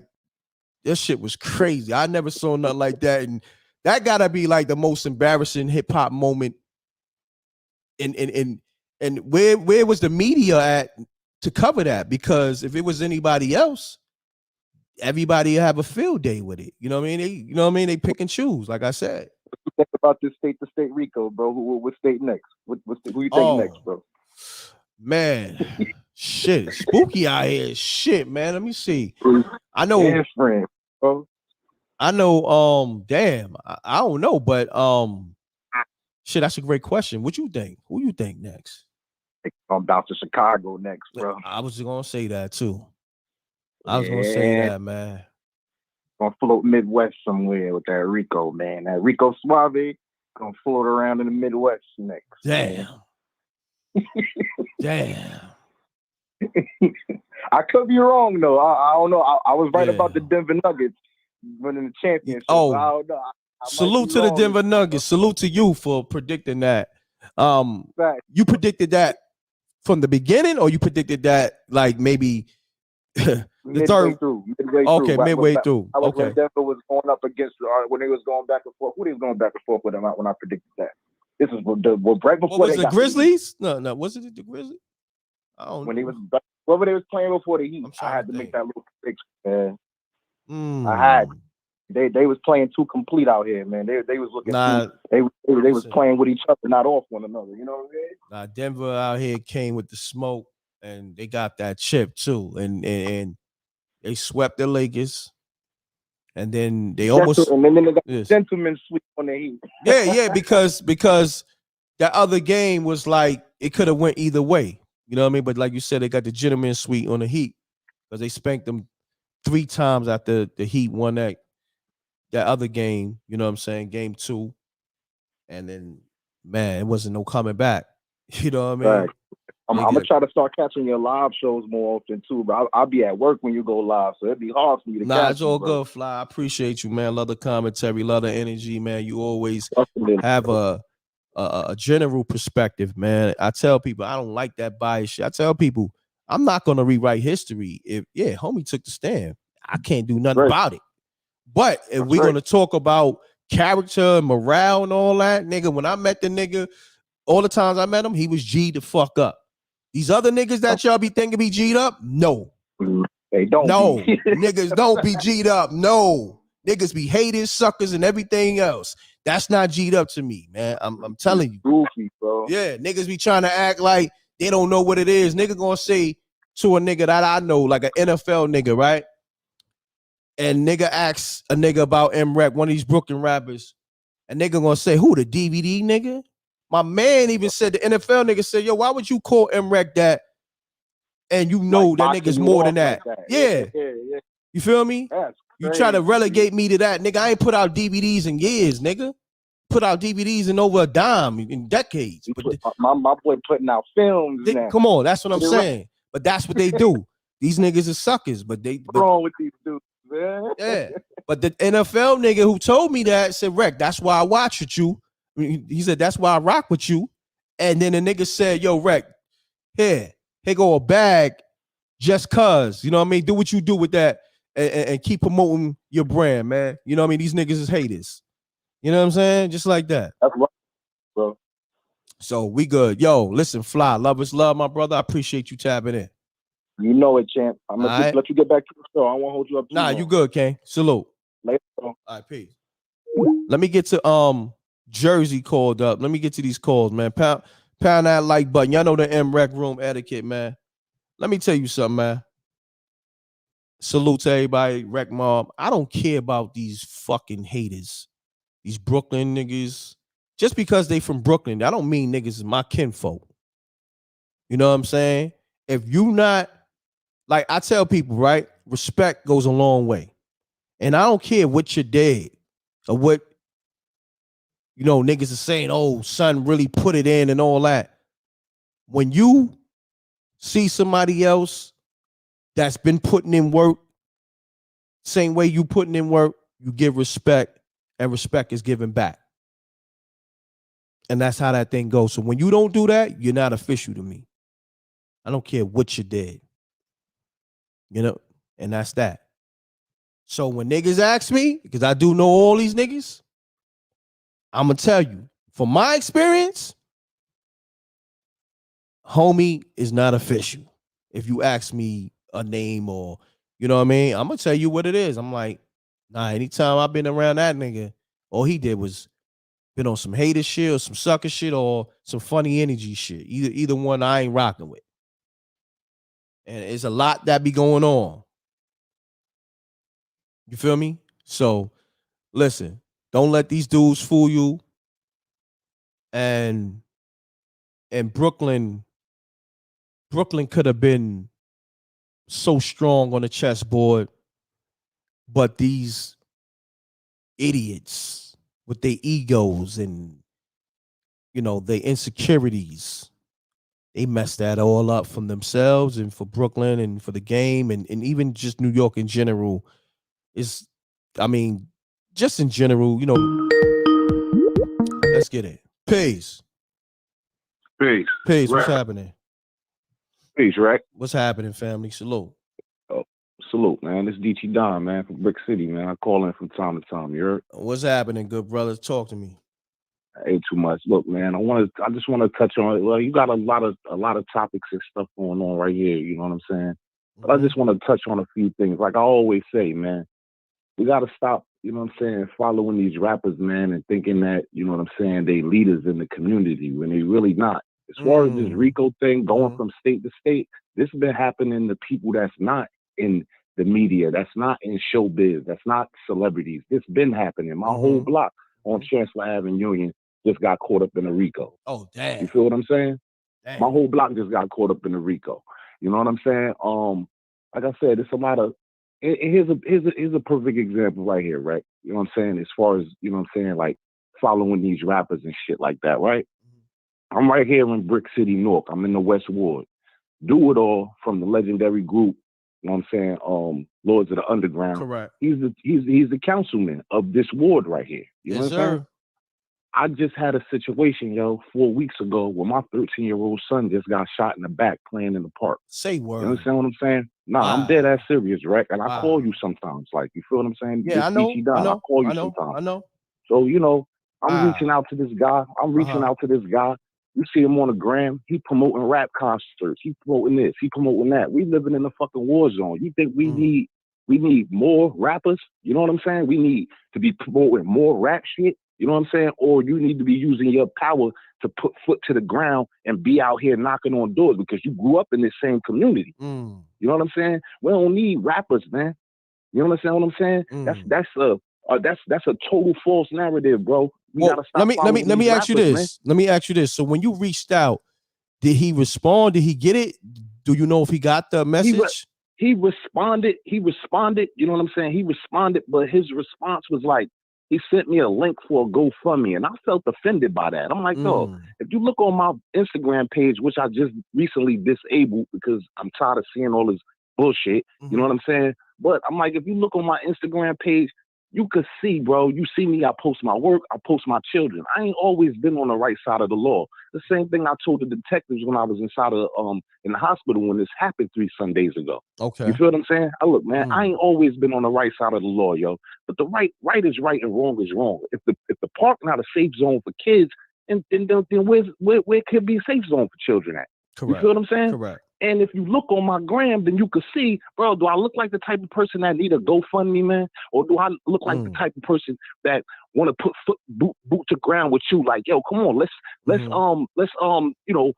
Speaker 3: this shit was crazy. I never saw nothing like that. And that gotta be like the most embarrassing hip hop moment. And where was the media at to cover that? Because if it was anybody else, everybody have a field day with it. You know what I mean? They pick and choose, like I said.
Speaker 9: What you think about this state to state Rico, bro? What state next? Who you think next, bro?
Speaker 3: Man, shit, spooky out here. Shit, man. Let me see. I know.
Speaker 9: Different, bro.
Speaker 3: I know. Damn, I don't know, but shit, that's a great question. What you think? Who you think next?
Speaker 9: I'm about to Chicago next, bro.
Speaker 3: I was gonna say that too. I was gonna say that, man.
Speaker 9: Gonna float Midwest somewhere with that Rico, man. That Rico Suave gonna float around in the Midwest next.
Speaker 3: Damn. Damn.
Speaker 9: I could be wrong though. I don't know. I was right about the Denver Nuggets winning the championship.
Speaker 3: Oh,
Speaker 9: I don't know.
Speaker 3: Salute to the Denver Nuggets. Salute to you for predicting that. You predicted that from the beginning, or you predicted that like maybe
Speaker 9: midway through.
Speaker 3: Okay, midway through.
Speaker 9: I was
Speaker 3: Okay.
Speaker 9: when Denver was going up against when they was going back and forth. Who they was going back and forth with them when I predicted that? This is right before
Speaker 3: What was
Speaker 9: they
Speaker 3: the
Speaker 9: got
Speaker 3: Grizzlies? No, was it the Grizzlies? I don't
Speaker 9: when
Speaker 3: know.
Speaker 9: they was whoever they was playing before the Heat. I had to make that little prediction, man. I had. They was playing too complete out here, man. They was looking they was playing with each other, not off one another. You know what I mean?
Speaker 3: Nah, Denver out here came with the smoke, and they got that chip too, and they swept the Lakers, and then they almost
Speaker 9: and then they got gentleman sweep on the Heat.
Speaker 3: yeah, because that other game was like it could have went either way. You know what I mean? But like you said, they got the gentleman sweep on the Heat because they spanked them 3 times after the Heat won that other game. You know what I'm saying? Game 2, and then man, it wasn't no coming back. You know what I mean?
Speaker 9: Right. I'm gonna try to start catching your live shows more often too, but I'll be at work when you go live, so it'd be hard for me to catch.
Speaker 3: Nah, it's all good, Fly. I appreciate you, man. Love the commentary, love the energy, man. You always have a general perspective, man. I tell people I don't like that bias shit. I tell people I'm not gonna rewrite history. If homie took the stand, I can't do nothing about it. But if we're gonna talk about character, morale, and all that, nigga, when I met the nigga, all the times I met him, he was G'd the fuck up. These other niggas that y'all be thinking be G'd up, no.
Speaker 9: They don't.
Speaker 3: No, niggas don't be G'd up. No. Niggas be haters, suckers, and everything else. That's not G'd up to me, man. I'm telling you.
Speaker 9: Goofy, bro.
Speaker 3: Yeah, niggas be trying to act like they don't know what it is. Nigga gonna say to a nigga that I know, like an NFL nigga, right? And nigga asks a nigga about M.Reck, one of these Brooklyn rappers, and nigga gonna say, who, the DVD nigga? My man even said, the NFL nigga said, yo, why would you call M.Reck that? And you know like that nigga's more than that. Like that. Yeah. You feel me? You try to relegate me to that, nigga. I ain't put out DVDs in years, nigga. Put out DVDs in over a dime in decades.
Speaker 9: My boy putting out films now.
Speaker 3: Come on, that's what I'm saying. But that's what they do. These niggas are suckers, but they
Speaker 9: what's wrong with these dudes, man?
Speaker 3: Yeah. But the NFL nigga who told me that said, Reck, that's why I watch with you. He said, that's why I rock with you. And then the nigga said, yo, Reck, here go a bag just cuz. You know what I mean? Do what you do with that and keep promoting your brand, man. You know what I mean? These niggas is haters. You know what I'm saying? Just like that.
Speaker 9: That's right, bro.
Speaker 3: So we good. Yo, listen, Fly. Love is love, my brother. I appreciate you tapping in.
Speaker 9: You know it, champ. I'm gonna let you get back to the show. I won't hold you up too long.
Speaker 3: You good, King. Salute.
Speaker 9: Later, bro.
Speaker 3: All right, peace. Let me get to Jersey called up. Let me get to these calls, man. Pound that like button. Y'all know the M.Reck room etiquette, man. Let me tell you something, man. Salute to everybody, Wreck Mob. I don't care about these fucking haters. These Brooklyn niggas. Just because they from Brooklyn, I don't mean niggas is my kinfolk. You know what I'm saying? If you not, like I tell people, right? Respect goes a long way. And I don't care what you did or what, you know, niggas are saying, oh, son really put it in and all that. When you see somebody else that's been putting in work, same way you putting in work, you give respect, and respect is given back. And that's how that thing goes. So when you don't do that, you're not official to me. I don't care what you did. You know, and that's that. So when niggas ask me, because I do know all these niggas, I'm going to tell you, from my experience, homie is not official. If you ask me a name or, you know what I mean, I'm going to tell you what it is. I'm like, nah, anytime I've been around that nigga, all he did was been on some hater shit or some sucker shit or some funny energy shit. Either one I ain't rocking with. And it's a lot that be going on. You feel me? So, listen, don't let these dudes fool you. And Brooklyn could have been so strong on the chessboard, but these idiots with their egos and, you know, their insecurities, they messed that all up from themselves and for Brooklyn and for the game and even just New York in general. Is, I mean, just in general, you know, let's get it. Peace.
Speaker 10: Peace.
Speaker 3: Peace. What's
Speaker 10: Reck.
Speaker 3: happening?
Speaker 10: Peace, Reck.
Speaker 3: What's happening, family? Salute.
Speaker 10: Oh, salute, man. This is DT Don, man, from Brick City, man. I call in from time to time. You heard?
Speaker 3: What's happening, good brothers? Talk to me.
Speaker 10: Ain't too much. Look, man, I just want to touch on, well, you got a lot of topics and stuff going on right here, you know what I'm saying? But I just want to touch on a few things. Like I always say, man, we got to stop, you know what I'm saying, following these rappers, man, and thinking that, you know what I'm saying, they leaders in the community when they really not. As far as this RICO thing going from state to state, this has been happening to people that's not in the media, that's not in showbiz, that's not celebrities. This been happening. My whole block on Chancellor Ave in Union just got caught up in a RICO.
Speaker 3: Oh, damn.
Speaker 10: You feel what I'm saying?
Speaker 3: Damn.
Speaker 10: My whole block just got caught up in a RICO. You know what I'm saying? Like I said, it's a lot of. Here's a perfect example right here, right? You know what I'm saying? As far as, you know what I'm saying, like following these rappers and shit like that, right? I'm right here in Brick City, North. I'm in the West Ward. Do It All from the legendary group, you know what I'm saying? Lords of the Underground.
Speaker 3: Correct.
Speaker 10: He's the councilman of this ward right here. You know what I'm saying? I just had a situation, 4 weeks ago where my 13-year-old son just got shot in the back playing in the park.
Speaker 3: Say word.
Speaker 10: You understand what I'm saying? Nah, I'm dead ass serious, right? And I call you sometimes, like, you feel what I'm saying?
Speaker 3: Yeah, I know.
Speaker 10: I call you sometimes.
Speaker 3: I know.
Speaker 10: So, I'm reaching out to this guy. You see him on the gram. He promoting rap concerts. He promoting this. He promoting that. We living in a fucking war zone. You think we need more rappers? You know what I'm saying? We need to be promoting more rap shit. You know what I'm saying? Or you need to be using your power to put foot to the ground and be out here knocking on doors because you grew up in this same community. You know what I'm saying? We don't need rappers, man. You understand what I'm saying? That's a total false narrative, bro. We gotta stop.
Speaker 3: Let me ask you this. Man. Let me ask you this. So when you reached out, did he respond? Did he get it? Do you know if he got the message?
Speaker 10: He responded. You know what I'm saying? He responded, but his response was like, he sent me a link for a GoFundMe, and I felt offended by that. I'm like, no, if you look on my Instagram page, which I just recently disabled because I'm tired of seeing all this bullshit, you know what I'm saying? But I'm like, if you look on my Instagram page, you could see, bro, you see me, I post my work, I post my children. I ain't always been on the right side of the law. The same thing I told the detectives when I was inside of in the hospital when this happened 3 Sundays ago.
Speaker 3: Okay.
Speaker 10: You feel what I'm saying? Look, man, I ain't always been on the right side of the law, yo. But the right is right and wrong is wrong. If the park not a safe zone for kids, then where could be a safe zone for children at?
Speaker 3: Correct.
Speaker 10: You feel what I'm saying?
Speaker 3: Correct.
Speaker 11: And if you look on my gram, then you could see, bro, do I look like the type of person that need a GoFundMe, man? Or do I look like the type of person that want to put boot to ground with you? Like, yo, come on, let's you know,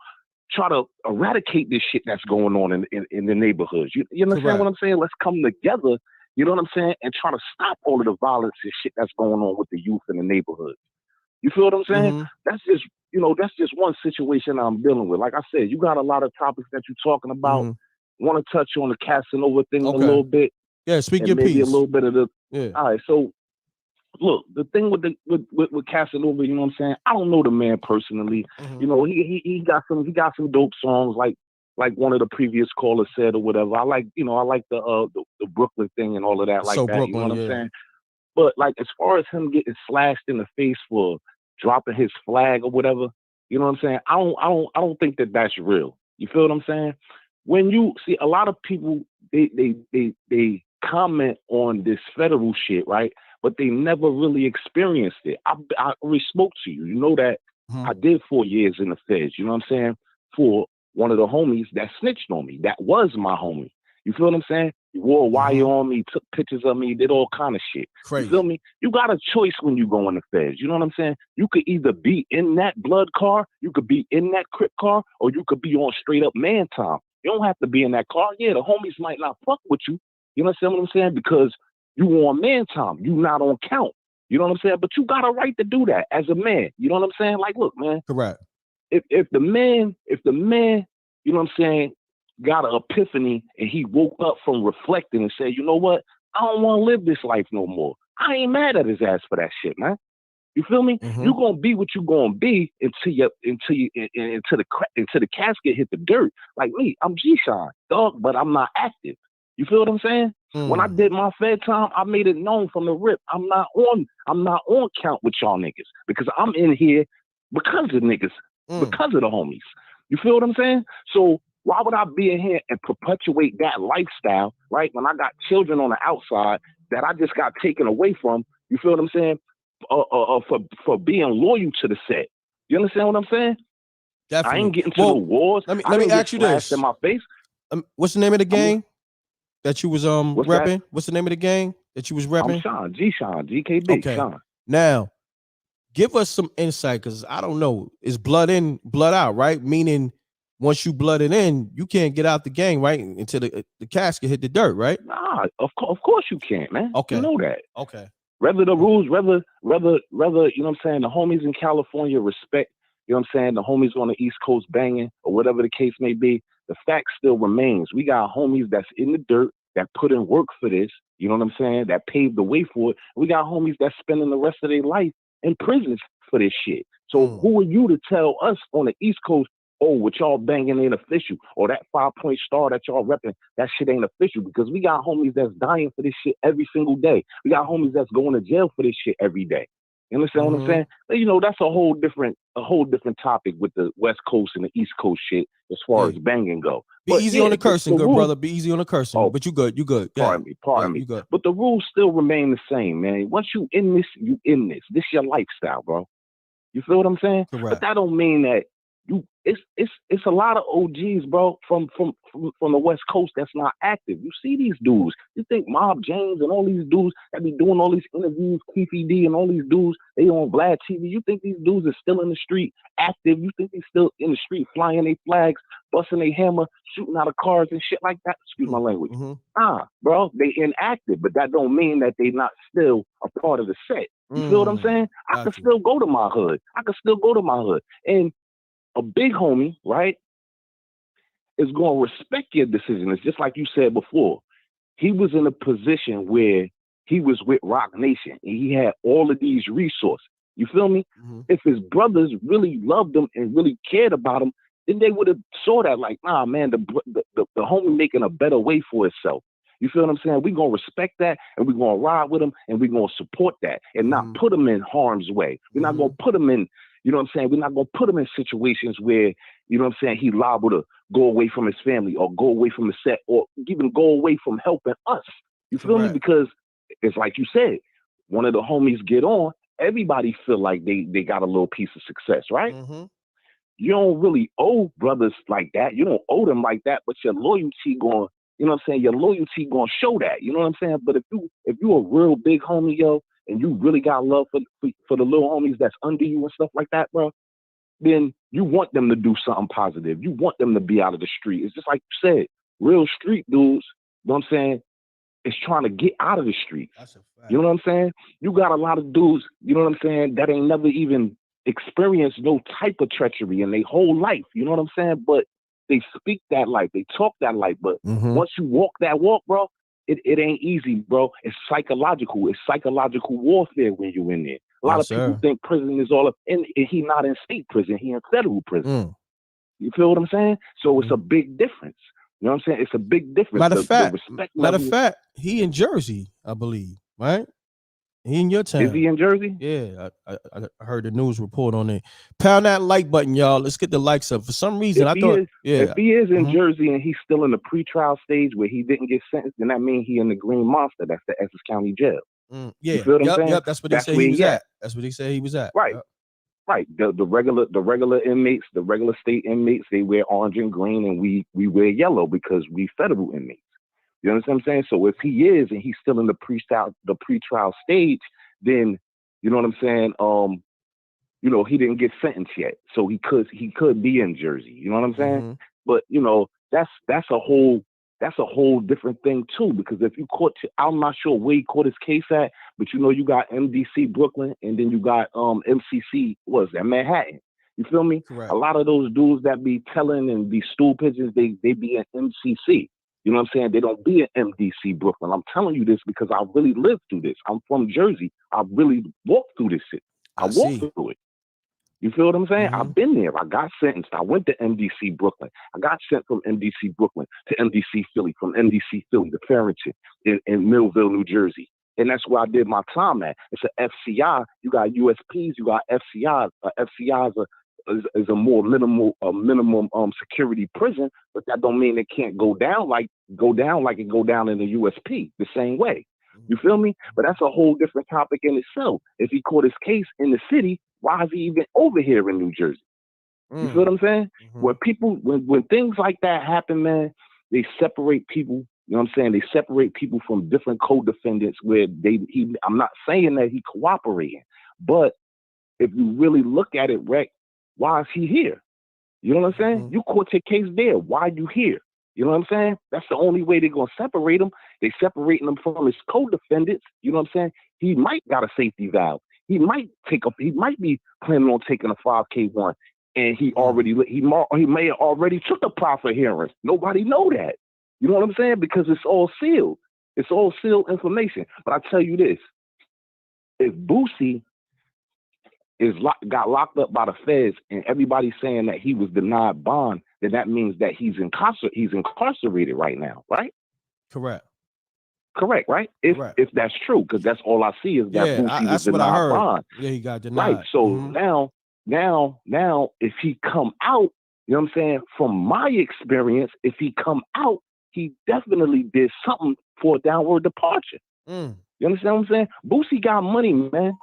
Speaker 11: try to eradicate this shit that's going on in the neighborhoods. You understand what I'm saying? Let's come together, you know what I'm saying, and try to stop all of the violence and shit that's going on with the youth in the neighborhood. You feel what I'm saying? That's just, you know, that's just one situation I'm dealing with. Like I said, you got a lot of topics that you're talking about. Want to touch on the Casanova thing a little bit.
Speaker 3: Yeah, speak
Speaker 11: and
Speaker 3: your
Speaker 11: maybe
Speaker 3: piece.
Speaker 11: a little bit of the.
Speaker 3: Yeah.
Speaker 11: All right, so look, the thing with Casanova, you know what I'm saying? I don't know the man personally. You know, he got some dope songs like one of the previous callers said or whatever. I like the Brooklyn thing and all of that like
Speaker 3: So
Speaker 11: that.
Speaker 3: Brooklyn,
Speaker 11: you know what I'm
Speaker 3: yeah.
Speaker 11: saying? But like as far as him getting slashed in the face for dropping his flag or whatever, you know what I'm saying? I don't think that that's real. You feel what I'm saying? When you see a lot of people, they comment on this federal shit, right? But they never really experienced it. I already spoke to you. You know that I did 4 years in the feds. You know what I'm saying? For one of the homies that snitched on me. That was my homie. You feel what I'm saying? He wore a wire on me, took pictures of me, did all kind of shit.
Speaker 3: Crazy.
Speaker 11: You feel me? You got a choice when you go in the feds. You know what I'm saying? You could either be in that blood car, you could be in that Crip car, or you could be on straight up man time. You don't have to be in that car. Yeah, the homies might not fuck with you. You understand what I'm saying? Because you on man time. You not on count. You know what I'm saying? But you got a right to do that as a man. You know what I'm saying? Like, look, man.
Speaker 3: Correct.
Speaker 11: If the man, you know what I'm saying, got an epiphany and he woke up from reflecting and said, you know what? I don't want to live this life no more. I ain't mad at his ass for that shit, man. You feel me? You gonna be what you gonna be until the casket hit the dirt. Like me, I'm G-Shine, dog, but I'm not active. You feel what I'm saying? When I did my Fed time, I made it known from the rip. I'm not on count with y'all niggas because I'm in here because of niggas, because of the homies. You feel what I'm saying? So why would I be in here and perpetuate that lifestyle, right? When I got children on the outside that I just got taken away from, you feel what I'm saying? For being loyal to the set. You understand what I'm saying?
Speaker 3: Definitely.
Speaker 11: I ain't getting to the wars.
Speaker 3: Let me ask you this.
Speaker 11: In my face.
Speaker 3: What's the name of the gang that you was repping? What's the name of the gang that you was repping?
Speaker 11: I'm Sean, G-Sean, GKB,
Speaker 3: okay.
Speaker 11: Sean.
Speaker 3: Now, give us some insight, because I don't know. Is blood in, blood out, right? Meaning, once you blooded in, you can't get out the gang, right? Until the casket hit the dirt, right?
Speaker 11: Nah, of course you can't, man.
Speaker 3: Okay.
Speaker 11: You know that.
Speaker 3: Okay.
Speaker 11: Whether the rules, whether, you know what I'm saying, the homies in California respect, you know what I'm saying, the homies on the East Coast banging, or whatever the case may be, the fact still remains. We got homies that's in the dirt, that put in work for this, you know what I'm saying, that paved the way for it. We got homies that's spending the rest of their life in prisons for this shit. So who are you to tell us on the East Coast, oh, what y'all banging ain't official, or that 5-point star that y'all repping, that shit ain't official? Because we got homies that's dying for this shit every single day. We got homies that's going to jail for this shit every day. You understand what I'm saying? But, you know, that's a whole different topic with the West Coast and the East Coast shit as far as banging go.
Speaker 3: Be easy on the cursing, good brother. Be easy on the cursing.
Speaker 11: Oh,
Speaker 3: but you good.
Speaker 11: Pardon me.
Speaker 3: You good.
Speaker 11: But the rules still remain the same, man. Once you in this, you in this. This your lifestyle, bro. You feel what I'm saying?
Speaker 3: Correct.
Speaker 11: But that don't mean that it's a lot of OGs, bro, from the West Coast that's not active. You see these dudes. You think Mob James and all these dudes that be doing all these interviews, Keefy D and all these dudes, they on Vlad TV. You think these dudes are still in the street active? You think they still in the street flying their flags, busting their hammer, shooting out of cars and shit like that? Excuse my language. Nah, bro, they inactive, but that don't mean that they not still a part of the set. You feel what I'm saying? I can still go to my hood. And a big homie, right, is going to respect your decision. It's just like you said before. He was in a position where he was with Rock Nation and he had all of these resources. You feel me? If his brothers really loved him and really cared about him, then they would have saw that like, nah, man, the homie making a better way for himself. You feel what I'm saying? We're going to respect that, and we're going to ride with him, and we're going to support that and not put him in harm's way. We're not going to put him in, you know what I'm saying? We're not going to put him in situations where, you know what I'm saying, he's liable to go away from his family or go away from the set or even go away from helping us. You feel me? Because it's like you said, one of the homies get on, everybody feel like they got a little piece of success, right?
Speaker 10: you don't really owe brothers like that. You don't owe them like that, but your loyalty going, you know what I'm saying? Your loyalty going to show that, you know what I'm saying? But if you a real big homie, yo, and you really got love for the little homies that's under you and stuff like that, bro, then you want them to do something positive. You want them to be out of the street. It's just like you said, real street dudes, you know what I'm saying, is trying to get out of the streets.
Speaker 3: That's a fact.
Speaker 10: You know what I'm saying? You got a lot of dudes, you know what I'm saying, that ain't never even experienced no type of treachery in their whole life. You know what I'm saying? But they speak that life, they talk that life. But once you walk that walk, bro, it ain't easy, bro. It's psychological. It's psychological warfare when you in there. A lot of people think prison is all up, and he not in state prison. He in federal prison. You feel what I'm saying? So it's a big difference. You know what I'm saying? It's a big difference.
Speaker 3: Matter
Speaker 10: The
Speaker 3: of fact, he in Jersey, I believe, right? He in your town.
Speaker 10: Is he in Jersey?
Speaker 3: Yeah, I heard the news report on it. Pound that like button, y'all. Let's get the likes up. For some reason,
Speaker 10: If he is in Jersey and he's still in the pretrial stage where he didn't get sentenced, then that means he in the Green Monster. That's the Essex County Jail.
Speaker 3: Yeah,
Speaker 10: you feel what I'm saying?
Speaker 3: That's what they said he was at. That's what they said he was at.
Speaker 10: Right. Right. The regular inmates, the regular state inmates, they wear orange and green, and we wear yellow because we federal inmates. You understand what I'm saying? So if he is and he's still in the pretrial stage, then you know what I'm saying? You know, he didn't get sentenced yet. So he could be in Jersey. You know what I'm saying? But you know, that's a whole different thing too, because if you I'm not sure where he caught his case at, but you know, you got MDC Brooklyn and then you got MCC, what is that, Manhattan. You feel me?
Speaker 3: Correct.
Speaker 10: A lot of those dudes that be telling and be stool pigeons, they be in MCC. You know what I'm saying? They don't be in MDC Brooklyn. I'm telling you this because I really lived through this. I'm from Jersey. I really walked through this shit. I walked through it. You feel what I'm saying? I've been there. I got sentenced. I went to MDC Brooklyn. I got sent from MDC Brooklyn to MDC Philly, from MDC Philly to Farrington in Millville, New Jersey. And that's where I did my time at. It's an FCI. You got USPs. You got FCIs. FCIs is a more minimum security prison, but that don't mean it can't go down like it go down in the USP the same way. You feel me? But that's a whole different topic in itself. If he caught his case in the city, why is he even over here in New Jersey? You feel what I'm saying? When things like that happen, man, they separate people. You know what I'm saying? They separate people from different co-defendants where I'm not saying that he cooperating, but if you really look at it, Reck, why is he here? You know what I'm saying? You caught your case there. Why you here? You know what I'm saying? That's the only way they're going to separate him. They separating him from his co-defendants. You know what I'm saying? He might got a safety valve. He might be planning on taking a 5K1, and he may have already took a profit hearing. Nobody know that. You know what I'm saying? Because it's all sealed. It's all sealed information. But I tell you this: if Boosie got locked up by the feds, and everybody's saying that he was denied bond, then that means that he's incarcerated right now, right?
Speaker 3: Correct,
Speaker 10: right? If that's true, because that's all I see is that Boosie was denied bond.
Speaker 3: Yeah, he got denied.
Speaker 10: Right. So now, if he come out, you know what I'm saying? From my experience, if he come out, he definitely did something for a downward departure. You understand what I'm saying? Boosie got money, man.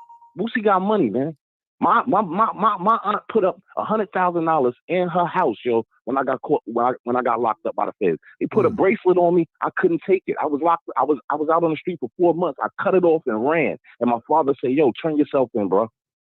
Speaker 10: My aunt put up $100,000 in her house, yo, when I got caught, when I got locked up by the feds. They put a bracelet on me. I couldn't take it. I was locked. I was out on the street for 4 months. I cut it off and ran. And my father said, yo, turn yourself in, bro.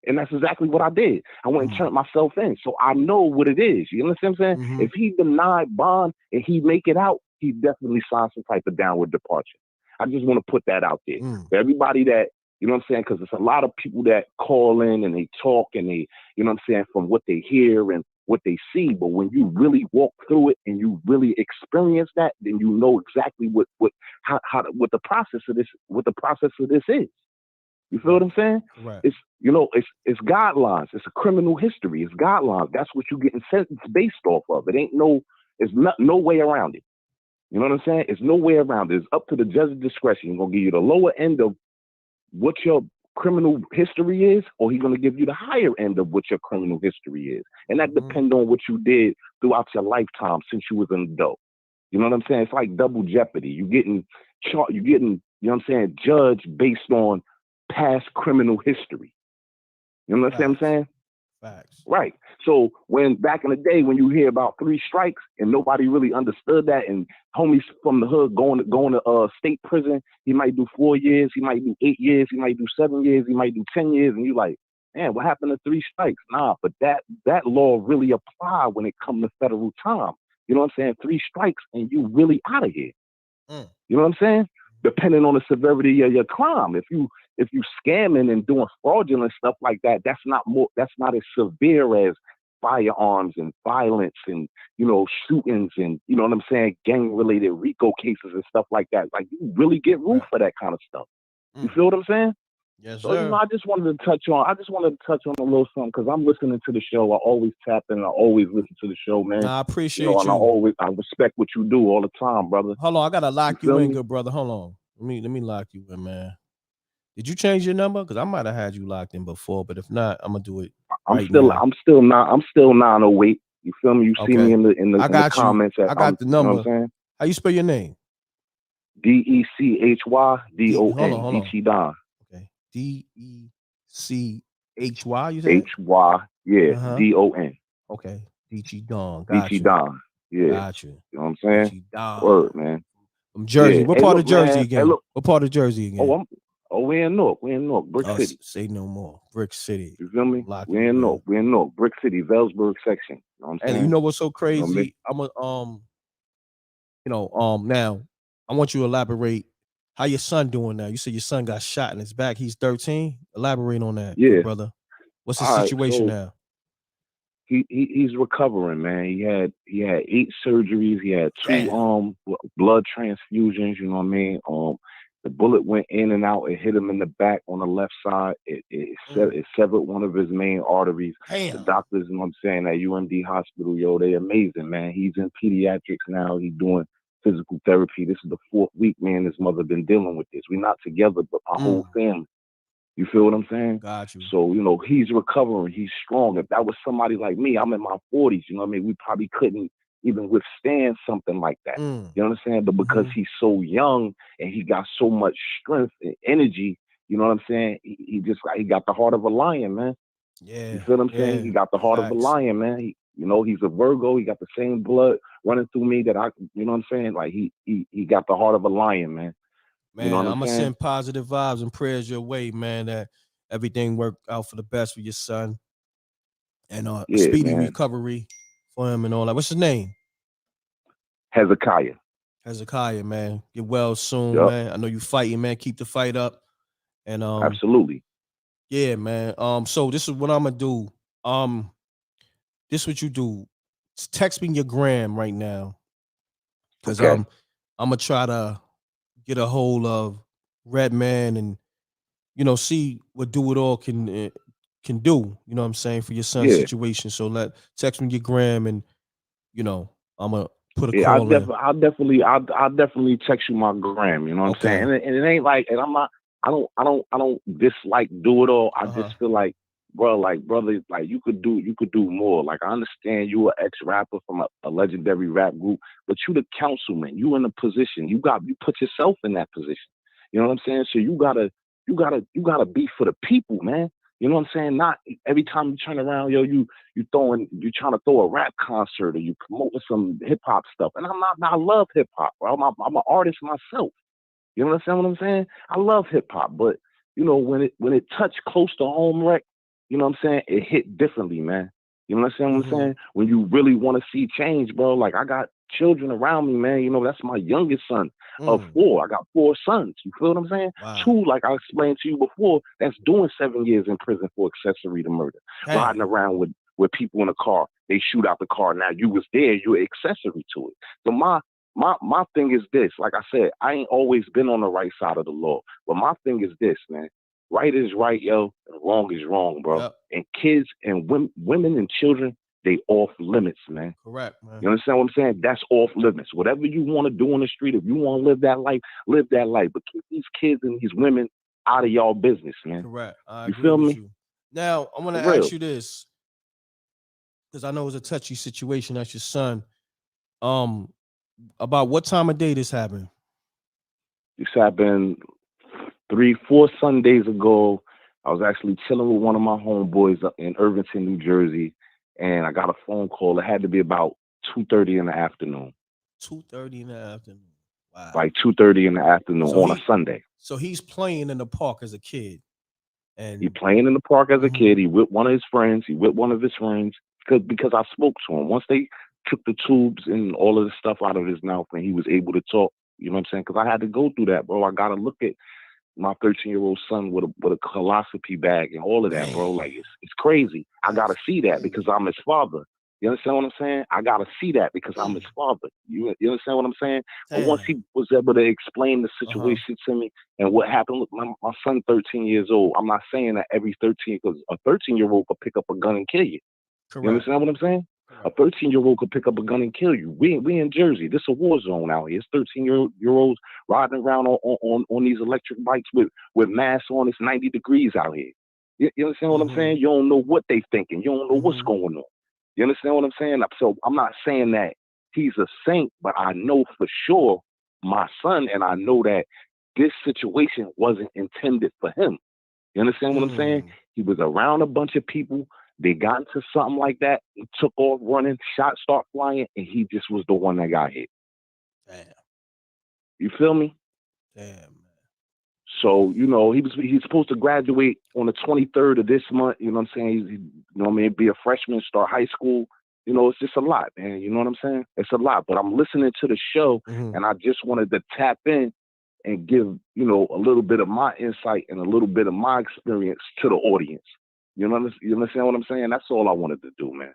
Speaker 10: And that's exactly what I did. I went and turned myself in. So I know what it is. You understand what I'm saying? If he denied bond and he make it out, he definitely signed some type of downward departure. I just want to put that out there. For everybody that, you know what I'm saying? Because there's a lot of people that call in and they talk and they, you know what I'm saying, from what they hear and what they see. But when you really walk through it and you really experience that, then you know exactly what the process of this is. You feel what I'm saying?
Speaker 3: Right.
Speaker 10: It's guidelines. It's a criminal history. It's guidelines. That's what you're getting sentenced based off of. It's no way around it. You know what I'm saying? It's no way around it. It's up to the judge's discretion. He's going to give you the lower end of what your criminal history is, or he's going to give you the higher end of what your criminal history is. And that depends on what you did throughout your lifetime since you was an adult. You know what I'm saying? It's like double jeopardy. You're getting, you know what I'm saying, judged based on past criminal history. You know what I'm saying?
Speaker 3: Facts.
Speaker 11: Right. So when back in the day, when you hear about 3 strikes and nobody really understood that, and homies from the hood going to state prison, he might do 4 years, he might do 8 years, he might do 7 years, he might do 10 years, and you like, man, what happened to 3 strikes? Nah, but that law really apply when it comes to federal time. You know what I'm saying? 3 strikes and you really out of here. You know what I'm saying? Depending on the severity of your crime. If you scamming and doing fraudulent stuff like that, that's not as severe as firearms and violence and, you know, shootings and, you know what I'm saying, gang related RICO cases and stuff like that. Like, you really get room for that kind of stuff. You feel what I'm saying?
Speaker 3: Yes,
Speaker 11: So,
Speaker 3: sir.
Speaker 11: you know, I just wanted to touch on a little something, because I'm listening to the show. I always tap in. I always listen to the show, man.
Speaker 3: Nah, I appreciate
Speaker 11: you. Know,
Speaker 3: you.
Speaker 11: and I respect what you do all the time, brother.
Speaker 3: Hold on, I gotta lock you
Speaker 11: feel
Speaker 3: in,
Speaker 11: me?
Speaker 3: good brother. Hold on. Let me lock you in, man. Did you change your number? Because I might have had you locked in before, but if not, I'm gonna do it
Speaker 11: I'm still 908. You feel me? You see
Speaker 3: Okay.
Speaker 11: me in the
Speaker 3: I got you.
Speaker 11: comments.
Speaker 3: I got the
Speaker 11: You know
Speaker 3: number.
Speaker 11: what I'm saying?
Speaker 3: How you spell your name?
Speaker 11: DECHYDON.
Speaker 3: Hold on.
Speaker 11: Ichi Don.
Speaker 3: Okay. DECHY, you said?
Speaker 11: HY, yeah, DON.
Speaker 3: Okay. Ichi Don. Got
Speaker 11: Ichi
Speaker 3: you.
Speaker 11: Don. Yeah.
Speaker 3: Got you.
Speaker 11: You know what I'm saying?
Speaker 3: Ichi Don.
Speaker 11: Word, man.
Speaker 3: From Jersey.
Speaker 11: Yeah.
Speaker 3: What
Speaker 11: Hey,
Speaker 3: part
Speaker 11: look,
Speaker 3: of Jersey
Speaker 11: man.
Speaker 3: again?
Speaker 11: Hey, look.
Speaker 3: What part of Jersey again?
Speaker 11: We in North. Brick City.
Speaker 3: Say no more. Brick City.
Speaker 11: You feel me?
Speaker 3: Lock
Speaker 11: We
Speaker 3: you
Speaker 11: in North. Brick City, Velsburg section. You know what I'm saying?
Speaker 3: And you know what's so crazy?
Speaker 11: You know what I mean?
Speaker 3: Now I want you to elaborate how your son doing now. You said your son got shot in his back. He's 13. Elaborate on that,
Speaker 11: Yeah.
Speaker 3: good brother. What's his
Speaker 11: All right,
Speaker 3: situation
Speaker 11: so
Speaker 3: now?
Speaker 11: He's recovering, man. He had 8 surgeries. He had 2
Speaker 3: Damn.
Speaker 11: blood transfusions. You know what I mean? The bullet went in and out. It hit him in the back on the left side. It severed one of his main arteries.
Speaker 3: Damn.
Speaker 11: The doctors, you know what I'm saying, at UMD Hospital, yo, they amazing, man. He's in pediatrics now. He's doing physical therapy. This is the 4th week, man. His mother been dealing with this. We're not together, but my whole family. You feel what I'm saying?
Speaker 3: Got you.
Speaker 11: So, you know, he's recovering. He's strong. If that was somebody like me, I'm in my 40s, you know what I mean? We probably couldn't even withstand something like that. You understand? But because he's so young and he got so much strength and energy, you know what I'm saying? He got the heart of a lion, man.
Speaker 3: Yeah.
Speaker 11: You feel what I'm saying? He got the heart of a lion, man. He's a Virgo. He got the same blood running through me that you know what I'm saying? Like he got the heart of a lion, man.
Speaker 3: Man,
Speaker 11: you know what
Speaker 3: I'm gonna
Speaker 11: saying?
Speaker 3: send positive vibes and prayers your way, man, that everything worked out for the best for your son. And a speedy recovery for him and all that. What's his name?
Speaker 11: Hezekiah,
Speaker 3: man. Get well soon,
Speaker 11: Yep.
Speaker 3: man. I know you fighting, man. Keep the fight up. And
Speaker 11: Absolutely.
Speaker 3: Yeah, man. So this is what I'm gonna do. This is what you do. Text me your gram right now. Cause
Speaker 11: Okay.
Speaker 3: I'm gonna try to get a hold of Redman and see what Do It All can do. You know what I'm saying, for your son's situation. So text me your gram and I'm gonna put a call in.
Speaker 11: I'll definitely text you my gram. You know what I'm saying? And it ain't like, and I don't dislike Do It All. I just feel like, brother, you could do more. Like, I understand you an ex-rapper from a legendary rap group, but you the councilman. You in a position. You put yourself in that position. You know what I'm saying? So you gotta be for the people, man. You know what I'm saying? Not every time you turn around, yo, you trying to throw a rap concert or you promoting some hip hop stuff. And I love hip hop, bro. I'm an artist myself. You understand what I'm saying? I love hip hop, but when it touched close to home, Reck, you know what I'm saying? It hit differently, man. You understand what I'm saying? When you really want to see change, bro, like I got children around me, man. That's my youngest son of 4. I got 4 sons. You feel what I'm saying?
Speaker 3: Wow.
Speaker 11: 2, like I explained to you before, that's doing 7 years in prison for accessory to murder.
Speaker 3: Damn.
Speaker 11: Riding around with people in a car. They shoot out the car. Now you was there. You're accessory to it. So my thing is this. Like I said, I ain't always been on the right side of the law. But my thing is this, man. Right is right, yo, and wrong is wrong, bro.
Speaker 3: Yep.
Speaker 11: And kids and women and children, they off limits, man.
Speaker 3: Correct, man.
Speaker 11: You understand what I'm saying? That's off limits. Whatever you want to do on the street, if you want to live that life, live that life. But keep these kids and these women out of y'all business, man.
Speaker 3: Correct. I
Speaker 11: You
Speaker 3: agree
Speaker 11: feel
Speaker 3: with
Speaker 11: me?
Speaker 3: you. Now, I want to
Speaker 11: For real.
Speaker 3: ask you this, because I know it's a touchy situation. That's your son. About what time of day this happened?
Speaker 11: This happened 3-4 Sundays ago.
Speaker 16: I was actually chilling with one of my homeboys in Irvington, New Jersey, and I got a phone call. It had to be about 2:30 in the afternoon.
Speaker 3: 2:30 in the afternoon. Wow.
Speaker 16: Like 2:30 in the afternoon on a Sunday.
Speaker 3: So he's playing in the park as a kid. And
Speaker 16: he playing in the park as a kid. He with one of his friends. He with one of his friends because I spoke to him. Once they took the tubes and all of the stuff out of his mouth and he was able to talk, you know what I'm saying? Because I had to go through that, bro. I got to look at my 13-year-old son with a colostomy bag and all of that, bro. Like, it's crazy. I got to see that because I'm his father. You understand what I'm saying? I got to see that because I'm his father. You understand what I'm saying? But once he was able to explain the situation to me and what happened with my son, 13 years old, I'm not saying that every 13, because a 13-year-old could pick up a gun and kill you.
Speaker 3: Correct.
Speaker 16: You understand what I'm saying? A 13-year-old could pick up a gun and kill you. We in Jersey. This is a war zone out here. It's 13-year-olds riding around on these electric bikes with masks on. It's 90 degrees out here. You understand what I'm saying? You don't know what they thinking. You don't know what's going on. You understand what I'm saying? So I'm not saying that he's a saint, but I know for sure my son, and I know that this situation wasn't intended for him. You understand what I'm saying? He was around a bunch of people. They got into something like that, took off running, shots start flying, and he just was the one that got hit.
Speaker 3: Damn.
Speaker 16: You feel me?
Speaker 3: Damn.
Speaker 16: So, he's supposed to graduate on the 23rd of this month. You know what I'm saying? Be a freshman, start high school. It's just a lot, man. You know what I'm saying? It's a lot. But I'm listening to the show, and I just wanted to tap in and give, a little bit of my insight and a little bit of my experience to the audience. You understand what I'm saying? That's all I wanted to do, man.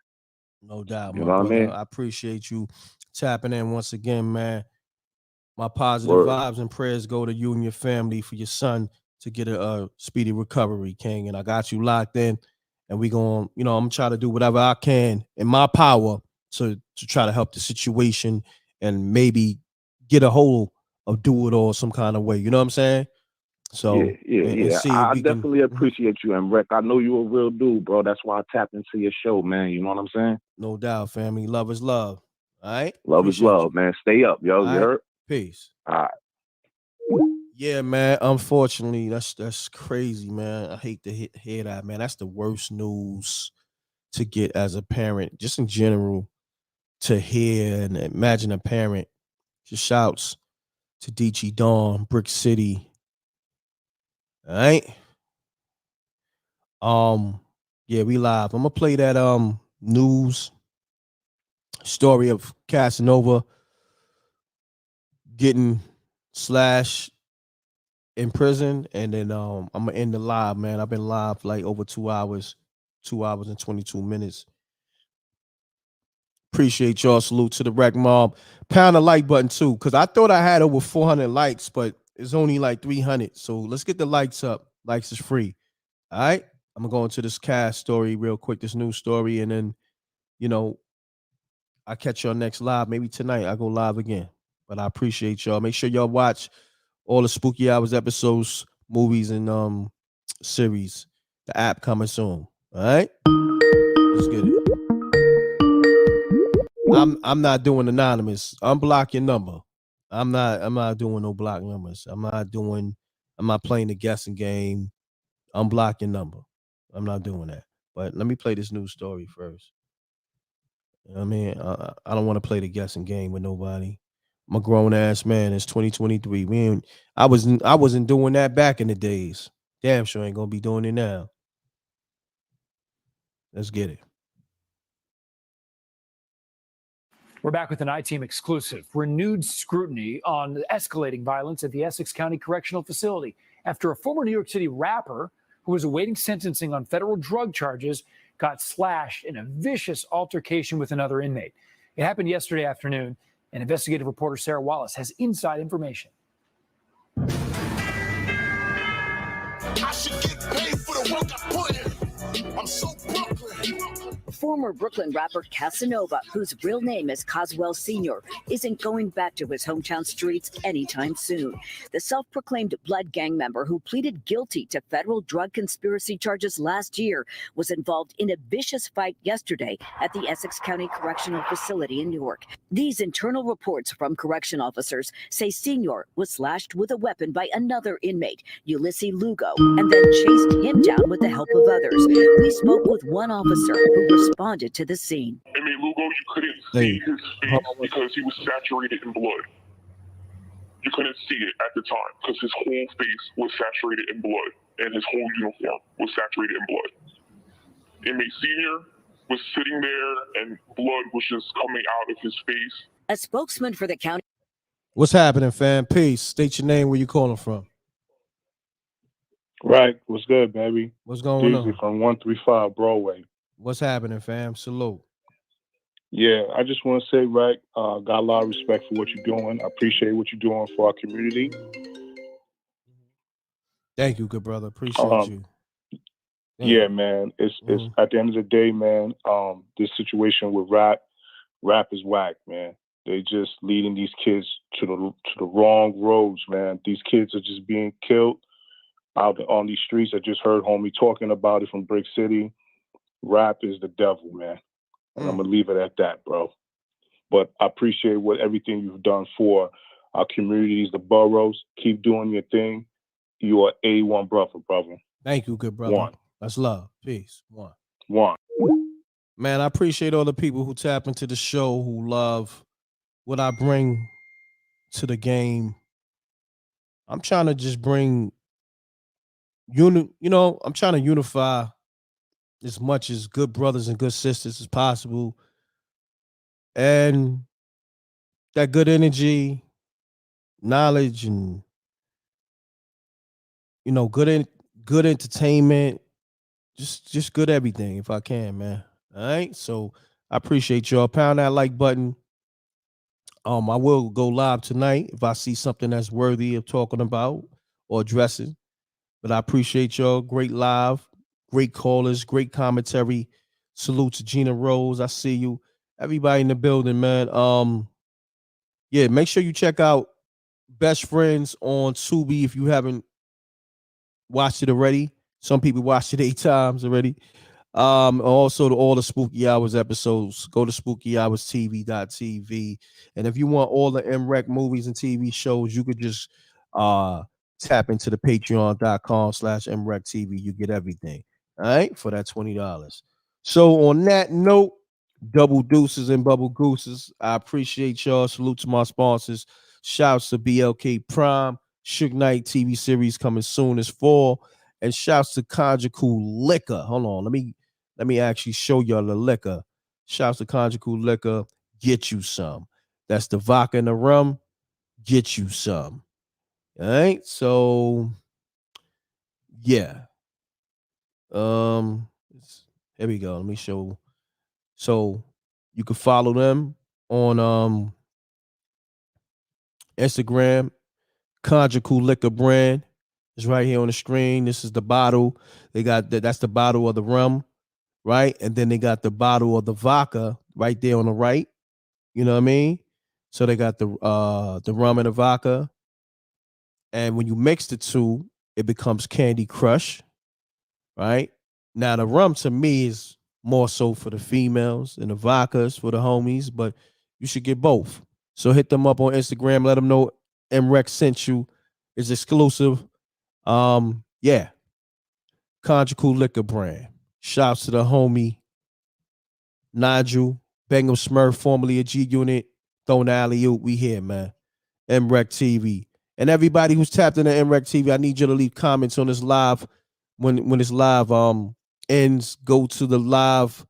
Speaker 3: No doubt,
Speaker 16: You
Speaker 3: my
Speaker 16: know what
Speaker 3: brother.
Speaker 16: I mean?
Speaker 3: I appreciate you tapping in once again, man. My positive vibes and prayers go to you and your family for your son to get a speedy recovery, King. And I got you locked in. And we going, I'm gonna try to do whatever I can in my power to try to help the situation and maybe get a hold of Do-It-All some kind of way. You know what I'm saying? So
Speaker 16: yeah.
Speaker 3: see
Speaker 16: I
Speaker 3: if we
Speaker 16: definitely appreciate you, M.Reck. I know you're a real dude, bro. That's why I tapped into your show, man. You know what I'm saying?
Speaker 3: No doubt, family. Love is love. All right.
Speaker 16: Love is love, man. Stay up, yo.
Speaker 3: All
Speaker 16: You
Speaker 3: right.
Speaker 16: heard?
Speaker 3: Peace.
Speaker 16: All right.
Speaker 3: Yeah, man. Unfortunately, that's crazy, man. I hate to hear that, man. That's the worst news to get as a parent, just in general, to hear and imagine a parent. Just shouts to DG Dawn, Brick City. All right. Yeah, we live. I'm gonna play that news story of Casanova getting slashed in prison, and then I'm gonna end the live, man. I've been live for like over 2 hours, 2 hours and 22 minutes. Appreciate y'all. Salute to the Rec Mob. Pound the like button too, because I thought I had over 400 likes, but it's only like 300. So let's get the likes up. Likes is free. All right. I'm gonna go into this cast story real quick, this news story, and then I'll catch y'all next live. Maybe tonight I'll go live again. But I appreciate y'all. Make sure y'all watch all the Spooky Hours episodes, movies, and series. The app coming soon. All right. Let's get it. I'm not doing anonymous. Unblock your number. I'm not doing no block numbers. I'm not playing the guessing game. Unblock your number. I'm not doing that. But let me play this news story first. You know what I mean? I don't want to play the guessing game with nobody. I'm a grown ass man. It's 2023. I wasn't doing that back in the days. Damn sure ain't gonna be doing it now. Let's get it.
Speaker 4: We're back with an I-Team exclusive. Renewed scrutiny on escalating violence at the Essex County Correctional Facility after a former New York City rapper who was awaiting sentencing on federal drug charges got slashed in a vicious altercation with another inmate. It happened yesterday afternoon, and investigative reporter Sarah Wallace has inside information.
Speaker 1: I should get paid for the work I put in. I'm so Brooklyn.
Speaker 5: Former Brooklyn rapper Casanova, whose real name is Coswell Sr., isn't going back to his hometown streets anytime soon. The self-proclaimed Blood gang member who pleaded guilty to federal drug conspiracy charges last year was involved in a vicious fight yesterday at the Essex County Correctional Facility in Newark. These internal reports from correction officers say Sr. was slashed with a weapon by another inmate, Ulysses Lugo, and then chased him down with the help of others. We spoke with one officer who responded to the scene.
Speaker 6: Inmate Lugo, you couldn't see his face because he was saturated in blood. You couldn't see it at the time because his whole face was saturated in blood and his whole uniform was saturated in blood. Inmate Senior was sitting there and blood was just coming out of his face.
Speaker 5: A spokesman for the county.
Speaker 3: What's happening, fam? Peace. State your name, where you calling from.
Speaker 13: Right. What's good, baby?
Speaker 3: What's going on?
Speaker 13: From 135 Broadway.
Speaker 3: What's happening, fam? Salute.
Speaker 13: Yeah, I just want to say, Reck, got a lot of respect for what you're doing. I appreciate what you're doing for our community.
Speaker 3: Thank you, good brother. Appreciate you.
Speaker 13: Yeah, man. It's at the end of the day, man. This situation with rap is whack, man. They just leading these kids to the wrong roads, man. These kids are just being killed out on these streets. I just heard homie talking about it from Brick City. Rap is the devil, man. And I'm gonna leave it at that, bro. But I appreciate everything you've done for our communities, the boroughs. Keep doing your thing. You are A1 brother.
Speaker 3: Thank you, good brother.
Speaker 13: One.
Speaker 3: That's love. Peace.
Speaker 13: One.
Speaker 3: Man, I appreciate all the people who tap into the show, who love what I bring to the game. I'm trying to just bring I'm trying to unify as much as good brothers and good sisters as possible. And that good energy, knowledge, and good entertainment, just good everything if I can, man. All right. So I appreciate y'all. Pound that like button. I will go live tonight if I see something that's worthy of talking about or addressing. But I appreciate y'all. Great live, great callers, great commentary. Salute to Gina Rose. I see you. Everybody in the building, man. Yeah, make sure you check out Best Friends on Tubi if you haven't watched it already. Some people watched it 8 times already. Also to all the Spooky Hours episodes, go to spookyhourstv.tv. And if you want all the M.Reck movies and TV shows, you could just tap into the patreon.com/MRecktv. You get everything. All right, for that $20. So on that note, double deuces and bubble gooses. I appreciate y'all. Salute to my sponsors. Shouts to BLK Prime, Suge Knight TV series coming soon this fall. And shouts to Conjugal Liquor. Hold on, let me actually show y'all the liquor. Shouts to Conjugal Liquor. Get you some. That's the vodka and the rum. Get you some. All right. So yeah. Here we go. Let me show. So you can follow them on Instagram. Conjugal Liquor brand. It's right here on the screen. This is the bottle. They got that's the bottle of the rum, right? And then they got the bottle of the vodka right there on the right. You know what I mean? So they got the rum and the vodka. And when you mix the two, it becomes Candy Crush, right? Now the rum to me is more so for the females and the vodkas for the homies, but you should get both. So hit them up on Instagram. Let them know M.Reck sent you. It's exclusive. Yeah. Conjugal Liquor brand. Shouts to the homie Nigel Bengham Smurf, formerly a G Unit. Throwing the alley-oop. We here, man. MRecktv. And everybody who's tapped into MRecktv, I need you to leave comments on this live. When this live ends, go to the live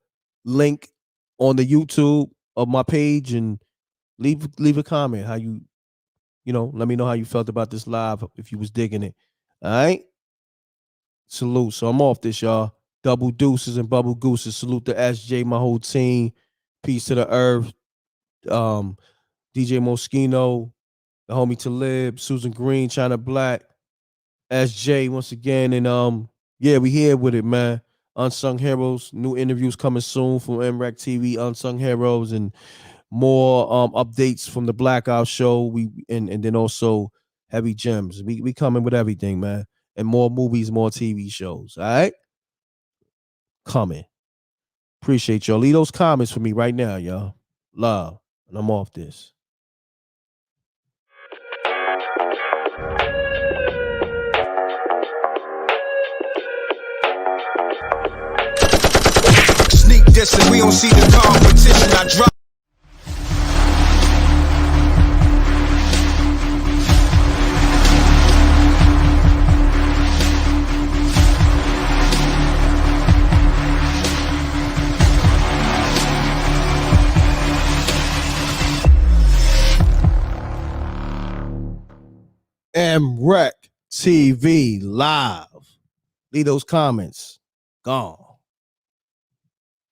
Speaker 3: link on the YouTube of my page and leave a comment. How you let me know how you felt about this live, if you was digging it. All right. Salute. So I'm off this, y'all. Double deuces and bubble gooses. Salute to SJ, my whole team. Peace to the earth. DJ Moschino, the homie Talib, Susan Green, China Black, SJ once again. And yeah, we here with it, man. Unsung Heroes. New interviews coming soon from MRecktv, Unsung Heroes, and more updates from the Blackout Show. And then also Heavy Gems. We coming with everything, man. And more movies, more TV shows. All right? Coming. Appreciate y'all. Leave those comments for me right now, y'all. Love. And I'm off this.
Speaker 1: Sneak this and we don't see the competition. I drop.
Speaker 3: MRecktv live. Leave those comments. Gone.